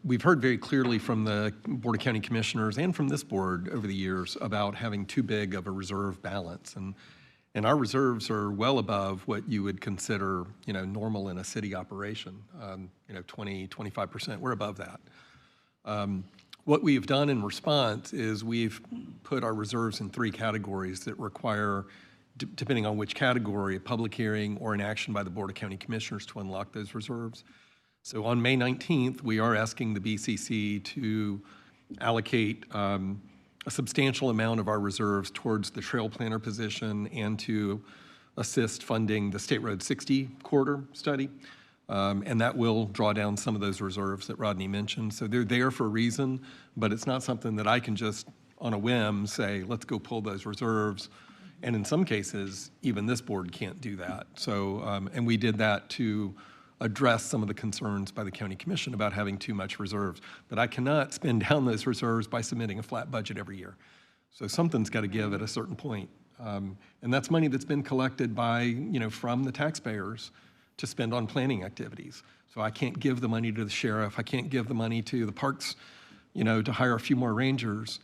We've heard very clearly from the Board of County Commissioners and from this board over the years about having too big of a reserve balance. And our reserves are well above what you would consider, normal in a city operation, 20, 25%. We're above that. What we've done in response is we've put our reserves in 3 categories that require, depending on which category, a public hearing or an action by the Board of County Commissioners to unlock those reserves. So on May 19th, we are asking the BCC to allocate a substantial amount of our reserves towards the trail planner position and to assist funding the State Road 60 corridor study. And that will draw down some of those reserves that Rodney mentioned. So they're there for a reason, but it's not something that I can just on a whim say, let's go pull those reserves. And in some cases, even this board can't do that. So, and we did that to address some of the concerns by the county commission about having too much reserves. But I cannot spend down those reserves by submitting a flat budget every year. So something's got to give at a certain point. And that's money that's been collected by, from the taxpayers to spend on planning activities. So I can't give the money to the sheriff. I can't give the money to the parks, to hire a few more rangers.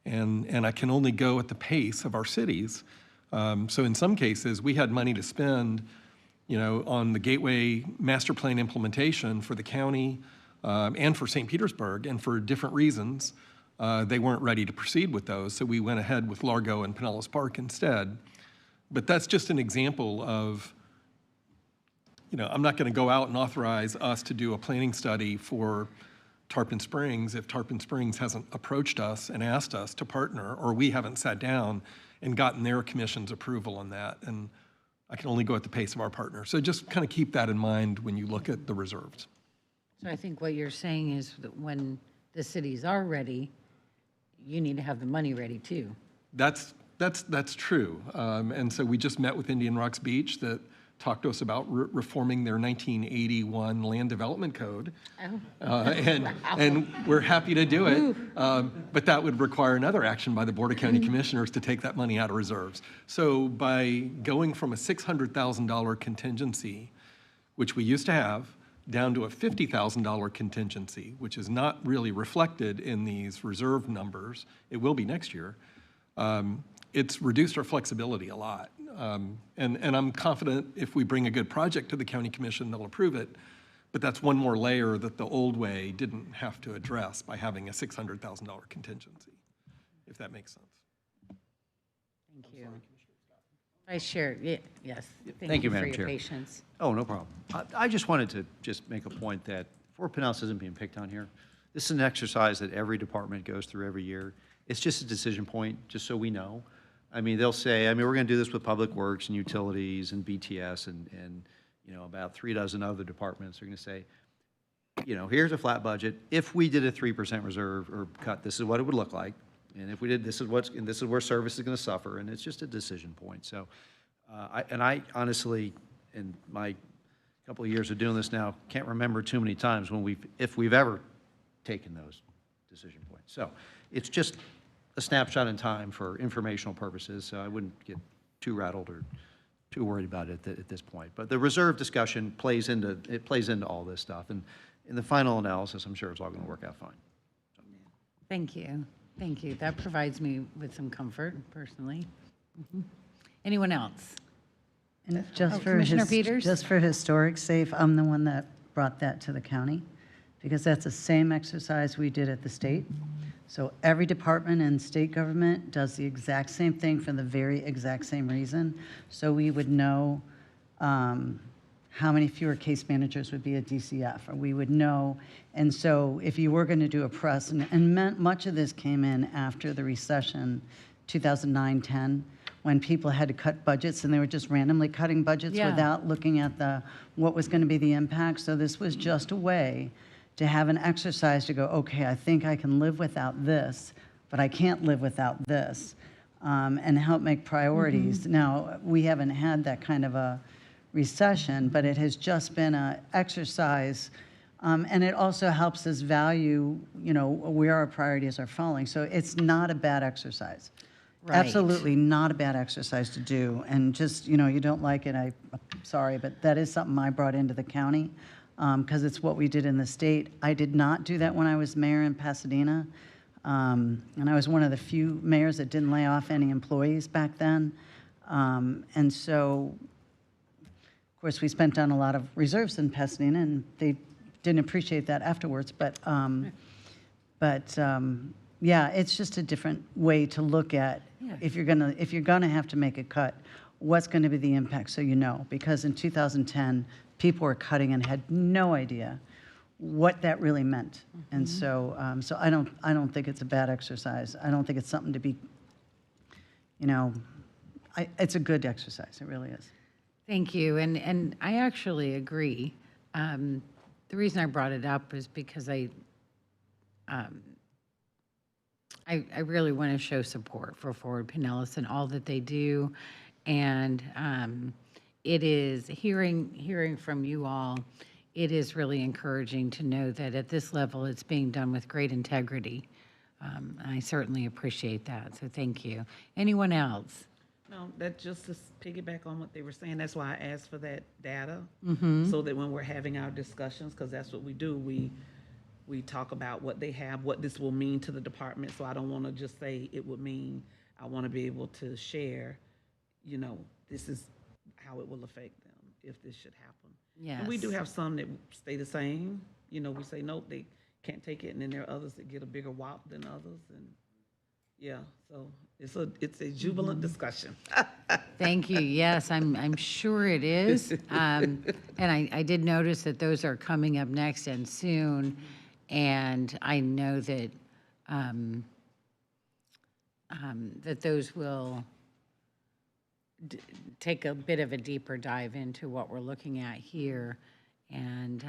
And I can only go at the pace of our cities. So in some cases, we had money to spend, on the Gateway Master Plan implementation for the county and for St. Petersburg, and for different reasons, they weren't ready to proceed with those. So we went ahead with Largo and Pinellas Park instead. But that's just an example of, I'm not going to go out and authorize us to do a planning study for Tarpon Springs if Tarpon Springs hasn't approached us and asked us to partner, or we haven't sat down and gotten their commission's approval on that. And I can only go at the pace of our partner. So just kind of keep that in mind when you look at the reserves. So I think what you're saying is that when the cities are ready, you need to have the money ready too. That's true. And so we just met with Indian Rocks Beach that talked to us about reforming their 1981 land development code. And we're happy to do it, but that would require another action by the Board of County Commissioners to take that money out of reserves. So by going from a $600,000 contingency, which we used to have, down to a $50,000 contingency, which is not really reflected in these reserve numbers, it will be next year, it's reduced our flexibility a lot. And I'm confident if we bring a good project to the county commission, they'll approve it. But that's one more layer that the old way didn't have to address by having a $600,000 contingency, if that makes sense. Thank you. Vice Chair, yes. Thank you, for Madam your Chair. patience. Oh, no problem. I just wanted to just make a point that Fort Pinellas isn't being picked on here. This is an exercise that every department goes through every year. It's just a decision point, just so we know. I mean, they'll say, we're going to do this with Public Works and Utilities and BTS and about 3 dozen other departments. They're going to say, here's a flat budget. If we did a 3% reserve or cut, this is what it would look like. And if we did, this is where service is going to suffer. And it's just a decision point. So, I honestly, in my couple of years of doing this now, can't remember too many times when if we've ever taken those decision points. So it's just a snapshot in time for informational purposes, so I wouldn't get too rattled or too worried about it at this point. But the reserve discussion plays into all this stuff, and in the final analysis, I'm sure it's all going to work out fine. So. Thank you. Thank you. That provides me with some comfort, personally. Anyone else? And just for Commissioner Peters? Just for historic safe, I'm the one that brought that to the county, because that's the same exercise we did at the state. So every department in state government does the exact same thing for the very exact same reason. So we would know how many fewer case managers would be at DCF, or we would know. And so if you were going to do a press, and much of this came in after the recession, 2009-10, when people had to cut budgets and they were just randomly cutting budgets without looking at what was going to be the impact. So this was just a way to have an exercise to go, okay, I think I can live without this, but I can't live without this, and help make priorities. Now, we haven't had that kind of a recession, but it has just been an exercise, and it also helps us value, where our priorities are falling. So it's not a bad exercise. Right. Absolutely not a bad exercise to do. And just, you don't like it, I'm sorry, but that is something I brought into the county because it's what we did in the state. I did not do that when I was mayor in Pasadena. And I was one of the few mayors that didn't lay off any employees back then. And so, of course, we spent on a lot of reserves in Pasadena, and they didn't appreciate that afterwards. But yeah, it's just a different way to look at if you're gonna have to make a cut, what's going to be the impact, so you know. Because in 2010, people were cutting and had no idea what that really meant. And so, so I don't think it's a bad exercise. I don't think it's something to be, it's a good exercise. It really is. Thank you, and I actually agree. The reason I brought it up is because I really want to show support for Forward Pinellas and all that they do, and it is hearing from you all. It is really encouraging to know that at this level, it's being done with great integrity. I certainly appreciate that. So thank you. Anyone else? No, that just to piggyback on what they were saying, that's why I asked for that data, Mm-hmm. so that when we're having our discussions, because that's what we do, we talk about what they have, what this will mean to the department. So I don't want to just say it would mean, I want to be able to share, this is how it will affect them if this should happen. Yes. And we do have some that stay the same. We say, nope, they can't take it. And then there are others that get a bigger whop than others. And yeah, so it's a jubilant discussion. Thank you. Yes, I'm sure it is. And I did notice that those are coming up next and soon. And I know that that those will take a bit of a deeper dive into what we're looking at here. And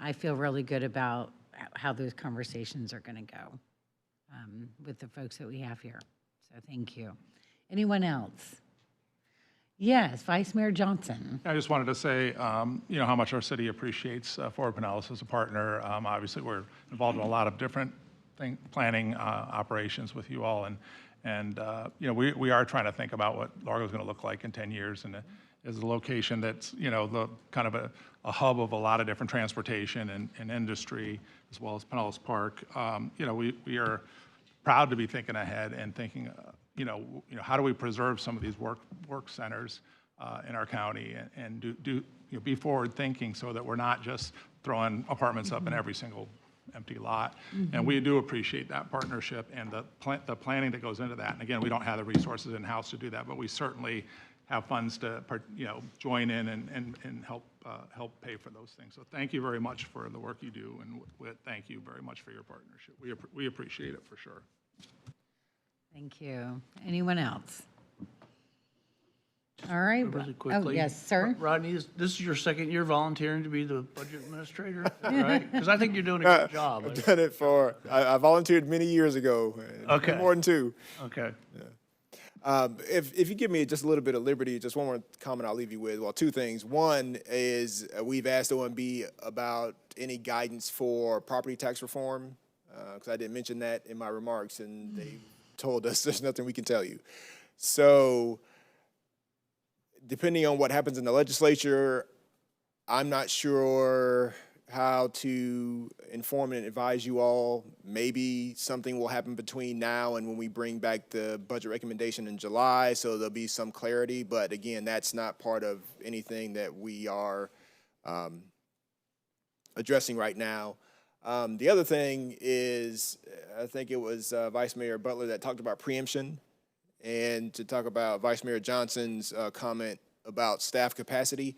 I feel really good about how those conversations are going to go with the folks that we have here. So thank you. Anyone else? Yes, Vice Mayor Johnson. I just wanted to say, how much our city appreciates Forward Pinellas as a partner. Obviously, we're involved in a lot of different planning operations with you all, and we are trying to think about what Largo's going to look like in 10 years, and as a location that's the kind of a hub of a lot of different transportation and industry, as well as Pinellas Park. We are proud to be thinking ahead and thinking. How do we preserve some of these work centers in our county and be forward thinking so that we're not just throwing apartments up in every single empty lot. And we do appreciate that partnership and the planning that goes into that. And again, we don't have the resources in-house to do that, but we certainly have funds to join in and help pay for those things. So thank you very much for the work you do, and thank you very much for your partnership. We appreciate it for sure. Thank you. Anyone else? All right. Really quickly. Oh, yes, sir. Rodney, this is your second year volunteering to be the budget administrator, right? Because I think you're doing a good job. I've done it I volunteered many years ago. Okay. More than 2. Okay. Yeah. If you give me just a little bit of liberty, just one more comment I'll leave you with. Well, 2 things. One is we've asked OMB about any guidance for property tax reform, because I didn't mention that in my remarks, and they told us there's nothing we can tell you. So depending on what happens in the legislature, I'm not sure how to inform and advise you all. Maybe something will happen between now and when we bring back the budget recommendation in July, so there'll be some clarity. But again, that's not part of anything that we are addressing right now. The other thing is, I think it was Vice Mayor Butler that talked about preemption, and to talk about Vice Mayor Johnson's comment about staff capacity.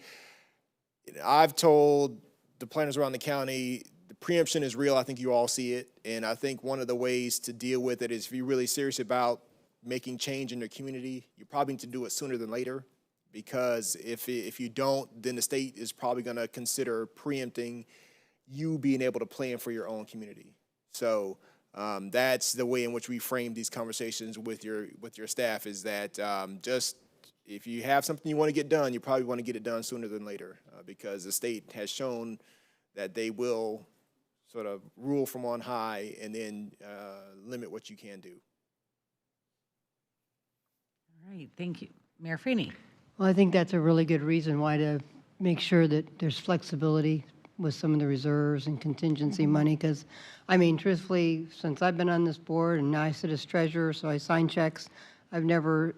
I've told the planners around the county, the preemption is real. I think you all see it. And I think one of the ways to deal with it is if you're really serious about making change in your community, you probably need to do it sooner than later. Because if you don't, then the state is probably going to consider preempting you being able to plan for your own community. So that's the way in which we frame these conversations with your staff, is that just if you have something you want to get done, you probably want to get it done sooner than later, because the state has shown that they will sort of rule from on high and then limit what you can do. All right, thank you. Mayor Freeney. Well, I think that's a really good reason why to make sure that there's flexibility with some of the reserves and contingency money, because, I mean, truthfully, since I've been on this board and now I sit as treasurer, so I sign checks, I've never,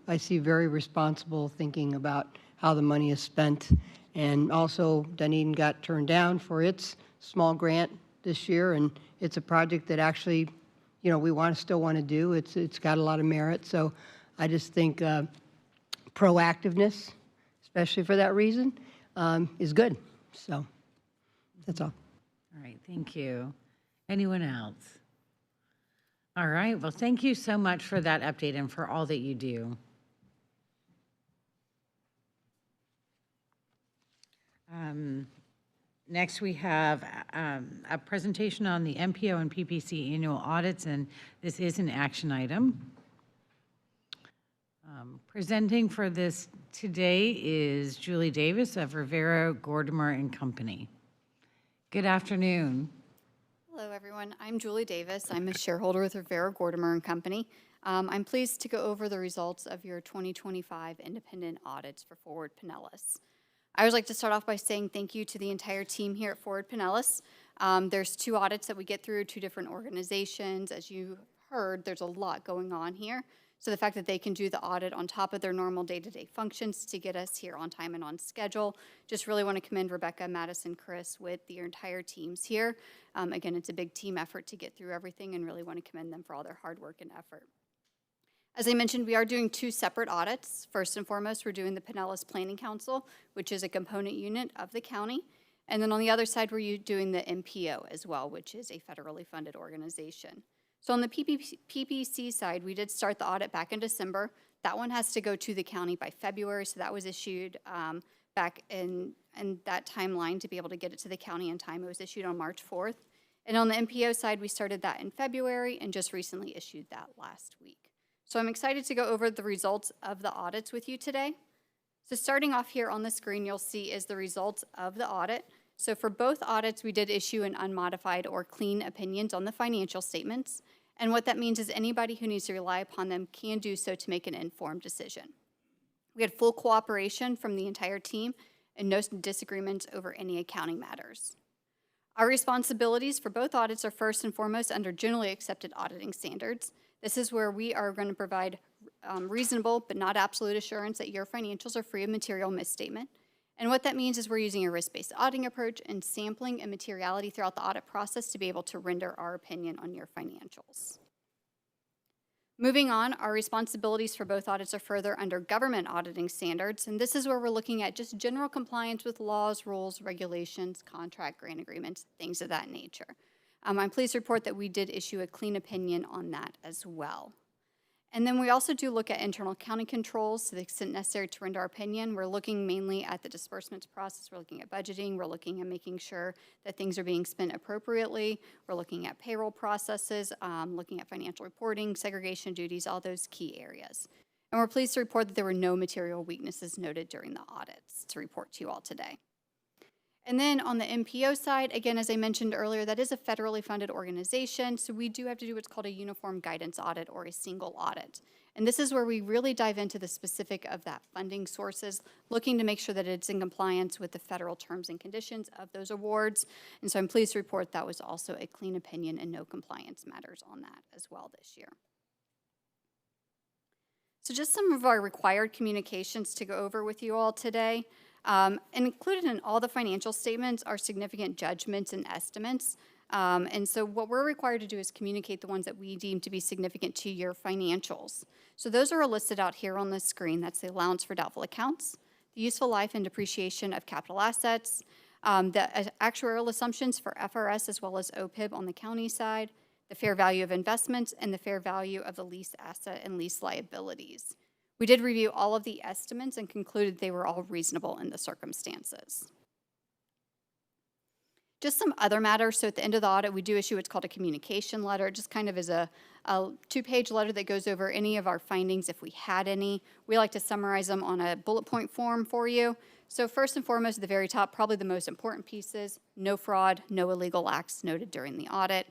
I see very responsible thinking about how the money is spent. And also, Dunedin got turned down for its small grant this year, and it's a project that actually, we still want to do. It's got a lot of merit, so I just think proactiveness, especially for that reason, is good. So that's all. All right, thank you. Anyone else? All right, well, thank you so much for that update and for all that you do. Next, we have a presentation on the MPO and PPC annual audits, and this is an action item. Presenting for this today is Julie Davis of Rivera, Gordimer and Company. Good afternoon. Hello, everyone. I'm Julie Davis. I'm a shareholder with Rivera, Gordimer and Company. I'm pleased to go over the results of your 2025 independent audits for Forward Pinellas. I would like to start off by saying thank you to the entire team here at Forward Pinellas. There's 2 audits that we get through, 2 different organizations. As you heard, there's a lot going on here. So the fact that they can do the audit on top of their normal day-to-day functions to get us here on time and on schedule, just really want to commend Rebecca, Madison, Chris, with your entire teams here. Again, it's a big team effort to get through everything, and really want to commend them for all their hard work and effort. As I mentioned, we are doing 2 separate audits. First and foremost, we're doing the Pinellas Planning Council, which is a component unit of the county. And then on the other side, we're doing the MPO as well, which is a federally funded organization. So on the PPC side, we did start the audit back in December. That one has to go to the county by February, so that was issued back in that timeline to be able to get it to the county in time. It was issued on March 4th. And on the MPO side, we started that in February and just recently issued that last week. So I'm excited to go over the results of the audits with you today. So starting off here on the screen, you'll see is the results of the audit. So for both audits, we did issue an unmodified or clean opinions on the financial statements. And what that means is anybody who needs to rely upon them can do so to make an informed decision. We had full cooperation from the entire team and no disagreements over any accounting matters. Our responsibilities for both audits are first and foremost under generally accepted auditing standards. This is where we are going to provide reasonable but not absolute assurance that your financials are free of material misstatement. And what that means is we're using a risk-based auditing approach and sampling and materiality throughout the audit process to be able to render our opinion on your financials. Moving on, our responsibilities for both audits are further under government auditing standards, and this is where we're looking at just general compliance with laws, rules, regulations, contract, grant agreements, things of that nature. I'm pleased to report that we did issue a clean opinion on that as well. And then we also do look at internal accounting controls to the extent necessary to render our opinion. We're looking mainly at the disbursements process. We're looking at budgeting. We're looking at making sure that things are being spent appropriately. We're looking at payroll processes, looking at financial reporting, segregation duties, all those key areas. And we're pleased to report that there were no material weaknesses noted during the audits to report to you all today. And then on the MPO side, again, as I mentioned earlier, that is a federally funded organization, so we do have to do what's called a uniform guidance audit or a single audit. And this is where we really dive into the specific of that funding sources, looking to make sure that it's in compliance with the federal terms and conditions of those awards. And so I'm pleased to report that was also a clean opinion and no compliance matters on that as well this year. So just some of our required communications to go over with you all today. And included in all the financial statements are significant judgments and estimates. And so what we're required to do is communicate the ones that we deem to be significant to your financials. So those are listed out here on the screen. That's the allowance for doubtful accounts, the useful life and depreciation of capital assets, the actuarial assumptions for FRS as well as OPIB on the county side, the fair value of investments, and the fair value of the lease asset and lease liabilities. We did review all of the estimates and concluded they were all reasonable in the circumstances. Just some other matters. So at the end of the audit, we do issue what's called a communication letter. It just kind of is a two-page letter that goes over any of our findings if we had any. We like to summarize them on a bullet point form for you. So first and foremost, at the very top, probably the most important pieces: no fraud, no illegal acts noted during the audit.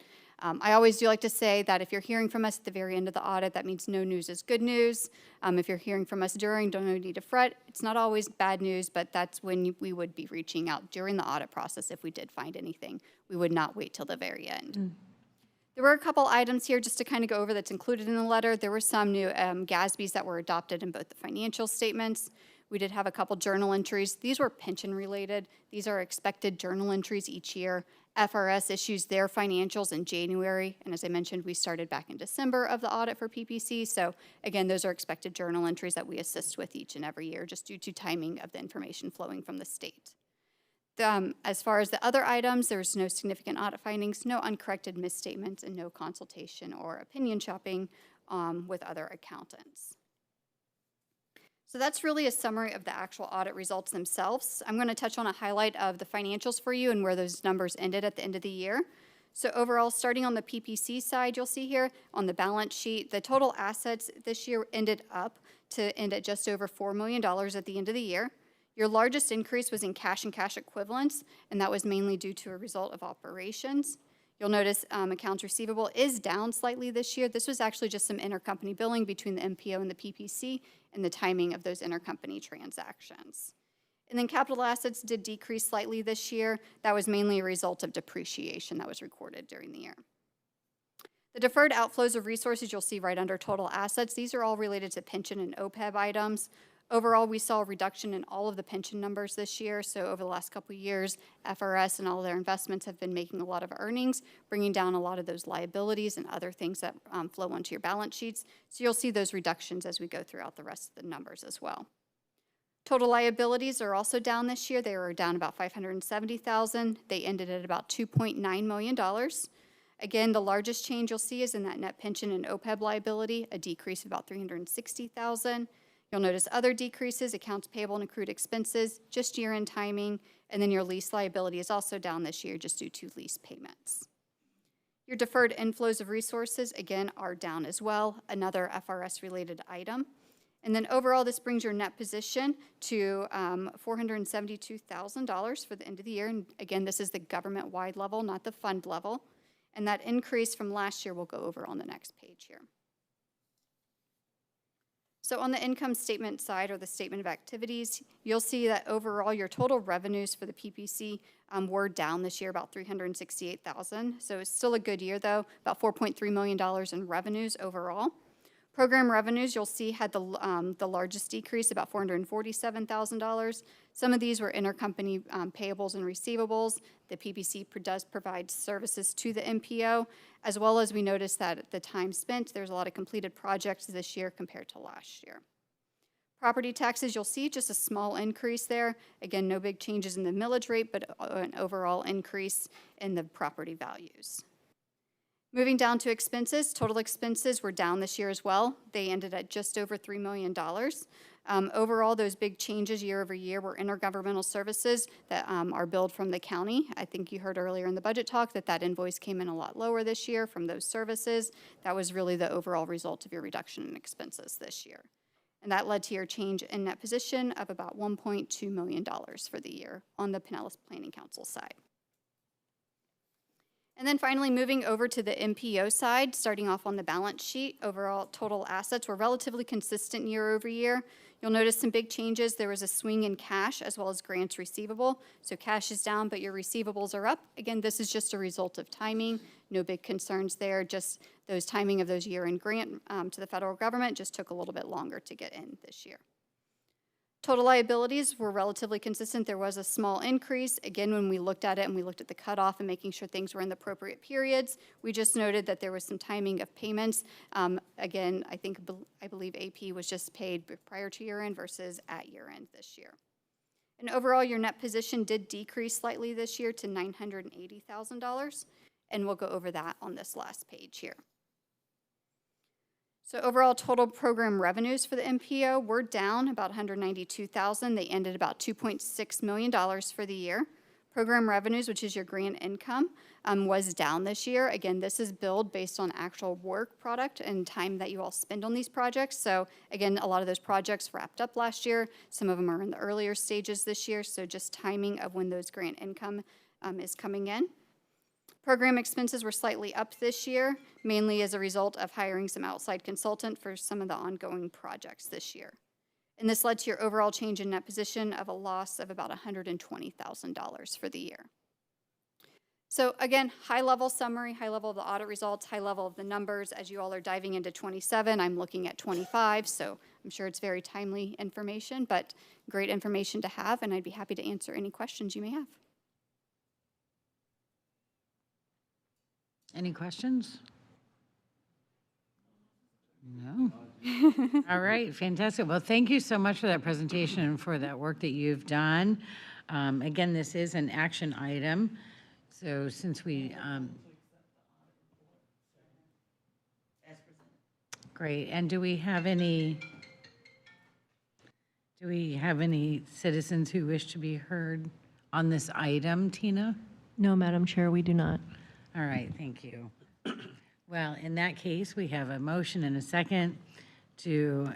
I always do like to say that if you're hearing from us at the very end of the audit, that means no news is good news. If you're hearing from us during, don't need to fret. It's not always bad news, but that's when we would be reaching out during the audit process if we did find anything. We would not wait till the very end. There were a couple items here just to kind of go over that's included in the letter. There were some new GASBs that were adopted in both the financial statements. We did have a couple journal entries. These were pension related. These are expected journal entries each year. FRS issues their financials in January, and as I mentioned, we started back in December of the audit for PPC. So again, those are expected journal entries that we assist with each and every year just due to timing of the information flowing from the state. As far as the other items, there's no significant audit findings, no uncorrected misstatements, and no consultation or opinion shopping with other accountants. So that's really a summary of the actual audit results themselves. I'm going to touch on a highlight of the financials for you and where those numbers ended at the end of the year. So overall, starting on the PPC side, you'll see here on the balance sheet, the total assets this year ended up to end at just over $4 million at the end of the year. Your largest increase was in cash and cash equivalents, and that was mainly due to a result of operations. You'll notice accounts receivable is down slightly this year. This was actually just some intercompany billing between the MPO and the PPC and the timing of those intercompany transactions. And then capital assets did decrease slightly this year. That was mainly a result of depreciation that was recorded during the year. The deferred outflows of resources you'll see right under total assets. These are all related to pension and OPEB items. Overall, we saw a reduction in all of the pension numbers this year. So over the last couple of years, FRS and all of their investments have been making a lot of earnings, bringing down a lot of those liabilities and other things that flow onto your balance sheets. So you'll see those reductions as we go throughout the rest of the numbers as well. Total liabilities are also down this year. They were down about $570,000. They ended at about $2.9 million. Again, the largest change you'll see is in that net pension and OPEB liability, a decrease of about $360,000. You'll notice other decreases, accounts payable and accrued expenses, just year-end timing, and then your lease liability is also down this year just due to lease payments. Your deferred inflows of resources, again, are down as well, another FRS-related item. And then overall, this brings your net position to $472,000 for the end of the year. And again, this is the government-wide level, not the fund level. And that increase from last year we'll go over on the next page here. So on the income statement side, or the statement of activities, you'll see that overall your total revenues for the PPC were down this year about $368,000. So it's still a good year though, about $4.3 million in revenues overall. Program revenues, you'll see, had the largest decrease, about $447,000. Some of these were intercompany payables and receivables. The PPC does provide services to the MPO, as well as we noticed that at the time spent, there's a lot of completed projects this year compared to last year. Property taxes, you'll see just a small increase there. Again, no big changes in the millage rate, but an overall increase in the property values. Moving down to expenses, total expenses were down this year as well. They ended at just over $3 million. Overall, those big changes year over year were intergovernmental services that are billed from the county. I think you heard earlier in the budget talk that invoice came in a lot lower this year from those services. That was really the overall result of your reduction in expenses this year. And that led to your change in net position of about $1.2 million for the year on the Pinellas Planning Council side. And then finally, moving over to the MPO side, starting off on the balance sheet, overall total assets were relatively consistent year over year. You'll notice some big changes. There was a swing in cash as well as grants receivable. So cash is down, but your receivables are up. Again, this is just a result of timing. No big concerns there. Just those timing of those year-end grant to the federal government just took a little bit longer to get in this year. Total liabilities were relatively consistent. There was a small increase. Again, when we looked at it and we looked at the cutoff and making sure things were in the appropriate periods, we just noted that there was some timing of payments. Again, I believe AP was just paid prior to year-end versus at year-end this year. And overall, your net position did decrease slightly this year to $980,000, and we'll go over that on this last page here. So overall, total program revenues for the MPO were down about $192,000. They ended about $2.6 million for the year. Program revenues, which is your grant income, was down this year. Again, this is billed based on actual work product and time that you all spend on these projects. So again, a lot of those projects wrapped up last year. Some of them are in the earlier stages this year. So just timing of when those grant income is coming in. Program expenses were slightly up this year, mainly as a result of hiring some outside consultant for some of the ongoing projects this year. And this led to your overall change in net position of a loss of about $120,000 for the year. So again, high-level summary, high level of the audit results, high level of the numbers. As you all are diving into 27, I'm looking at 25, so I'm sure it's very timely information, but great information to have, and I'd be happy to answer any questions you may have. Any questions? No. All right, fantastic. Well, thank you so much for that presentation and for that work that you've done. Again, this is an action item. So since we, great. And do we have any citizens who wish to be heard on this item, Tina? No, Madam Chair, we do not. All right, thank you. Well, in that case, we have a motion and a second to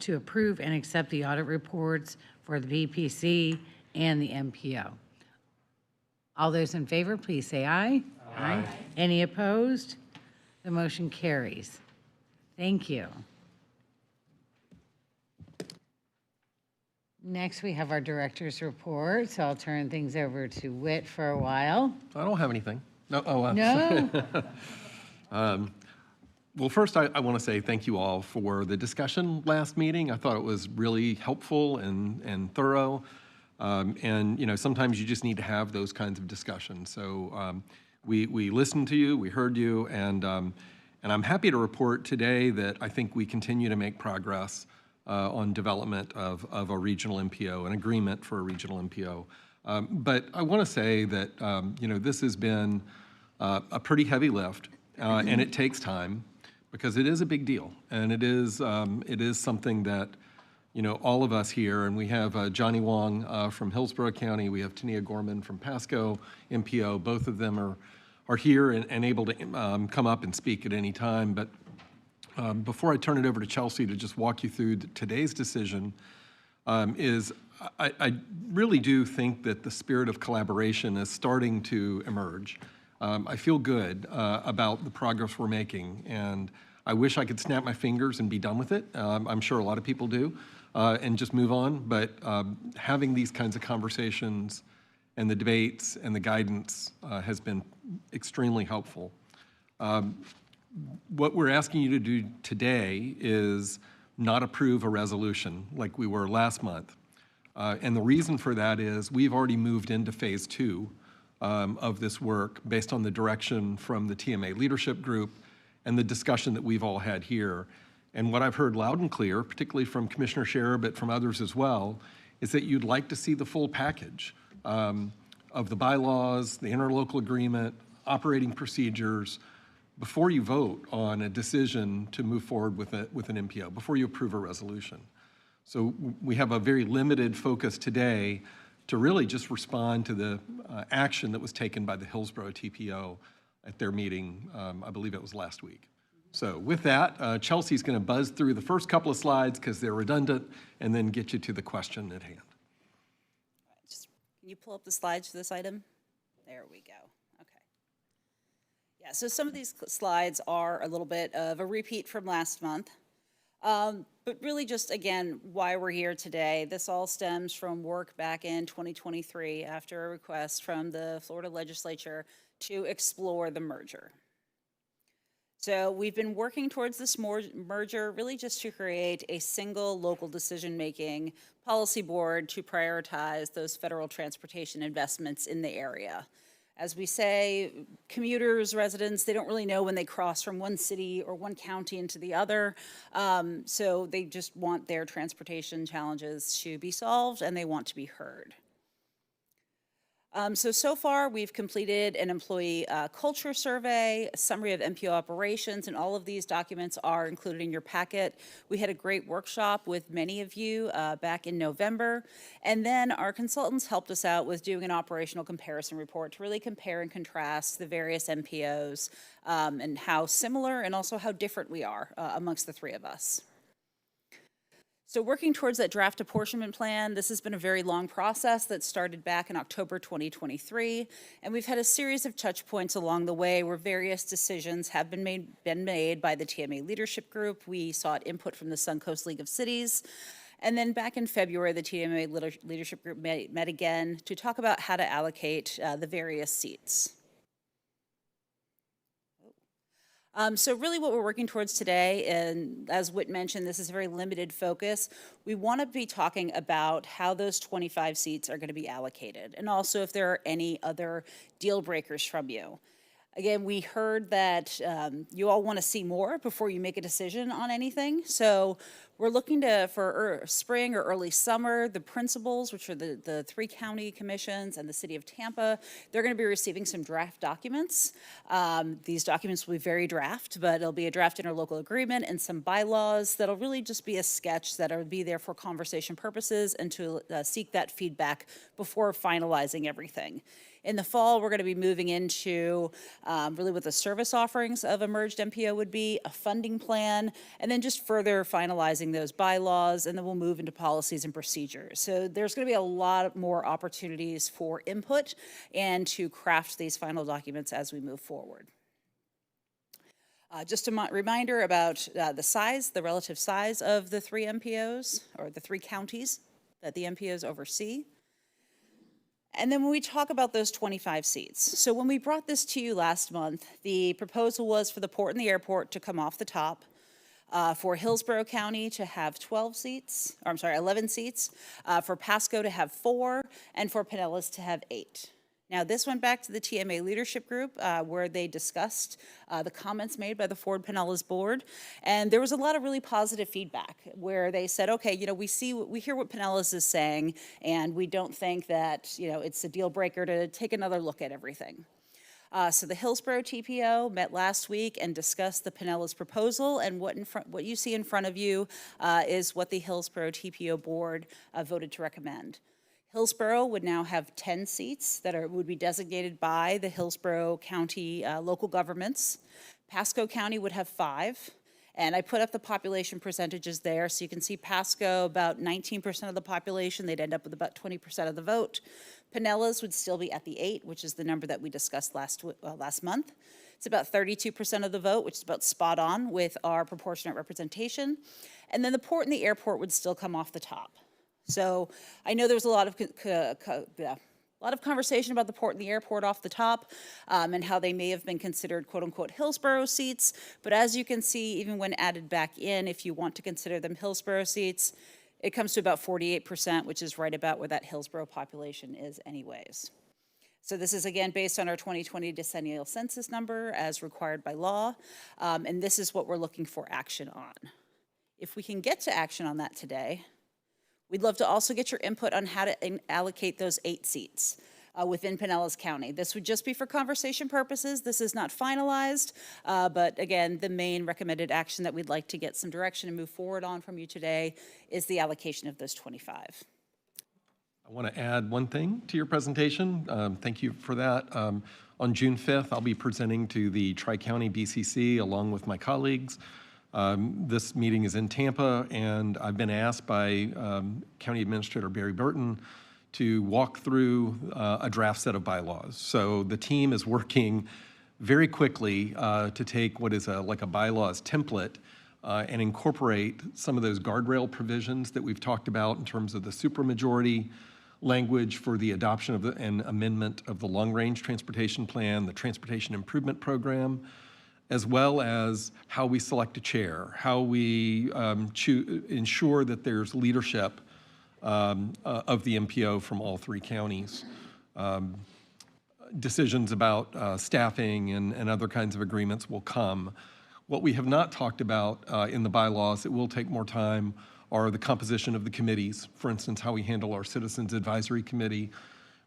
approve and accept the audit reports for the VPC and the MPO. All those in favor, please say aye. Aye. Any opposed? The motion carries. Thank you. Next, we have our director's report, so I'll turn things over to Whit for a while. I don't have anything. No. No? Well, first, I want to say thank you all for the discussion last meeting. I thought it was really helpful and thorough. And, sometimes you just need to have those kinds of discussions. So we listened to you, we heard you, and I'm happy to report today that I think we continue to make progress on development of a regional MPO, an agreement for a regional MPO. But I want to say that, this has been a pretty heavy lift, and it takes time because it is a big deal, and it is something that, all of us here, and we have Johnny Wong from Hillsborough County, we have Tania Gorman from Pasco MPO. Both of them are here and able to come up and speak at any time. But before I turn it over to Chelsea to just walk you through today's decision, I really do think that the spirit of collaboration is starting to emerge. I feel good about the progress we're making, and I wish I could snap my fingers and be done with it. I'm sure a lot of people do, and just move on. But having these kinds of conversations and the debates and the guidance has been extremely helpful. What we're asking you to do today is not approve a resolution like we were last month. And the reason for that is we've already moved into phase 2 of this work based on the direction from the TMA leadership group and the discussion that we've all had here. And what I've heard loud and clear, particularly from Commissioner Scherer, but from others as well, is that you'd like to see the full package of the bylaws, the interlocal agreement, operating procedures, before you vote on a decision to move forward with an MPO, before you approve a resolution. So we have a very limited focus today to really just respond to the action that was taken by the Hillsborough TPO at their meeting, I believe it was last week. So with that, Chelsea's going to buzz through the first couple of slides because they're redundant, and then get you to the question at hand. Can you pull up the slides for this item? There we go. Okay. Yeah, so some of these slides are a little bit of a repeat from last month. But really just, again, why we're here today. This all stems from work back in 2023 after a request from the Florida legislature to explore the merger. So we've been working towards this merger really just to create a single local decision-making policy board to prioritize those federal transportation investments in the area. As we say, commuters, residents, they don't really know when they cross from one city or one county into the other. So they just want their transportation challenges to be solved, and they want to be heard. So far, we've completed an employee culture survey, a summary of MPO operations, and all of these documents are included in your packet. We had a great workshop with many of you back in November, and then our consultants helped us out with doing an operational comparison report to really compare and contrast the various MPOs and how similar and also how different we are amongst the three of us. So working towards that draft apportionment plan, this has been a very long process that started back in October 2023, and we've had a series of touch points along the way where various decisions have been made by the TMA leadership group. We sought input from the Suncoast League of Cities, and then back in February, the TMA leadership group met again to talk about how to allocate the various seats. So really what we're working towards today, and as Whit mentioned, this is a very limited focus. We want to be talking about how those 25 seats are going to be allocated, and also if there are any other deal breakers from you. Again, we heard that you all want to see more before you make a decision on anything. So we're looking for spring or early summer, the principals, which are the 3 county commissions and the city of Tampa, they're going to be receiving some draft documents. These documents will be very draft, but it'll be a draft interlocal agreement and some bylaws that'll really just be a sketch that'll be there for conversation purposes and to seek that feedback before finalizing everything. In the fall, we're going to be moving into really what the service offerings of a merged MPO would be, a funding plan, and then just further finalizing those bylaws, and then we'll move into policies and procedures. So there's going to be a lot more opportunities for input and to craft these final documents as we move forward. Just a reminder about the relative size of the 3 MPOs, or the 3 counties that the MPOs oversee. And then when we talk about those 25 seats, so when we brought this to you last month, the proposal was for the port and the airport to come off the top, for Hillsborough County to have 11 seats, for Pasco to have 4, and for Pinellas to have 8. Now, this went back to the TMA leadership group where they discussed the comments made by the Ford Pinellas board, and there was a lot of really positive feedback where they said, okay, we hear what Pinellas is saying, and we don't think that, it's a deal breaker to take another look at everything. So the Hillsborough TPO met last week and discussed the Pinellas proposal, and what you see in front of you is what the Hillsborough TPO board voted to recommend. Hillsborough would now have 10 seats that would be designated by the Hillsborough County local governments. Pasco County would have 5. And I put up the population percentages there, so you can see Pasco, about 19% of the population. They'd end up with about 20% of the vote. Pinellas would still be at the 8, which is the number that we discussed last month. It's about 32% of the vote, which is about spot on with our proportionate representation. And then the port and the airport would still come off the top. So I know there was a lot of conversation about the port and the airport off the top and how they may have been considered quote unquote Hillsborough seats. But as you can see, even when added back in, if you want to consider them Hillsborough seats, it comes to about 48%, which is right about where that Hillsborough population is anyways. So this is again based on our 2020 decennial census number as required by law. And this is what we're looking for action on. If we can get to action on that today, we'd love to also get your input on how to allocate those 8 seats within Pinellas County. This would just be for conversation purposes. This is not finalized, but again, the main recommended action that we'd like to get some direction and move forward on from you today is the allocation of those 25. I want to add one thing to your presentation. Thank you for that. On June 5th, I'll be presenting to the Tri-County BCC along with my colleagues. This meeting is in Tampa, and I've been asked by County Administrator Barry Burton to walk through a draft set of bylaws. So the team is working very quickly to take what is like a bylaws template and incorporate some of those guardrail provisions that we've talked about in terms of the supermajority language for the adoption of and amendment of the long-range transportation plan, the transportation improvement program, as well as how we select a chair, how we ensure that there's leadership of the MPO from all 3 counties. decisions about staffing and other kinds of agreements will come. What we have not talked about in the bylaws, it will take more time, are the composition of the committees. For instance, how we handle our Citizens Advisory Committee.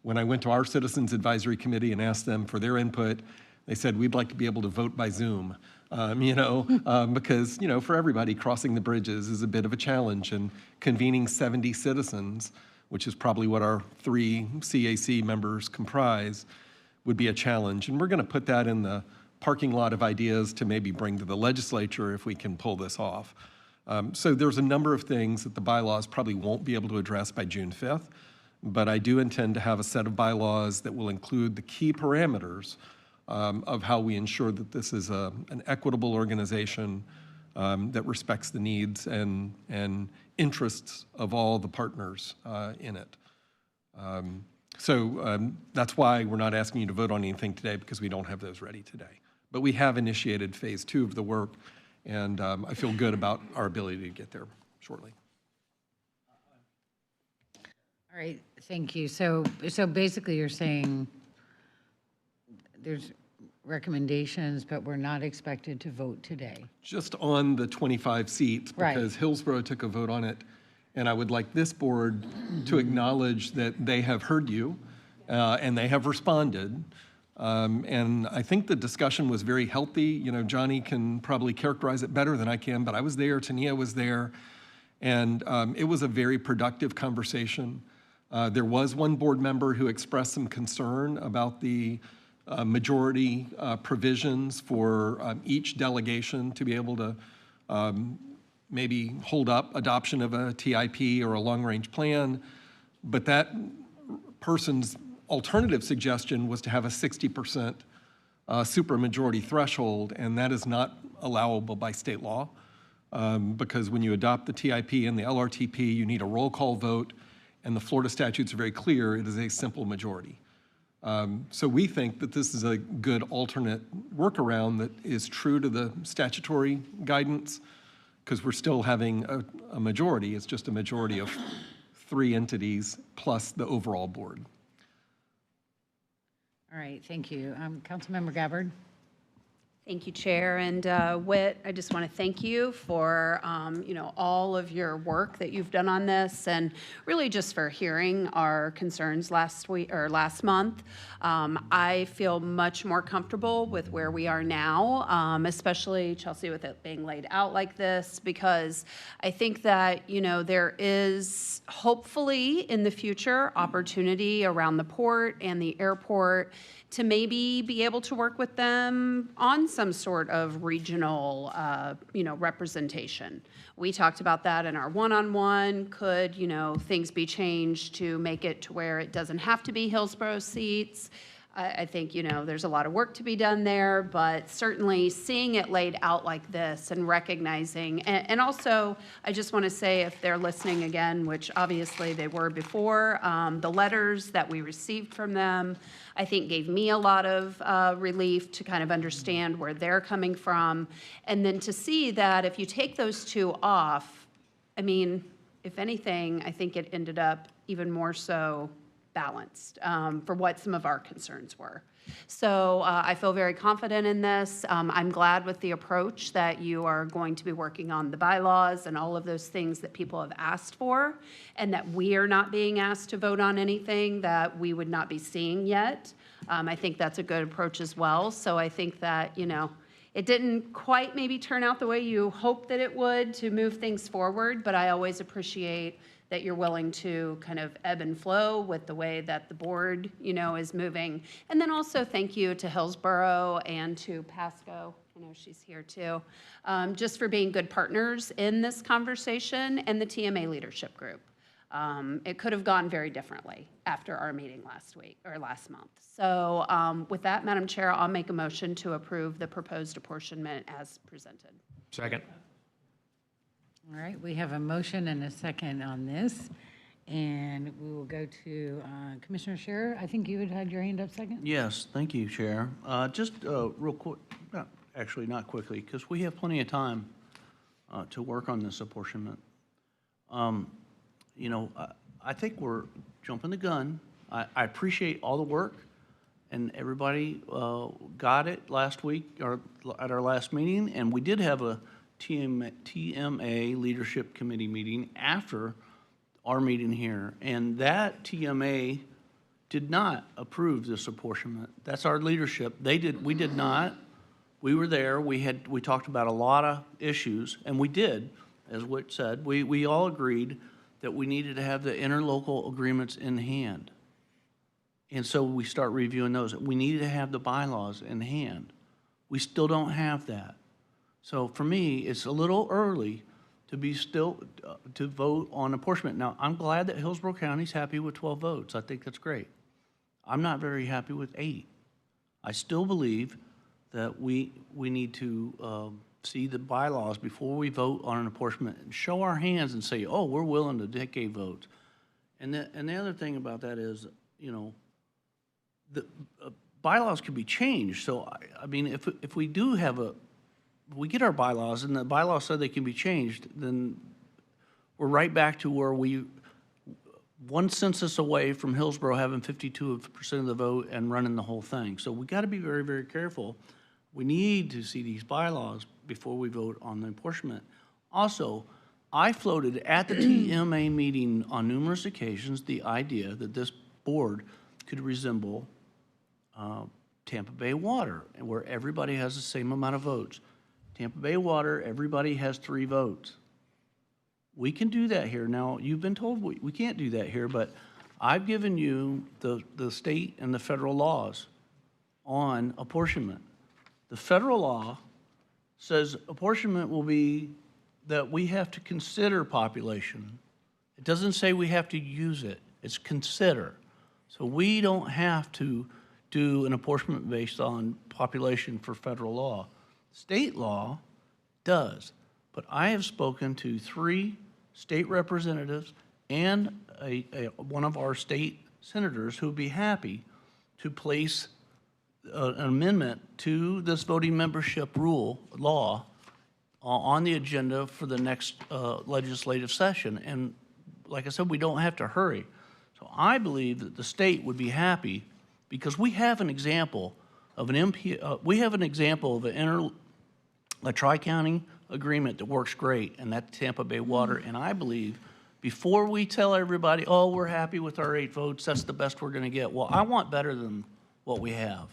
When I went to our Citizens Advisory Committee and asked them for their input, they said, we'd like to be able to vote by Zoom, because, for everybody, crossing the bridges is a bit of a challenge, and convening 70 citizens, which is probably what our 3 CAC members comprise, would be a challenge. And we're going to put that in the parking lot of ideas to maybe bring to the legislature if we can pull this off. So there's a number of things that the bylaws probably won't be able to address by June 5th, but I do intend to have a set of bylaws that will include the key parameters of how we ensure that this is an equitable organization that respects the needs and interests of all the partners in it. So that's why we're not asking you to vote on anything today, because we don't have those ready today. But we have initiated phase 2 of the work, and I feel good about our ability to get there shortly. All right, thank you. So basically you're saying there's recommendations, but we're not expected to vote today. Just on the 25 seats, Right. because Hillsborough took a vote on it, and I would like this board to acknowledge that they have heard you, and they have responded. And I think the discussion was very healthy. Johnny can probably characterize it better than I can, but I was there, Tania was there, and it was a very productive conversation. There was one board member who expressed some concern about the majority provisions for each delegation to be able to maybe hold up adoption of a TIP or a long-range plan. But that person's alternative suggestion was to have a 60% supermajority threshold, and that is not allowable by state law, because when you adopt the TIP and the LRTP, you need a roll call vote, and the Florida statutes are very clear, it is a simple majority. So we think that this is a good alternate workaround that is true to the statutory guidance, because we're still having a majority. It's just a majority of 3 entities plus the overall board. All right, thank you. Councilmember Gabbard? Thank you, Chair. And Whit, I just want to thank you for, all of your work that you've done on this, and really just for hearing our concerns last month. I feel much more comfortable with where we are now, especially, Chelsea, with it being laid out like this, because I think that, there is hopefully in the future opportunity around the port and the airport to maybe be able to work with them on some sort of regional, representation. We talked about that in our one-on-one. Could, things be changed to make it to where it doesn't have to be Hillsborough seats? I think, there's a lot of work to be done there, but certainly seeing it laid out like this and recognizing, and also, I just want to say, if they're listening again, which obviously they were before, the letters that we received from them, I think gave me a lot of relief to kind of understand where they're coming from. And then to see that if you take those 2 off, if anything, I think it ended up even more so balanced for what some of our concerns were. So I feel very confident in this. I'm glad with the approach that you are going to be working on the bylaws and all of those things that people have asked for, and that we are not being asked to vote on anything that we would not be seeing yet. I think that's a good approach as well. So I think that, it didn't quite maybe turn out the way you hoped that it would to move things forward, but I always appreciate that you're willing to kind of ebb and flow with the way that the board, is moving. And then also thank you to Hillsborough and to Pasco. I know she's here too, just for being good partners in this conversation, and the TMA leadership group. It could have gone very differently after our meeting last month. So with that, Madam Chair, I'll make a motion to approve the proposed apportionment as presented. Second. All right, we have a motion and a second on this, and we will go to Commissioner Scherer. I think you had your hand up second? Yes, thank you, Chair. Just real quick, actually not quickly, because we have plenty of time to work on this apportionment. I think we're jumping the gun. I appreciate all the work, and everybody got it last week, or at our last meeting, and we did have a TMA Leadership Committee meeting after our meeting here, and that TMA did not approve this apportionment. That's our leadership. We did not. We were there. We talked about a lot of issues, and we did, as Whit said. We all agreed that we needed to have the interlocal agreements in hand. And so we start reviewing those. We needed to have the bylaws in hand. We still don't have that. So for me, it's a little early to vote on apportionment. Now, I'm glad that Hillsborough County's happy with 12 votes. I think that's great. I'm not very happy with 8. I still believe that we need to see the bylaws before we vote on an apportionment and show our hands and say, oh, we're willing to take a vote. And the other thing about that is, you know, the bylaws can be changed. So, I mean, if we do have we get our bylaws and the bylaws say they can be changed, then we're right back to where one census away from Hillsborough having 52% of the vote and running the whole thing. So we got to be very, very careful. We need to see these bylaws before we vote on the apportionment. Also, I floated at the TMA meeting on numerous occasions the idea that this board could resemble Tampa Bay Water, where everybody has the same amount of votes. Tampa Bay Water, everybody has 3 votes. We can do that here. Now, you've been told we can't do that here, but I've given you the state and the federal laws on apportionment. The federal law says apportionment will be that we have to consider population. It doesn't say we have to use it. It's consider. So we don't have to do an apportionment based on population for federal law. State law does. But I have spoken to 3 state representatives and one of our state senators who would be happy to place an amendment to this voting membership law on the agenda for the next legislative session. And like I said, we don't have to hurry. So I believe that the state would be happy because we have an example of a tri-county agreement that works great, and that's Tampa Bay Water. And I believe before we tell everybody, oh, we're happy with our 8 votes, that's the best we're going to get. Well, I want better than what we have.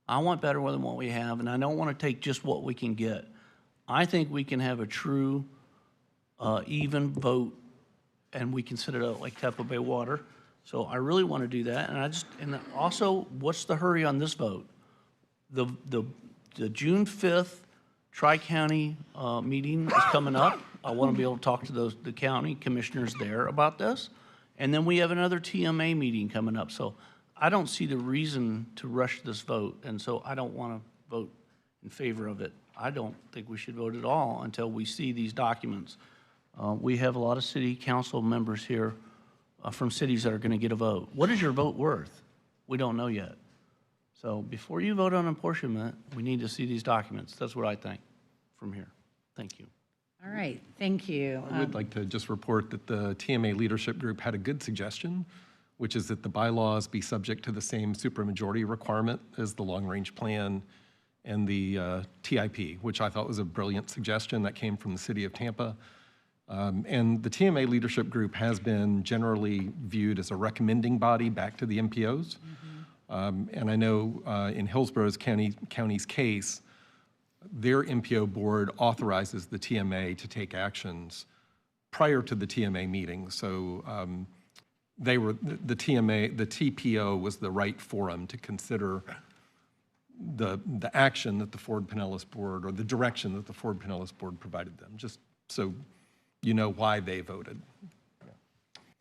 I want better than what we have, and I don't want to take just what we can get. I think we can have a true even vote, and we consider it like Tampa Bay Water. So I really want to do that. And also, what's the hurry on this vote? The June 5th Tri-County meeting is coming up. I want to be able to talk to the county commissioners there about this. And then we have another TMA meeting coming up. So I don't see the reason to rush this vote, and so I don't want to vote in favor of it. I don't think we should vote at all until we see these documents. We have a lot of city council members here from cities that are going to get a vote. What is your vote worth? We don't know yet. So before you vote on apportionment, we need to see these documents. That's what I think from here. Thank you. All right, thank you. I would like to just report that the TMA Leadership Group had a good suggestion, which is that the bylaws be subject to the same supermajority requirement as the long-range plan and the TIP, which I thought was a brilliant suggestion that came from the city of Tampa. And the TMA Leadership Group has been generally viewed as a recommending body back to the MPOs. And I know in Hillsborough's county's case, their MPO board authorizes the TMA to take actions prior to the TMA meeting. So the TPO was the right forum to consider the action that the Ford Pinellas board, or the direction that the Ford Pinellas board provided them, just so you know why they voted.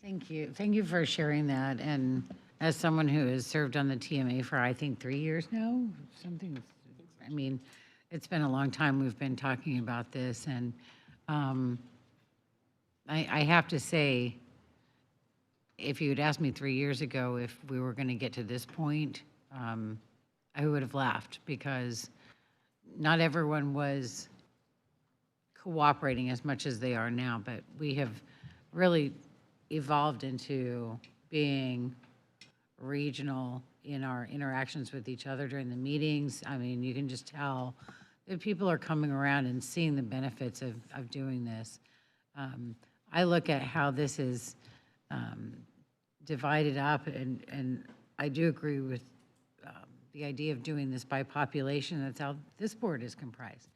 Thank you. Thank you for sharing that. And as someone who has served on the TMA for, I think, 3 years now, I mean, it's been a long time we've been talking about this. And I have to say, if you had asked me 3 years ago if we were going to get to this point, I would have laughed, because not everyone was cooperating as much as they are now, but we have really evolved into being regional in our interactions with each other during the meetings. I mean, you can just tell that people are coming around and seeing the benefits of doing this. I look at how this is divided up, and I do agree with the idea of doing this by population. That's how this board is comprised.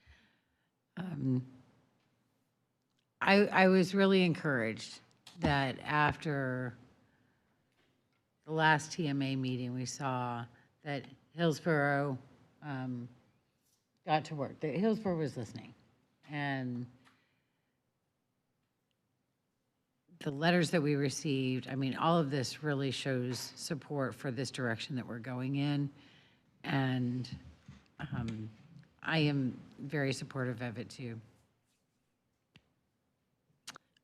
I was really encouraged that after the last TMA meeting, we saw that Hillsborough got to work. That Hillsborough was listening. And the letters that we received, I mean, all of this really shows support for this direction that we're going in. And I am very supportive of it too.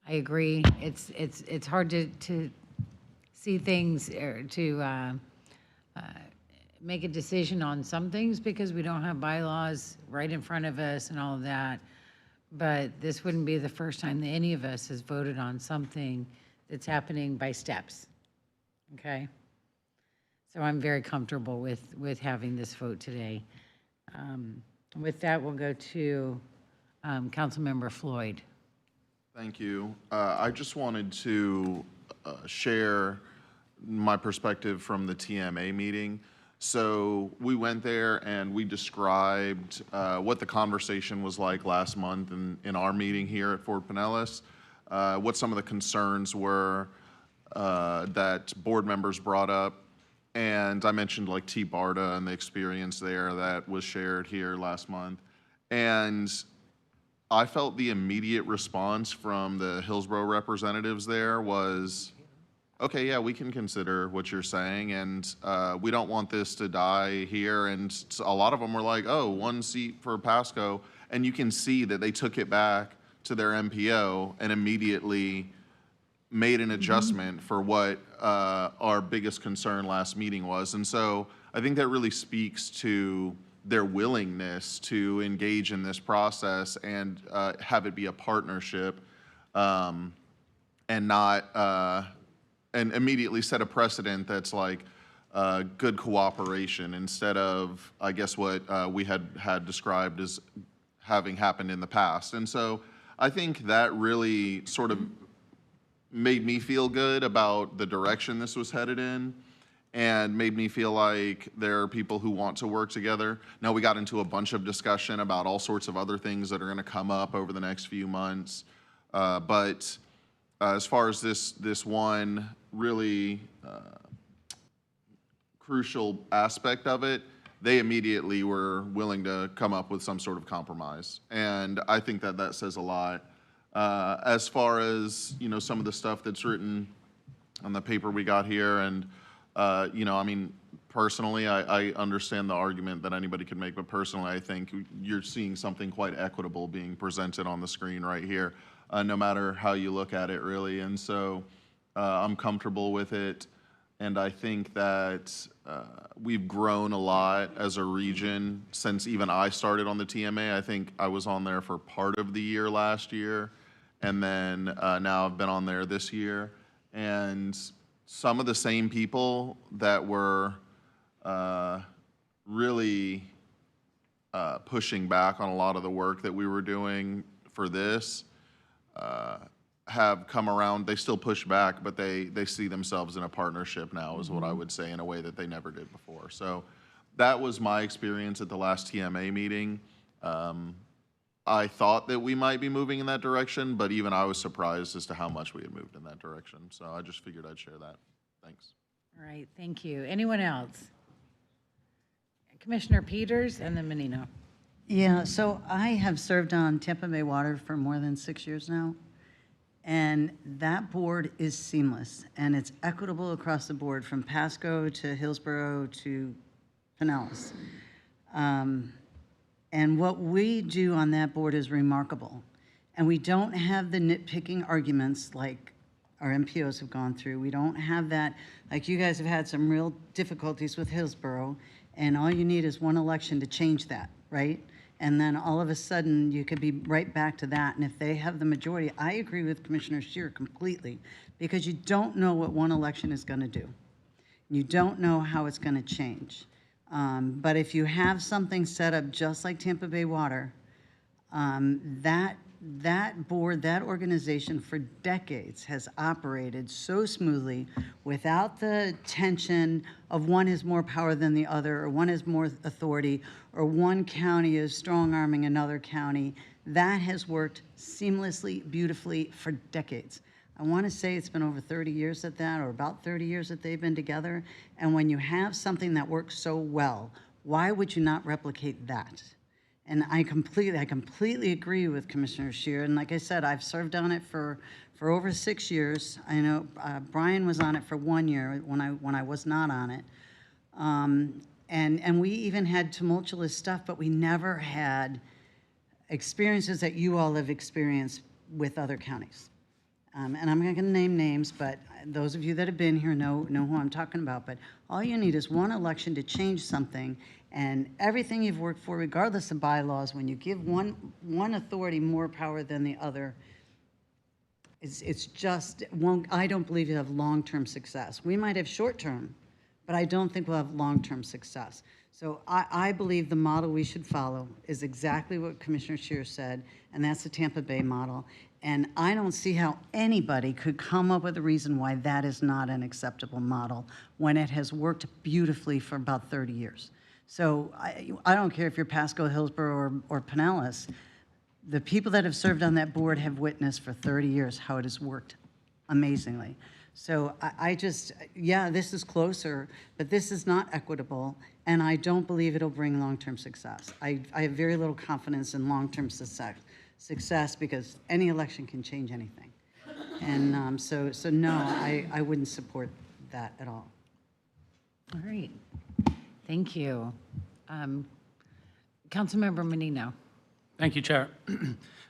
I agree. It's hard to see things or to make a decision on some things because we don't have bylaws right in front of us and all of that. But this wouldn't be the first time that any of us has voted on something that's happening by steps. Okay? So I'm very comfortable with having this vote today. With that, we'll go to Councilmember Floyd. Thank you. I just wanted to share my perspective from the TMA meeting. So we went there and we described what the conversation was like last month in our meeting here at Fort Pinellas, what some of the concerns were that board members brought up. And I mentioned like T-BARTA and the experience there that was shared here last month. And I felt the immediate response from the Hillsborough representatives there was, okay, yeah, we can consider what you're saying, and we don't want this to die here. And a lot of them were like, oh, 1 seat for Pasco. And you can see that they took it back to their MPO and immediately made an adjustment for what our biggest concern last meeting was. And so I think that really speaks to their willingness to engage in this process and have it be a partnership and not, and immediately set a precedent that's like good cooperation instead of, I guess, what we had described as having happened in the past. And so I think that really sort of made me feel good about the direction this was headed in and made me feel like there are people who want to work together. Now, we got into a bunch of discussion about all sorts of other things that are going to come up over the next few months. But as far as this one really crucial aspect of it, they immediately were willing to come up with some sort of compromise. And I think that that says a lot. As far as, you know, some of the stuff that's written on the paper we got here, and, you know, I mean, personally, I understand the argument that anybody could make, but personally, I think you're seeing something quite equitable being presented on the screen right here, no matter how you look at it, really. And so I'm comfortable with it. And I think that we've grown a lot as a region since even I started on the TMA. I think I was on there for part of the year last year, and then now I've been on there this year. And some of the same people that were really pushing back on a lot of the work that we were doing for this have come around. They still push back, but they see themselves in a partnership now, is what I would say, in a way that they never did before. So that was my experience at the last TMA meeting. I thought that we might be moving in that direction, but even I was surprised as to how much we had moved in that direction. So I just figured I'd share that. Thanks. All right, thank you. Anyone else? Commissioner Peters and then Menino. Yeah, so I have served on Tampa Bay Water for more than 6 years now. And that board is seamless, and it's equitable across the board, from Pasco to Hillsborough to Pinellas. And what we do on that board is remarkable. And we don't have the nitpicking arguments like our MPOs have gone through. We don't have that, like you guys have had some real difficulties with Hillsborough, and all you need is one election to change that, right? And then all of a sudden, you could be right back to that. And if they have the majority, I agree with Commissioner Scheer completely, because you don't know what one election is going to do. You don't know how it's going to change. But if you have something set up just like Tampa Bay Water, that board, that organization for decades has operated so smoothly without the tension of one has more power than the other, or one has more authority, or one county is strong-arming another county. That has worked seamlessly, beautifully for decades. I want to say it's been over 30 years at that, or about 30 years that they've been together. And when you have something that works so well, why would you not replicate that? And I completely agree with Commissioner Scheer. And like I said, I've served on it for over 6 years. I know Brian was on it for 1 year when I was not on it. And we even had tumultuous stuff, but we never had experiences that you all have experienced with other counties. And I'm not going to name names, but those of you that have been here know who I'm talking about. But all you need is one election to change something, and everything you've worked for, regardless of bylaws, when you give one authority more power than the other, it's just, I don't believe you have long-term success. We might have short-term, but I don't think we'll have long-term success. So I believe the model we should follow is exactly what Commissioner Scheer said, and that's the Tampa Bay model. And I don't see how anybody could come up with a reason why that is not an acceptable model when it has worked beautifully for about 30 years. So I don't care if you're Pasco, Hillsborough, or Pinellas. The people that have served on that board have witnessed for 30 years how it has worked amazingly. So I just, yeah, this is closer, but this is not equitable, and I don't believe it'll bring long-term success. I have very little confidence in long-term success because any election can change anything. And so no, I wouldn't support that at all. All right. Thank you. Councilmember Menino. Thank you, Chair.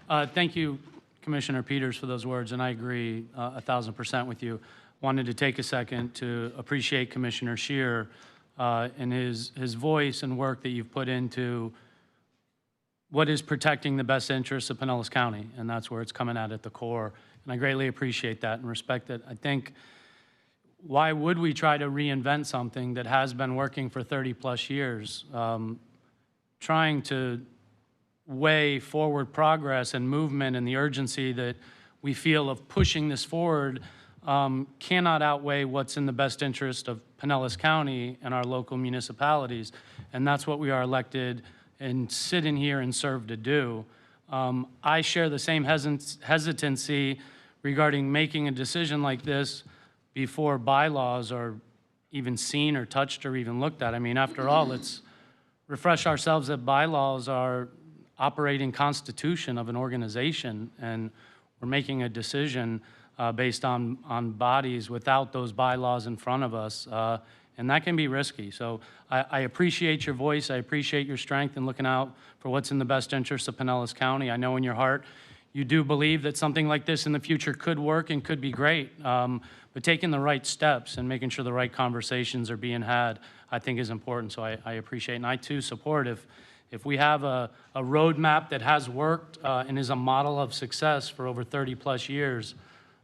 Thank you, Commissioner Peters, for those words, and I agree 1,000% with you. Wanted to take a second to appreciate Commissioner Scheer and his voice and work that you've put into what is protecting the best interests of Pinellas County, and that's where it's coming at the core. And I greatly appreciate that and respect it. I think, why would we try to reinvent something that has been working for 30-plus years? Trying to weigh forward progress and movement and the urgency that we feel of pushing this forward cannot outweigh what's in the best interest of Pinellas County and our local municipalities. And that's what we are elected and sit in here and serve to do. I share the same hesitancy regarding making a decision like this before bylaws are even seen or touched or even looked at. I mean, after all, let's refresh ourselves that bylaws are operating constitution of an organization, and we're making a decision based on bodies without those bylaws in front of us, and that can be risky. So I appreciate your voice. I appreciate your strength in looking out for what's in the best interest of Pinellas County. I know in your heart you do believe that something like this in the future could work and could be great, but taking the right steps and making sure the right conversations are being had, I think is important. So I appreciate, and I too support if we have a roadmap that has worked and is a model of success for over 30-plus years,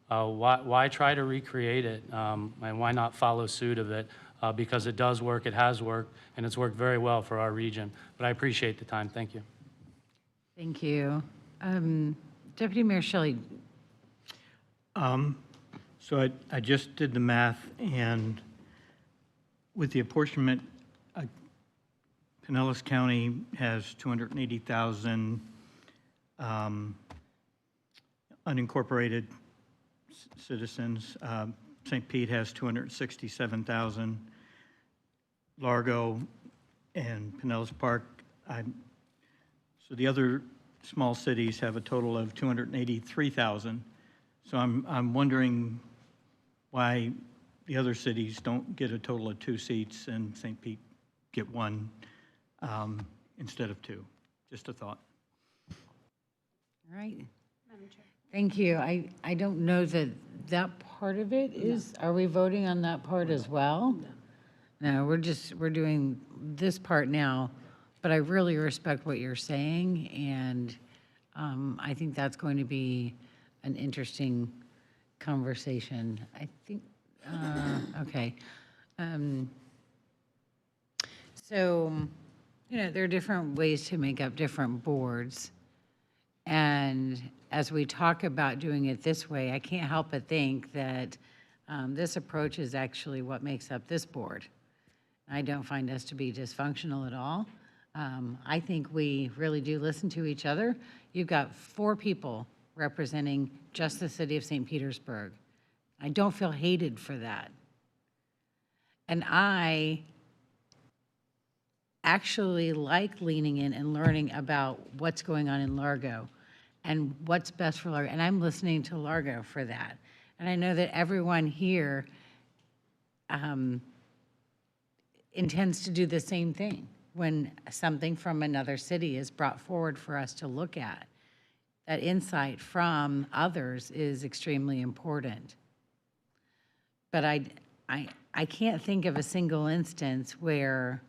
why try to recreate it? And why not follow suit of it? Because it does work, it has worked, and it's worked very well for our region. But I appreciate the time. Thank you. Thank you. Deputy Mayor Shelley. So I just did the math, and with the apportionment, Pinellas County has 280,000 unincorporated citizens. St. Pete has 267,000. Largo and Pinellas Park. So the other small cities have a total of 283,000. So I'm wondering why the other cities don't get a total of 2 seats and St. Pete get 1 instead of 2. Just a thought. All right. Thank you. I don't know that part of it is, are we voting on that part as well? No, we're doing this part now, but I really respect what you're saying, and I think that's going to be an interesting conversation. I think, okay. So, there are different ways to make up different boards. And as we talk about doing it this way, I can't help but think that this approach is actually what makes up this board. I don't find us to be dysfunctional at all. I think we really do listen to each other. You've got 4 people representing just the city of St. Petersburg. I don't feel hated for that. And I actually like leaning in and learning about what's going on in Largo and what's best for Largo. And I'm listening to Largo for that. And I know that everyone here intends to do the same thing when something from another city is brought forward for us to look at. That insight from others is extremely important. But I can't think of a single instance where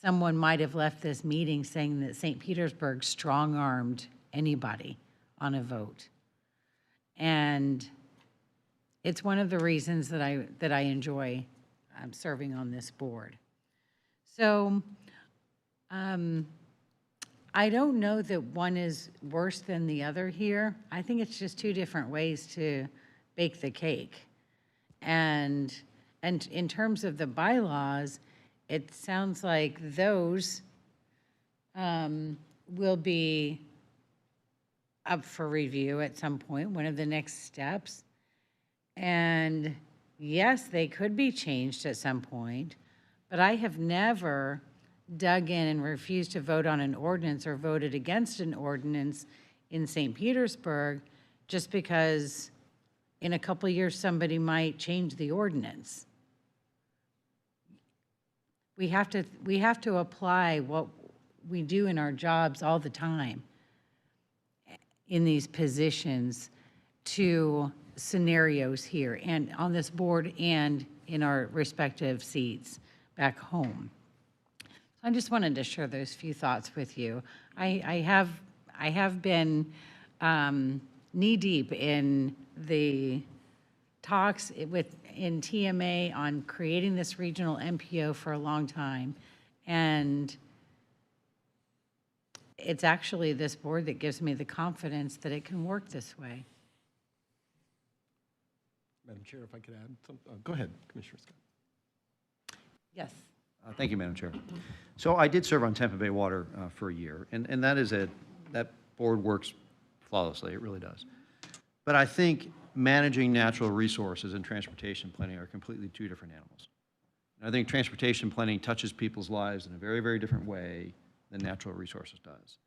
someone might have left this meeting saying that St. Petersburg strong-armed anybody on a vote. And it's one of the reasons that I enjoy serving on this board. So I don't know that one is worse than the other here. I think it's just 2 different ways to bake the cake. And in terms of the bylaws, it sounds like those will be up for review at some point, one of the next steps. And yes, they could be changed at some point, but I have never dug in and refused to vote on an ordinance or voted against an ordinance in St. Petersburg just because in a couple of years somebody might change the ordinance. We have to apply what we do in our jobs all the time in these positions to scenarios here and on this board and in our respective seats back home. I just wanted to share those few thoughts with you. I have been knee-deep in the talks in TMA on creating this regional MPO for a long time, and it's actually this board that gives me the confidence that it can work this way. Madam Chair, if I could add something. Go ahead, Commissioner Scott. Yes. Thank you, Madam Chair. So I did serve on Tampa Bay Water for a year, and that board works flawlessly. It really does. But I think managing natural resources and transportation planning are completely 2 different animals. And I think transportation planning touches people's lives in a very, very different way than natural resources does.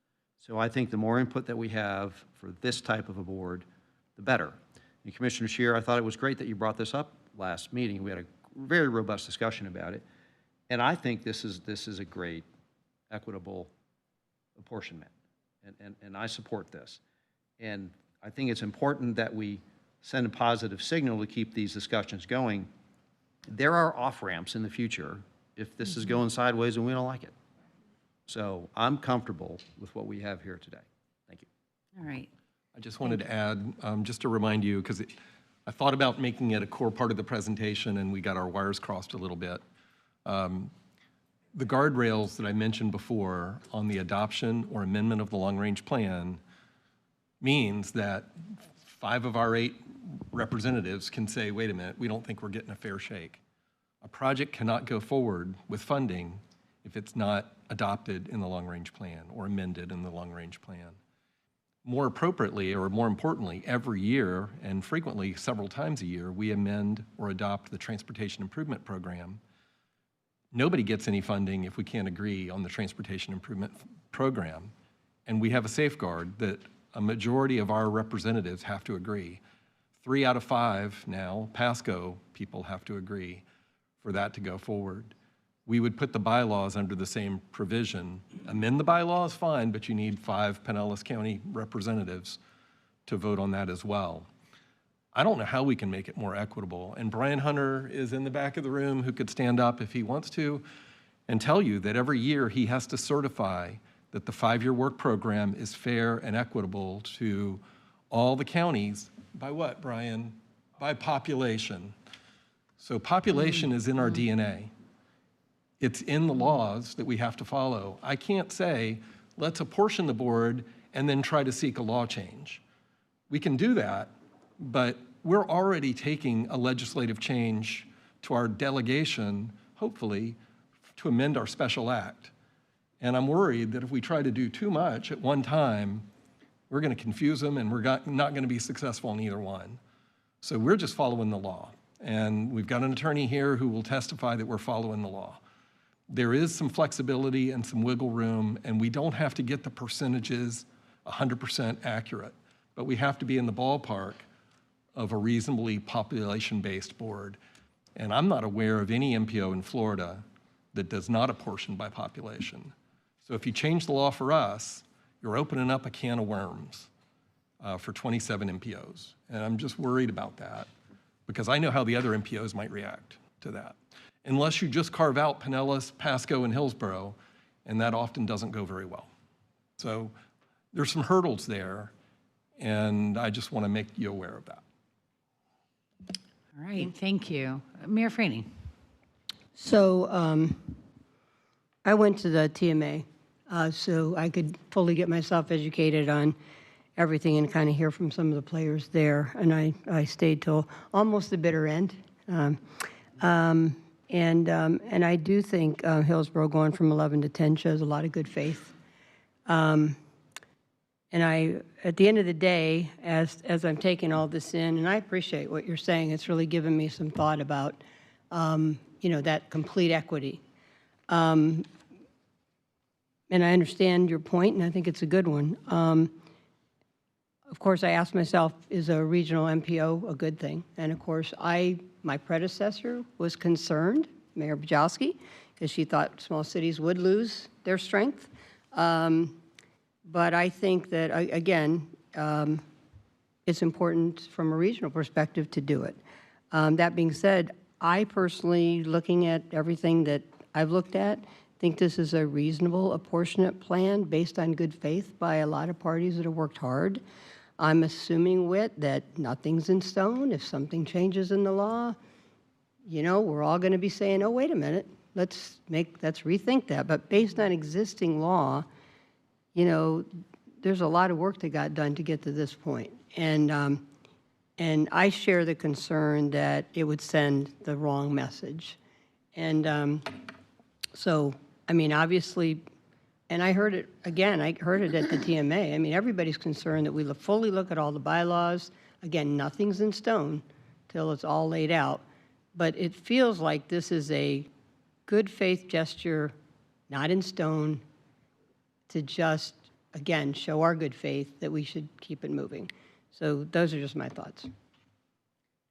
So I think the more input that we have for this type of a board, the better. And Commissioner Scheer, I thought it was great that you brought this up last meeting. We had a very robust discussion about it. And I think this is a great equitable apportionment. And I support this. And I think it's important that we send a positive signal to keep these discussions going. There are off-ramps in the future if this is going sideways and we don't like it. So I'm comfortable with what we have here today. Thank you. All right. I just wanted to add, just to remind you, because I thought about making it a core part of the presentation and we got our wires crossed a little bit. The guardrails that I mentioned before on the adoption or amendment of the long-range plan means that 5 of our 8 representatives can say, wait a minute, we don't think we're getting a fair shake. A project cannot go forward with funding if it's not adopted in the long-range plan or amended in the long-range plan. More appropriately, or more importantly, every year, and frequently several times a year, we amend or adopt the Transportation Improvement Program. Nobody gets any funding if we can't agree on the Transportation Improvement Program. And we have a safeguard that a majority of our representatives have to agree. 3 out of 5 now, PASCO people have to agree for that to go forward. We would put the bylaws under the same provision. Amend the bylaws, fine, but you need 5 Pinellas County representatives to vote on that as well. I don't know how we can make it more equitable. And Brian Hunter is in the back of the room who could stand up if he wants to and tell you that every year he has to certify that the 5-year work program is fair and equitable to all the counties. By what, Brian? By population. So population is in our DNA. It's in the laws that we have to follow. I can't say, let's apportion the board and then try to seek a law change. We can do that, but we're already taking a legislative change to our delegation, hopefully, to amend our special act. And I'm worried that if we try to do too much at one time, we're going to confuse them and we're not going to be successful in either one. So we're just following the law. And we've got an attorney here who will testify that we're following the law. There is some flexibility and some wiggle room, and we don't have to get the percentages 100% accurate, but we have to be in the ballpark of a reasonably population-based board. And I'm not aware of any MPO in Florida that does not apportion by population. So if you change the law for us, you're opening up a can of worms for 27 MPOs. And I'm just worried about that because I know how the other MPOs might react to that. Unless you just carve out Pinellas, Pasco, and Hillsborough, and that often doesn't go very well. So there's some hurdles there, and I just want to make you aware of that. All right, thank you. Mayor Freeney. So I went to the TMA so I could fully get myself educated on everything and kind of hear from some of the players there. And I stayed till almost the bitter end. And I do think Hillsborough going from 11 to 10 shows a lot of good faith. And at the end of the day, as I'm taking all this in, and I appreciate what you're saying, it's really given me some thought about, that complete equity. And I understand your point, and I think it's a good one. Of course, I asked myself, is a regional MPO a good thing? And of course, my predecessor was concerned, Mayor Bajowski, because she thought small cities would lose their strength. But I think that, again, it's important from a regional perspective to do it. That being said, I personally, looking at everything that I've looked at, think this is a reasonable apportionment plan based on good faith by a lot of parties that have worked hard. I'm assuming, Whit, that nothing's in stone. If something changes in the law, we're all going to be saying, oh, wait a minute, let's rethink that. But based on existing law, there's a lot of work that got done to get to this point. And I share the concern that it would send the wrong message. And so, obviously, and I heard it, again, I heard it at the TMA. Everybody's concerned that we fully look at all the bylaws. Again, nothing's in stone till it's all laid out. But it feels like this is a good faith gesture, not in stone, to just, again, show our good faith that we should keep it moving. So those are just my thoughts.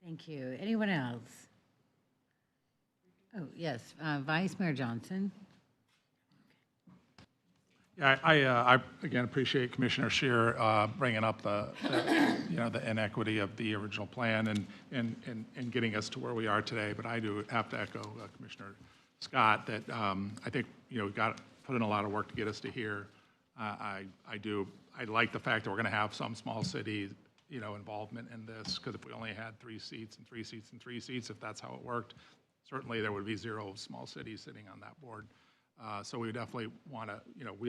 Thank you. Anyone else? Oh, yes, Vice Mayor Johnson. Yeah, I again appreciate Commissioner Scheer bringing up the inequity of the original plan and getting us to where we are today. But I do have to echo Commissioner Scott that I think we've got to put in a lot of work to get us to here. I like the fact that we're going to have some small city involvement in this, because if we only had 3 seats and 3 seats and 3 seats, if that's how it worked, certainly there would be 0 small cities sitting on that board. So we definitely want to,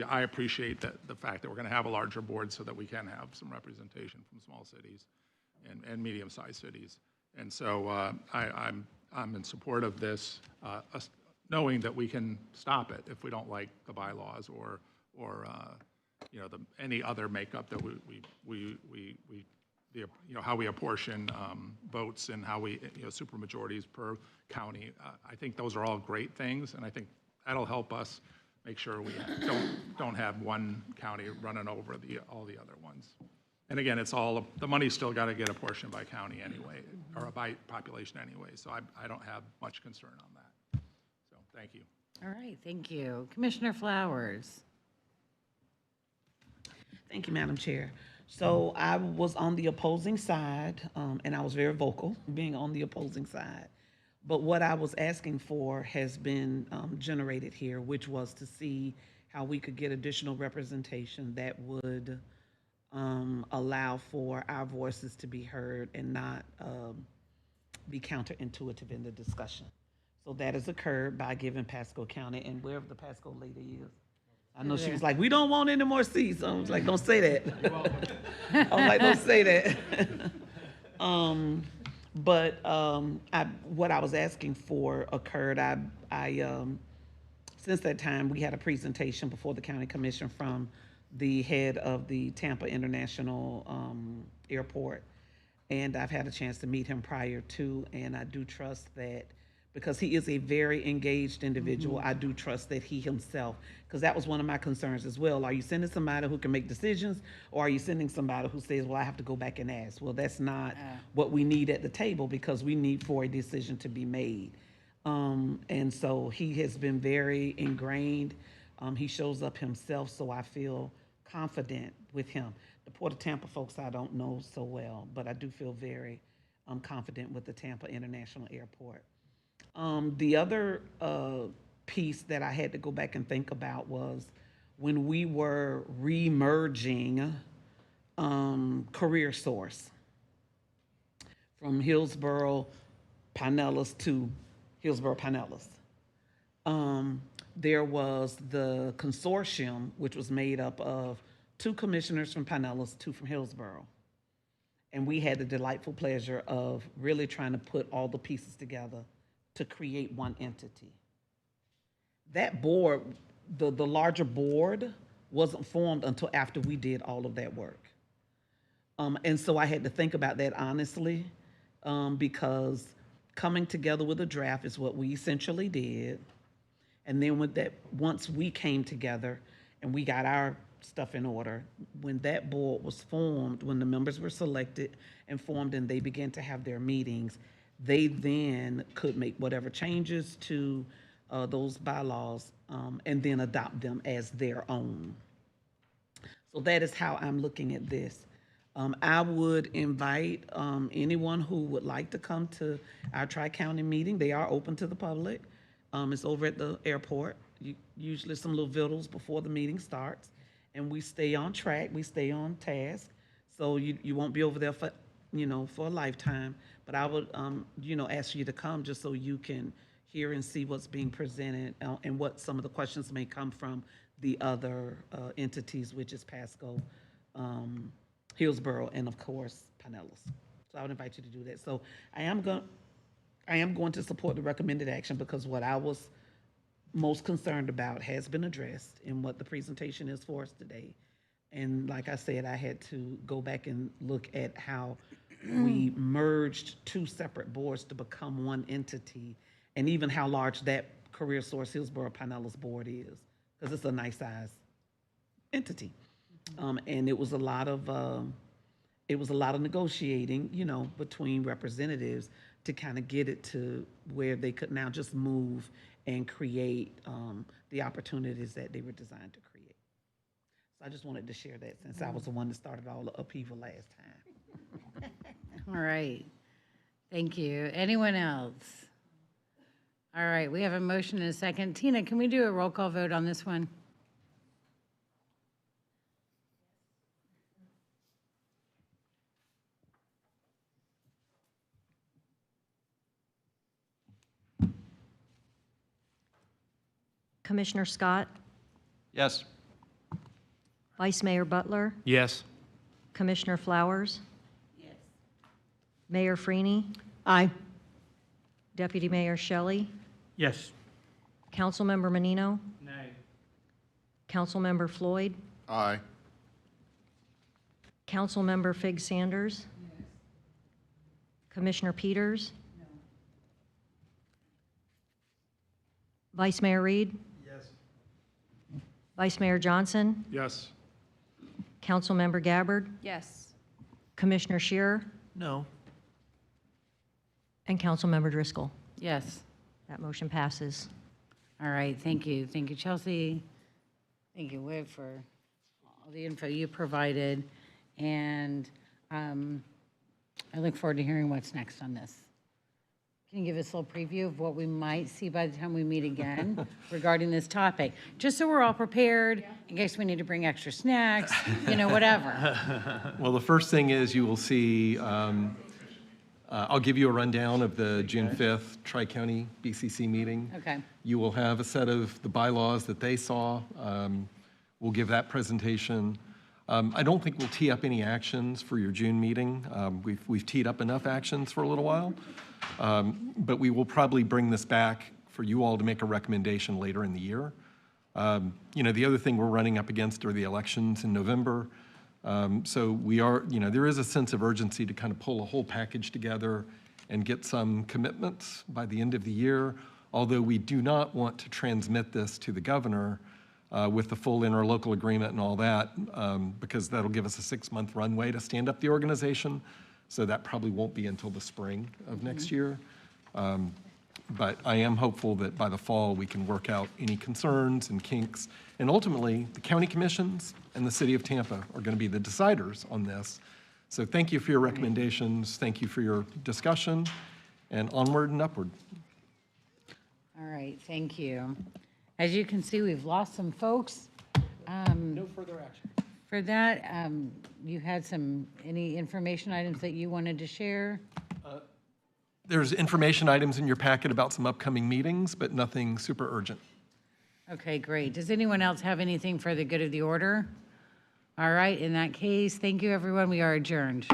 I appreciate the fact that we're going to have a larger board so that we can have some representation from small cities and medium-sized cities. And so I'm in support of this, knowing that we can stop it if we don't like the bylaws or any other makeup that how we apportion votes and how we supermajorities per county. I think those are all great things, and I think that'll help us make sure we don't have one county running over all the other ones. And again, it's all the money's still got to get apportioned by county anyway, or by population anyway. So I don't have much concern on that. So thank you. All right, thank you. Commissioner Flowers. Thank you, Madam Chair. So I was on the opposing side, and I was very vocal being on the opposing side. But what I was asking for has been generated here, which was to see how we could get additional representation that would allow for our voices to be heard and not be counterintuitive in the discussion. So that has occurred by giving Pasco County, and wherever the Pasco lady is. I know she was like, we don't want any more seats. I was like, don't say that. I was like, don't say that. What I was asking for occurred. Since that time, we had a presentation before the county commission from the head of the Tampa International Airport. And I've had a chance to meet him prior to, and I do trust that because he is a very engaged individual, I do trust that he himself, because that was one of my concerns as well. Are you sending somebody who can make decisions, or are you sending somebody who says, well, I have to go back and ask? Well, that's not what we need at the table, because we need for a decision to be made. And so he has been very ingrained. He shows up himself, so I feel confident with him. The Port of Tampa folks I don't know so well, but I do feel very confident with the Tampa International Airport. The other piece that I had to go back and think about was when we were re-merging Career Source from Hillsborough, Pinellas to Hillsborough, Pinellas. There was the consortium, which was made up of 2 commissioners from Pinellas, 2 from Hillsborough. And we had the delightful pleasure of really trying to put all the pieces together to create one entity. That board, the larger board, wasn't formed until after we did all of that work. And so I had to think about that honestly, because coming together with a draft is what we essentially did. And then once we came together and we got our stuff in order, when that board was formed, when the members were selected and formed and they began to have their meetings, they then could make whatever changes to those bylaws and then adopt them as their own. So that is how I'm looking at this. I would invite anyone who would like to come to our Tri-County meeting. They are open to the public. It's over at the airport. Usually some little vittles before the meeting starts. And we stay on track, we stay on task. So you won't be over there for a lifetime. But I would, ask you to come just so you can hear and see what's being presented and what some of the questions may come from the other entities, which is Pasco, Hillsborough, and of course, Pinellas. So I would invite you to do that. So I am going to support the recommended action because what I was most concerned about has been addressed in what the presentation is for us today. And like I said, I had to go back and look at how we merged 2 separate boards to become one entity, and even how large that Career Source Hillsborough Pinellas board is, because it's a nice size entity. And it was a lot of negotiating, between representatives to kind of get it to where they could now just move and create the opportunities that they were designed to create. So I just wanted to share that since I was the one that started all the upheaval last time. All right. Thank you. Anyone else? All right, we have a motion and a second. Tina, can we do a roll call vote on this one? Commissioner Scott, Yes. Vice Mayor Butler, Yes. Commissioner Flowers. Yes. Mayor Freeney, Aye. Deputy Mayor Shelley, Yes. Councilmember Menino, Nay. Councilmember Floyd, Aye. Councilmember Fig Sanders, Commissioner Peters, Vice Mayor Reed, Yes. Vice Mayor Johnson, Yes. Councilmember Gabbard, Yes. Commissioner Shearer, No. and Councilmember Driscoll. Yes. That motion passes. All right, thank you. Thank you, Chelsea. Thank you, Whit, for all the info you provided. And I look forward to hearing what's next on this. Can you give us a little preview of what we might see by the time we meet again regarding this topic? Just so we're all prepared, in case we need to bring extra snacks, whatever. Well, the first thing is you will see I'll give you a rundown of the June 5th Tri-County BCC meeting. Okay. You will have a set of the bylaws that they saw. We'll give that presentation. I don't think we'll tee up any actions for your June meeting. We've teed up enough actions for a little while. But we will probably bring this back for you all to make a recommendation later in the year. The other thing we're running up against are the elections in November. So we are, there is a sense of urgency to kind of pull a whole package together and get some commitments by the end of the year, although we do not want to transmit this to the governor with the full interlocal agreement and all that, because that'll give us a 6-month runway to stand up the organization. So that probably won't be until the spring of next year. But I am hopeful that by the fall, we can work out any concerns and kinks. And ultimately, the county commissions and the city of Tampa are going to be the deciders on this. So thank you for your recommendations. Thank you for your discussion, and onward and upward. All right, thank you. As you can see, we've lost some folks. No further action. For that, you had any information items that you wanted to share? There's information items in your packet about some upcoming meetings, but nothing super urgent. Okay, great. Does anyone else have anything for the good of the order? All right, in that case, thank you, everyone. We are adjourned.